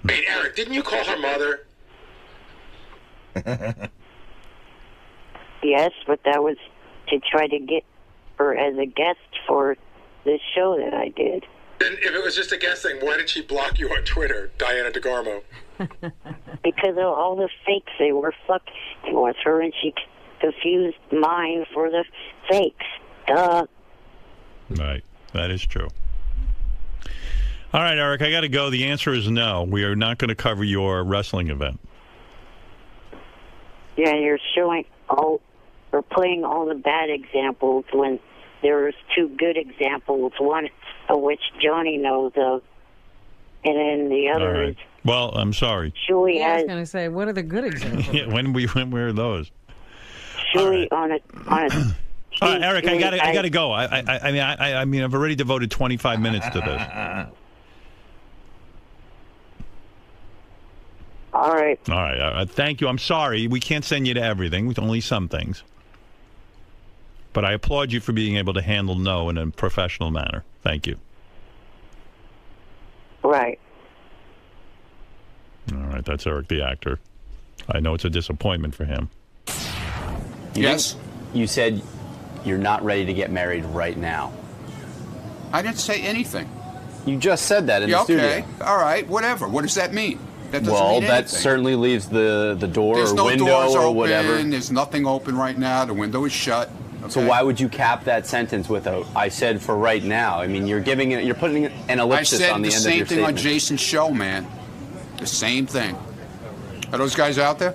Wait, Eric, didn't you call her mother? Yes, but that was to try to get her as a guest for this show that I did. Then if it was just a guest thing, why did she block you on Twitter, Diana DeGarmo? Because of all the fakes they were fucking with her, and she confused mine for the fakes. Duh. Right. That is true. All right, Eric, I got to go. The answer is no. We are not going to cover your wrestling event. Yeah, you're showing all or playing all the bad examples when there's two good examples, one of which Johnny knows of, and then the other is Well, I'm sorry. Shuey I was has going to say, what are the good examples? Yeah, when were those? Shuey on a All right, Eric, I got to go. I mean, I've already devoted 25 minutes to this. All right. All right. Thank you. I'm sorry. We can't send you to everything. With only some things. But I applaud you for being able to handle no in a professional manner. Thank you. Right. All right. That's Eric the actor. I know it's a disappointment for him. Yes? You said you're not ready to get married right now. I didn't say anything. You just said that in the studio. Okay. All right. Whatever. What does that mean? That doesn't Well, mean that anything. certainly leaves the door There's or no window doors or open. whatever. There's nothing open right now. The window is shut. So why would you cap that sentence with a "I said for right now"? I mean, you're putting an ellipsis on the end of your statement. I said the same thing on Jason's show, man. The same thing. Are those guys out there?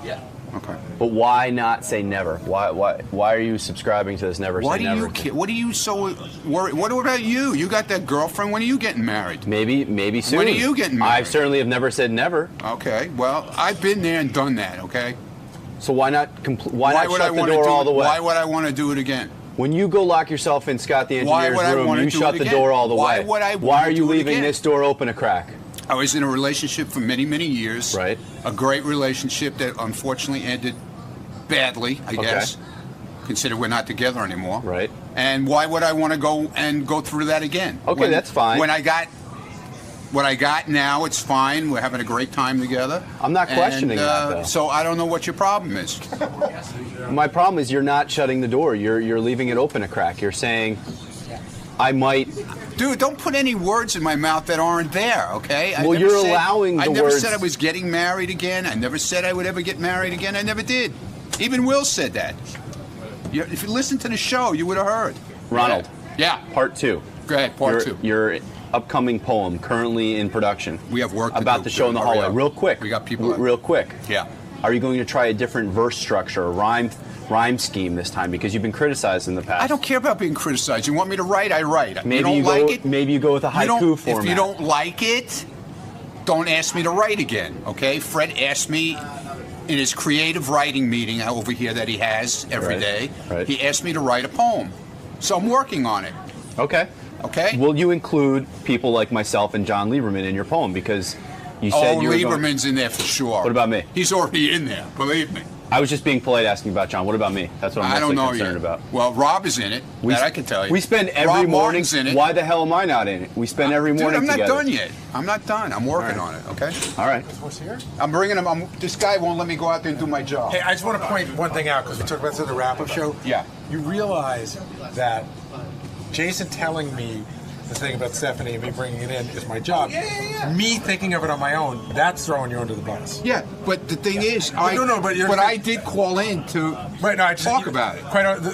Yeah. Okay. But why not say never? Why are you subscribing to this never Why say do never? What are you so worried? What about you? You got that girlfriend. When are you getting married? Maybe soon. When are you getting married? I certainly have never said never. Okay. Well, I've been there and done that. Okay. So why not would shut I the wanna door do all it? the way? Why would I want to do it again? When you go lock yourself in Scott the Why engineer's would I room, wanna you do shut it the again? door all the Why way. would I Why wanna are you do it leaving again? this door open a crack? I was in a relationship for many, many years. Right. A great relationship that unfortunately ended badly, I guess. Consider we're not together anymore. Right. And why would I want to go through that again? Okay, that's fine. When I got what I got now, it's fine. We're having a great time together. I'm not questioning that, though. So I don't know what your problem is. My problem is you're not shutting the door. You're leaving it open a crack. You're saying, I might. Dude, don't put any words in my mouth that aren't there, okay? Well, you're allowing the I never words. said I was getting married again. I never said I would ever get married again. I never did. Even Will said that. If you listened to the show, you would have heard. Ronald. Yeah. Part 2. Go ahead, part 2. Your upcoming poem, currently in production. We have work to about do. the show in the Hurry hallway. up. Real quick. We got people. Real quick. Yeah. Are you going to try a different verse structure, a rhyme scheme this time? Because you've been criticized in the past. I don't care about being criticized. You want me to write, I write. Maybe you don't like it? Maybe you go with a haiku format. If you don't like it, don't ask me to write again, okay? Fred asked me in his creative writing meeting over here that he has every day. Right. He asked me to write a poem. So I'm working on it. Okay. Okay? Will you include people like myself and John Lieberman in your poem? Because you said you were Lieberman's in there for sure. What about me? He's already in there, believe me. I was just being polite asking about John. What about me? That's what I'm mostly concerned about. Well, Rob is in it. That I can tell you. We spend every Rob morning. Martin's in it. Why the hell am I not in it? We spend every morning Dude, I'm not together. done yet. I'm not done. I'm working on it, okay? All right. What's here? I'm bringing him. This guy won't let me go out there and do my job. Hey, I just want to point one thing out because we talked about this in the wrap-up show. Yeah. You realize that Jason telling me the thing about Stephanie and me bringing it in is my job. Yeah. Me thinking of it on my own, that's throwing you under the bus. Yeah, but the thing is, but I did call in to talk about it.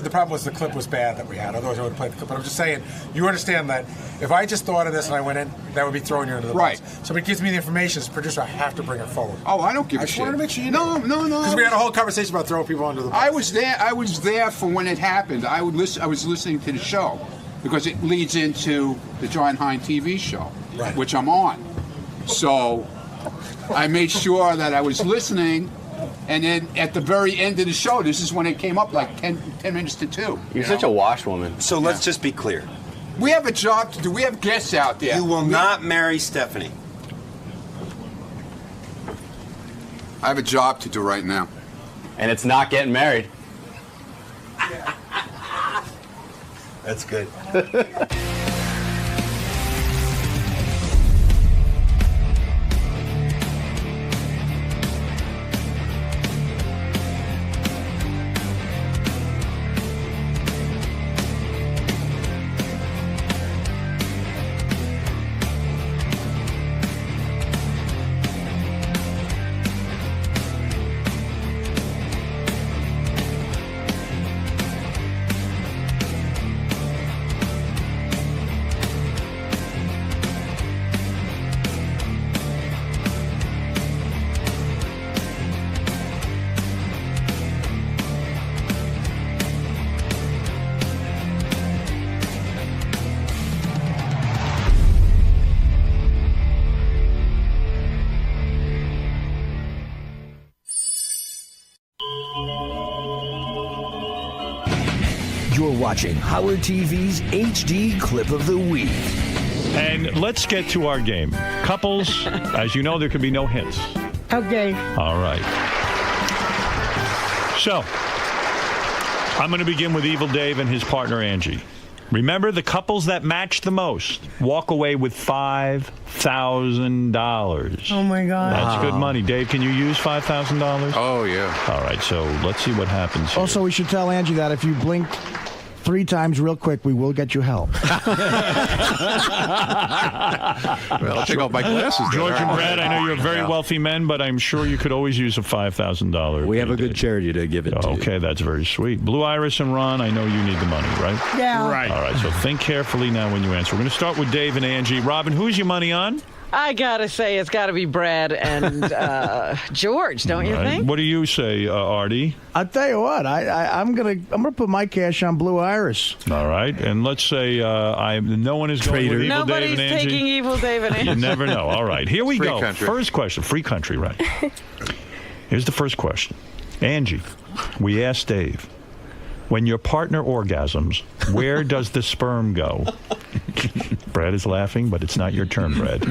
The problem was the clip was bad that we had. Otherwise, I would have played the clip. But I'm just saying, you understand that if I just thought of this and I went in, that would be throwing you under the bus. Somebody gives me the information as a producer, I have to bring it forward. Oh, I don't give a shit. I just wanted to make sure you know. No. Because we had a whole conversation about throwing people under the bus. I was there for when it happened. I was listening to the show because it leads into the John Hein TV show, which I'm on. So I made sure that I was listening, and then at the very end of the show, this is when it came up, like 10 minutes to 2. You're such a washwoman. So let's just be clear. We have a job to do. We have guests out there. You will not marry Stephanie. I have a job to do right now. And it's not getting married. That's good. You're watching Howard TV's HD Clip of the Week. And let's get to our game. Couples, as you know, there could be no hints. Okay. All right. So, I'm going to begin with Evil Dave and his partner, Angie. Remember, the couples that match the most walk away with $5,000. Oh, my God. That's good money. Dave, can you use $5,000? Oh, yeah. All right, so let's see what happens here. Also, we should tell Angie that if you blink 3 times real quick, we will get you help. Well, I'll take off my glasses. George and Brad, I know you're very wealthy men, but I'm sure you could always use a $5,000. We have a good charity to give it to. Okay, that's very sweet. Blue Iris and Ron, I know you need the money, right? Yeah. Right. All right, so think carefully now when you answer. We're going to start with Dave and Angie. Robin, who's your money on? I gotta say, it's gotta be Brad and George, don't you think? What do you say, Artie? I'll tell you what, I'm gonna put my cash on Blue Iris. All right, and let's say no one is going with Evil Dave and Angie. Nobody's taking Evil Dave and Angie. You never know. All right, here we Free go. country. First question, free country, right? Here's the first question. Angie, we asked Dave, when your partner orgasms, where does the sperm go? Brad is laughing, but it's not your turn, Brad.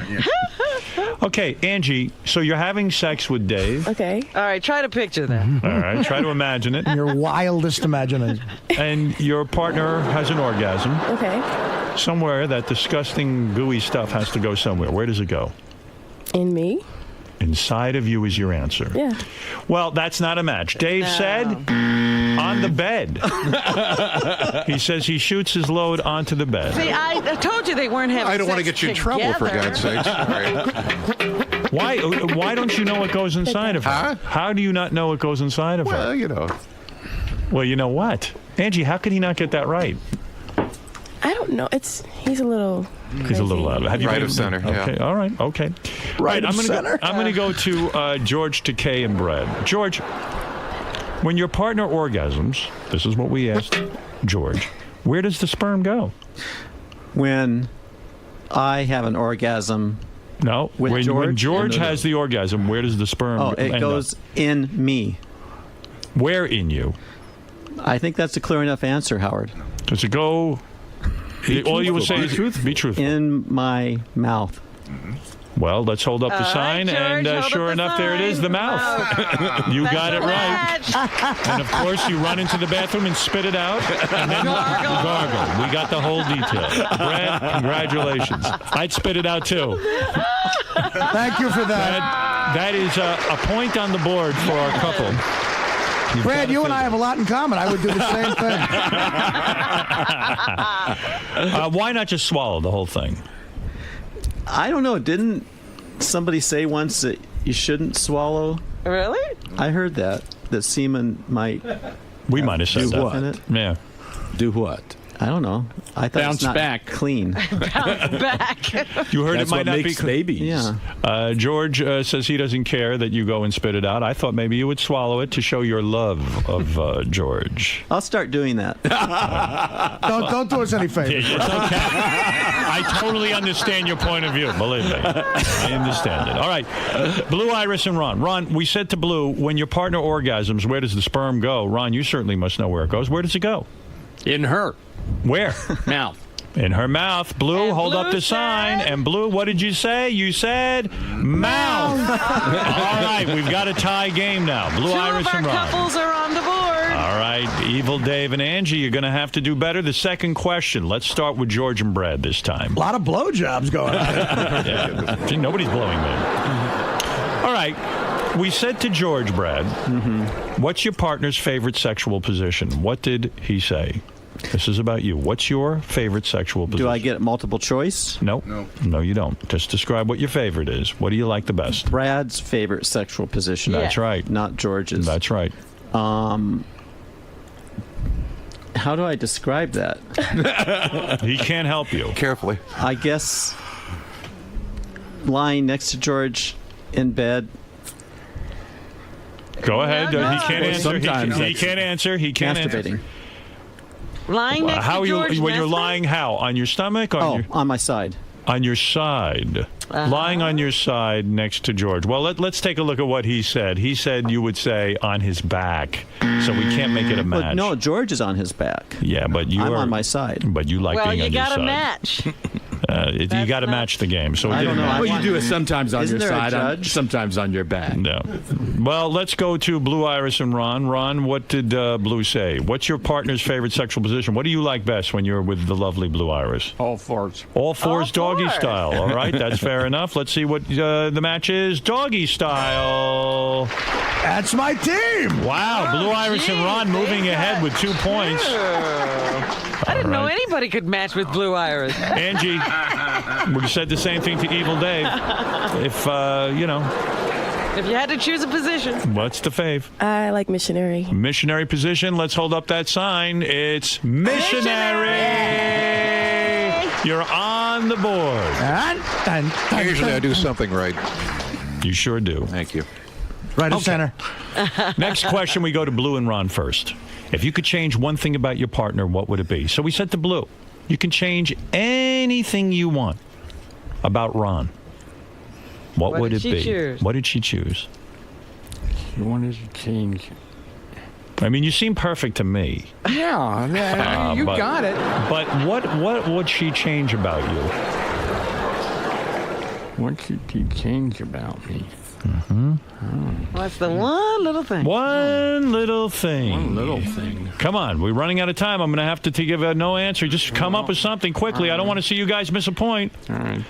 Okay, Angie, so you're having sex with Dave. Okay. All right, try to picture that. All right, try to imagine it. Your wildest imagination. And your partner has an orgasm. Okay. Somewhere that disgusting, gooey stuff has to go somewhere. Where does it go? In me? Inside of you is your answer. Yeah. Well, that's not a match. Dave said on the bed. He says he shoots his load onto the bed. See, I told you they weren't having I don't want to sex get you in trouble, for together. God's sakes. All right. Why don't you know what goes inside of her? Huh? How do you not know what goes inside of her? Well, you know. Well, you know what? Angie, how could he not get that right? I don't know. He's a little He's a little out of it. Have you Right been- of center, yeah. Okay, all right, okay. Right of I'm gonna center? I'm going to go to George Takei and Brad. George, when your partner orgasms, this is what we asked George, where does the sperm go? When I have an orgasm. No, with when George. George has the orgasm, where does the sperm Oh, it end goes up? in me. Where in you? I think that's a clear enough answer, Howard. Does it go... all you will say is be truthful. In my mouth. Well, let's hold up the sign, and sure enough, there it is, the mouth. You got it right. And of course, you run into the bathroom and spit it out, and then gargle. We got the whole detail. Brad, congratulations. I'd spit it out too. Thank you for that. That is a point on the board for our couple. Brad, you and I have a lot in common. I would do the same thing. Why not just swallow the whole thing? I don't know. Didn't somebody say once that you shouldn't swallow? Really? I heard that semen might. We might have said do that. what? In it. Yeah. Do what? I don't know. I thought Bounce it's not back. Clean. Bounce back. You heard That's it might what not makes be babies. Yeah. George says he doesn't care that you go and spit it out. I thought maybe you would swallow it to show your love of George. I'll start doing that. Don't do us any favors. It's okay. I totally understand your point of view. Believe me, I understand it. All right, Blue Iris and Ron. Ron, we said to Blue, when your partner orgasms, where does the sperm go? Ron, you certainly must know where it goes. Where does it go? In her Where? mouth. In her mouth. Blue, hold up the sign. And Blue, what did you say? You said mouth. All right, we've got a tie game now. Blue Iris and Ron. Two of our couples are on the board. All right, Evil Dave and Angie, you're going to have to do better. The second question. Let's start with George and Brad this time. A lot of blowjobs going on. Yeah. See, nobody's blowing me. All right. We said to George, Brad, what's your partner's favorite sexual position? What did he say? This is about you. What's your favorite sexual position? Do I get multiple choice? Nope. No, you don't. Just describe what your favorite is. What do you like the best? Brad's favorite sexual position. That's right. Not George's. That's right. How do I describe that? He can't help you. Carefully. I guess lying next to George in bed. Go ahead. No, He can't answer. Sometimes He can't answer. He can't masturbating. answer. Lying next How to you George when you're Nesbitt? lying? How on your stomach? On your on my side. on your side. Lying on your side next to George. Well, let's take a look at what he said. He said you would say on his back, so we can't make it a match. But no, George is on his back. Yeah, but I'm on my side. But you like being on your side. Well, you got to match. You got to match the game. So I don't know. Well, you do it sometimes on your side, sometimes on your back. No. Well, let's go to Blue Iris and Ron. Ron, what did Blue say? What's your partner's favorite sexual position? What do you like best when you're with the lovely Blue Iris? All fours. All fours, doggy style. All right, that's fair enough. Let's see what the match is. Doggy style. That's my team. Wow, Blue Iris and Ron moving ahead with 2 points. I didn't know anybody could match with Blue Iris. Angie, we said the same thing to Evil Dave. If, If you had to choose a position. What's the fave? I like missionary. Missionary position. Let's hold up that sign. It's missionary. You're on the board. Usually I do something right. You sure do. Thank you. Right of center. Next question, we go to Blue and Ron first. If you could change one thing about your partner, what would it be? So we said to Blue, you can change anything you want about Ron. What would it be? Choose? What did she choose? She wanted to change. I mean, you seem perfect to me. Yeah, you got it. But what would she change about you? What should she change about me? What's the one little thing? One little thing. One little thing. Come on, we're running out of time. I'm going to have to give a no answer. Just come up with something quickly. I don't want to see you guys miss a point. All right.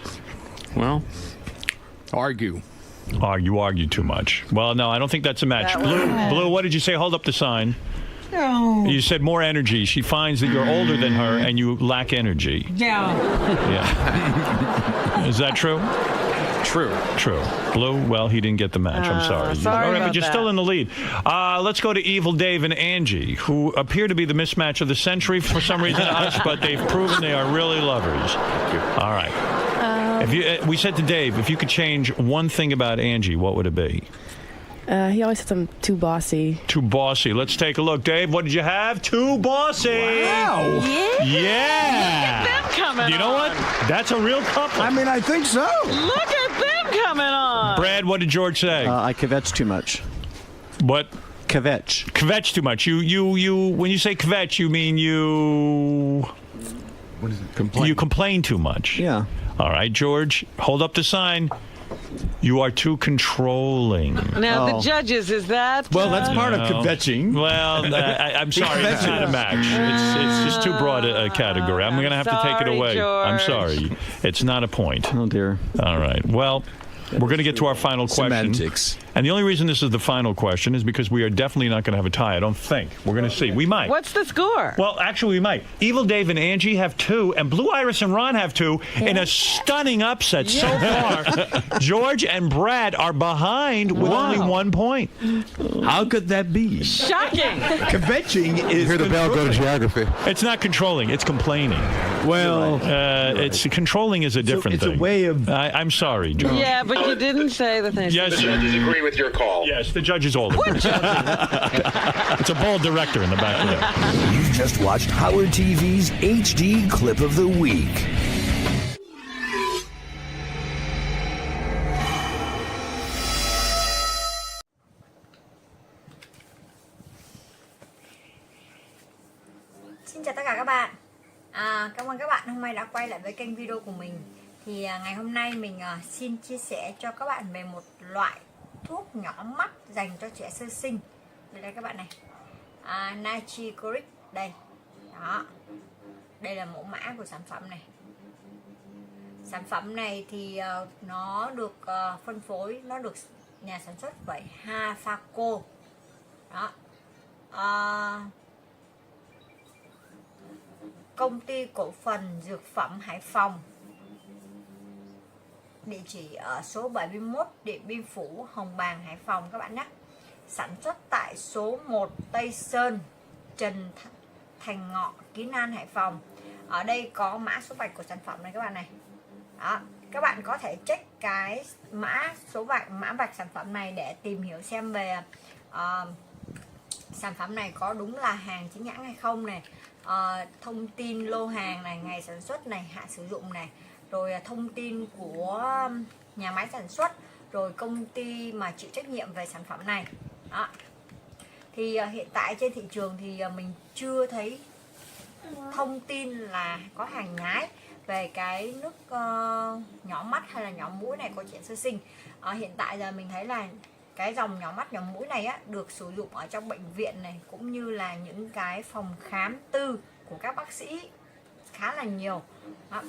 Well, argue. You argue too much. Well, no, I don't think that's a match. Blue, what did you say? Hold up the sign. No. You said more energy. She finds that you're older than her and you lack energy. Yeah. Yeah. Is that true? True. Blue, well, he didn't get the match. I'm sorry. All right, but you're still in the lead. Let's go to Evil Dave and Angie, who appear to be the mismatch of the century for some reason to us, but they've proven they are really lovers. All right. We said to Dave, if you could change one thing about Angie, what would it be? He always says I'm too bossy. Too bossy. Let's take a look. Dave, what did you have? Too bossy. Wow. Yeah. Look at them coming You know what? That's a real couple. I mean, I think so. Look at them coming on. Brad, what did George say? I kvetch too much. What? Kvetch. Kvetch too much. You. When you say kvetch, you mean you. What is it? Complain. You complain too much. Yeah. All right, George, hold up the sign. You are too controlling. Now, the judges, is that... Well, that's part of kvetching. Well, I'm sorry, it's not a match. It's just too broad a category. I'm going to have to take it away. George. I'm sorry. It's not a point. Oh, dear. All right. Well, we're going to get to our final question. Semantics. And the only reason this is the final question is because we are definitely not going to have a tie. I don't think. We're going to see. We might. What's the score? Well, actually, we might. Evil Dave and Angie have 2, and Blue Iris and Ron have 2 in a stunning upset so far. George and Brad are behind with only 1 point. How could that be? Shocking. Kvetching is. Hear the bell go to geography. It's not controlling. It's complaining. Well, it's controlling is a different thing. It's a way of. I'm sorry, George. Yeah, but you didn't say the thing. Yes, The judges agree with your call. Yes, the judges all agree. It's a bold director in the back there. You've just watched Howard TV's HD Clip of the Week. Xin chào tất cả các bạn. Cảm ơn các bạn hôm nay đã quay lại với kênh video của mình. Thì ngày hôm nay mình xin chia sẻ cho các bạn về một loại thuốc nhỏ mắt dành cho trẻ sơ sinh. Đây các bạn này, 𝗦𝗵cie𝗄𝗿𝗍 đây. Đó, đây là mẫu mã của sản phẩm này. Sản phẩm này thì nó được phân phối, nó được nhà sản xuất bởi Fratto. Đó. Công ty cổ phần dược phẩm Hải Phòng. Địa chỉ ở số 71 Điện Biên Phủ, Hồng Bàng, Hải Phòng các bạn nhé. Sản xuất tại số 1 Tây Sơn, Trần Thành Ngọ, Kiến An, Hải Phòng. Ở đây có mã số vạch của sản phẩm này các bạn này. Đó, các bạn có thể check cái mã số vạch, mã vạch sản phẩm này để tìm hiểu xem về sản phẩm này có đúng là hàng chính hãng hay không này. Thông tin lô hàng này, ngày sản xuất này, hạn sử dụng này, rồi thông tin của nhà máy sản xuất, rồi công ty mà chịu trách nhiệm về sản phẩm này. Đó. Thì hiện tại trên thị trường thì mình chưa thấy thông tin là có hàng nhái về cái nước nhỏ mắt hay là nhỏ mũi này của trẻ sơ sinh. Hiện tại giờ mình thấy là cái dòng nhỏ mắt nhỏ mũi này á, được sử dụng ở trong bệnh viện này, cũng như là những cái phòng khám tư của các bác sĩ khá là nhiều. Đó.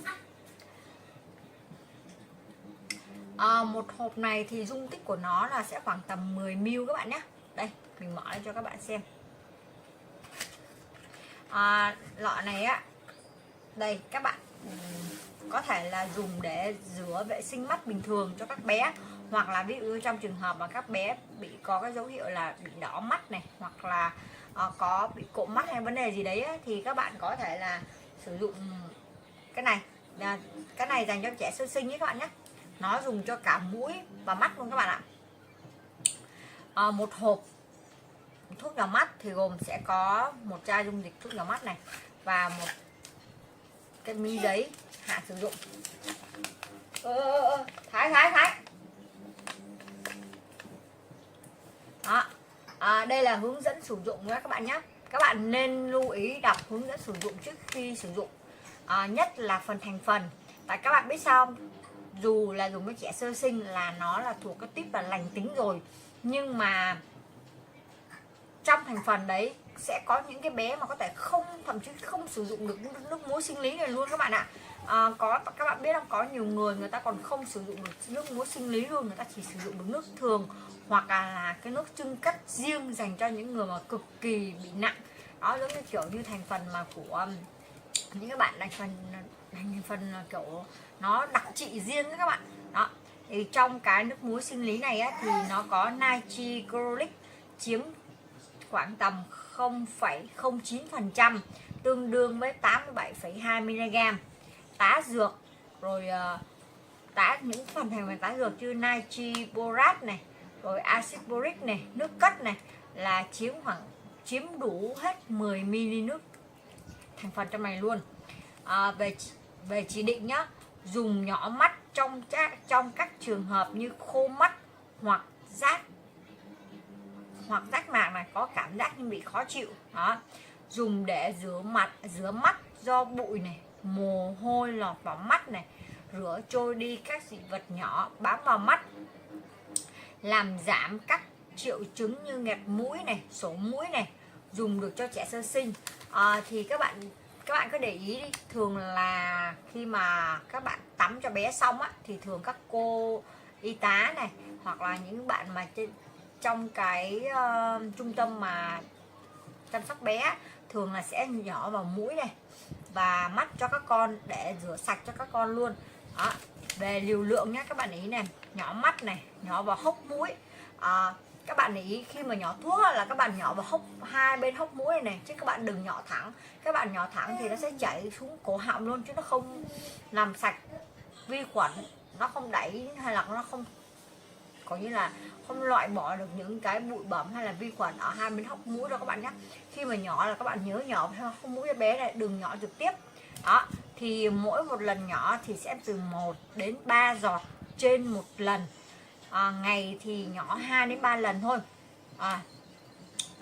Một hộp này thì dung tích của nó là sẽ khoảng tầm 10 ml các bạn nhé. Đây, mình mở lên cho các bạn xem. Lọ này á, đây các bạn có thể là dùng để rửa vệ sinh mắt bình thường cho các bé, hoặc là ví dụ trong trường hợp mà các bé bị có cái dấu hiệu là bị đỏ mắt này, hoặc là có bị cộm mắt hay vấn đề gì đấy á, thì các bạn có thể là sử dụng cái này. Cái này dành cho trẻ sơ sinh nhé các bạn nhé. Nó dùng cho cả mũi và mắt luôn các bạn ạ. Một hộp thuốc nhỏ mắt thì gồm sẽ có một chai dung dịch thuốc nhỏ mắt này và một cái miếng giấy hạn sử dụng. Thái. Đó. Đây là hướng dẫn sử dụng nha các bạn nhé. Các bạn nên lưu ý đọc hướng dẫn sử dụng trước khi sử dụng, nhất là phần thành phần. Tại các bạn biết sao không? Dù là dùng với trẻ sơ sinh là nó là thuộc cái tiếp là lành tính rồi, nhưng mà trong thành phần đấy sẽ có những cái bé mà có thể thậm chí không sử dụng được nước muối sinh lý này luôn các bạn ạ. Các bạn biết không, có nhiều người ta còn không sử dụng được nước muối sinh lý luôn, người ta chỉ sử dụng được nước thường, hoặc là cái nước chưng cất riêng dành cho những người mà cực kỳ bị nặng. Đó, giống như kiểu như thành phần mà của những các bạn thành phần kiểu nó đặc trị riêng các bạn. Đó, thì trong cái nước muối sinh lý này á, thì nó có 𝗦𝗵cie𝗄𝗿𝗱 chiếm khoảng tầm 0,09%, tương đương với 87,2 mg. Tá dược, rồi những phần thành phần tá dược như natri borat này, rồi axit boric này, nước cất này là chiếm đủ hết 10 ml nước thành phần trong này luôn. Về chỉ định nhá, dùng nhỏ mắt trong các trường hợp như khô mắt hoặc rác mạc này, có cảm giác nhưng bị khó chịu. Đó. Dùng để rửa mắt do bụi này, mồ hôi lọt vào mắt này, rửa trôi đi các dị vật nhỏ bám vào mắt, làm giảm các triệu chứng như nghẹt mũi này, sổ mũi này, dùng được cho trẻ sơ sinh. Thì các bạn cứ để ý đi, thường là khi mà các bạn tắm cho bé xong á, thì thường các cô y tá này, hoặc là những bạn mà trong cái trung tâm mà chăm sóc bé thường là sẽ nhỏ vào mũi này và mắt cho các con để rửa sạch cho các con luôn. Đó. Về liều lượng nhé, các bạn ý này, nhỏ mắt này, nhỏ vào hốc mũi. Các bạn ý khi mà nhỏ thuốc là các bạn nhỏ vào hai bên hốc mũi này, chứ các bạn đừng nhỏ thẳng. Các bạn nhỏ thẳng thì nó sẽ chảy xuống cổ họng luôn, chứ nó không làm sạch vi khuẩn, nó không đẩy hay là nó không có như là không loại bỏ được những cái bụi bẩn hay là vi khuẩn ở hai bên hốc mũi đó các bạn nhé. Khi mà nhỏ là các bạn nhớ nhỏ hốc mũi cho bé này, đừng nhỏ trực tiếp. Đó, thì mỗi một lần nhỏ thì sẽ từ 1 đến 3 giọt trên một lần. Ngày thì nhỏ 2 đến 3 lần thôi.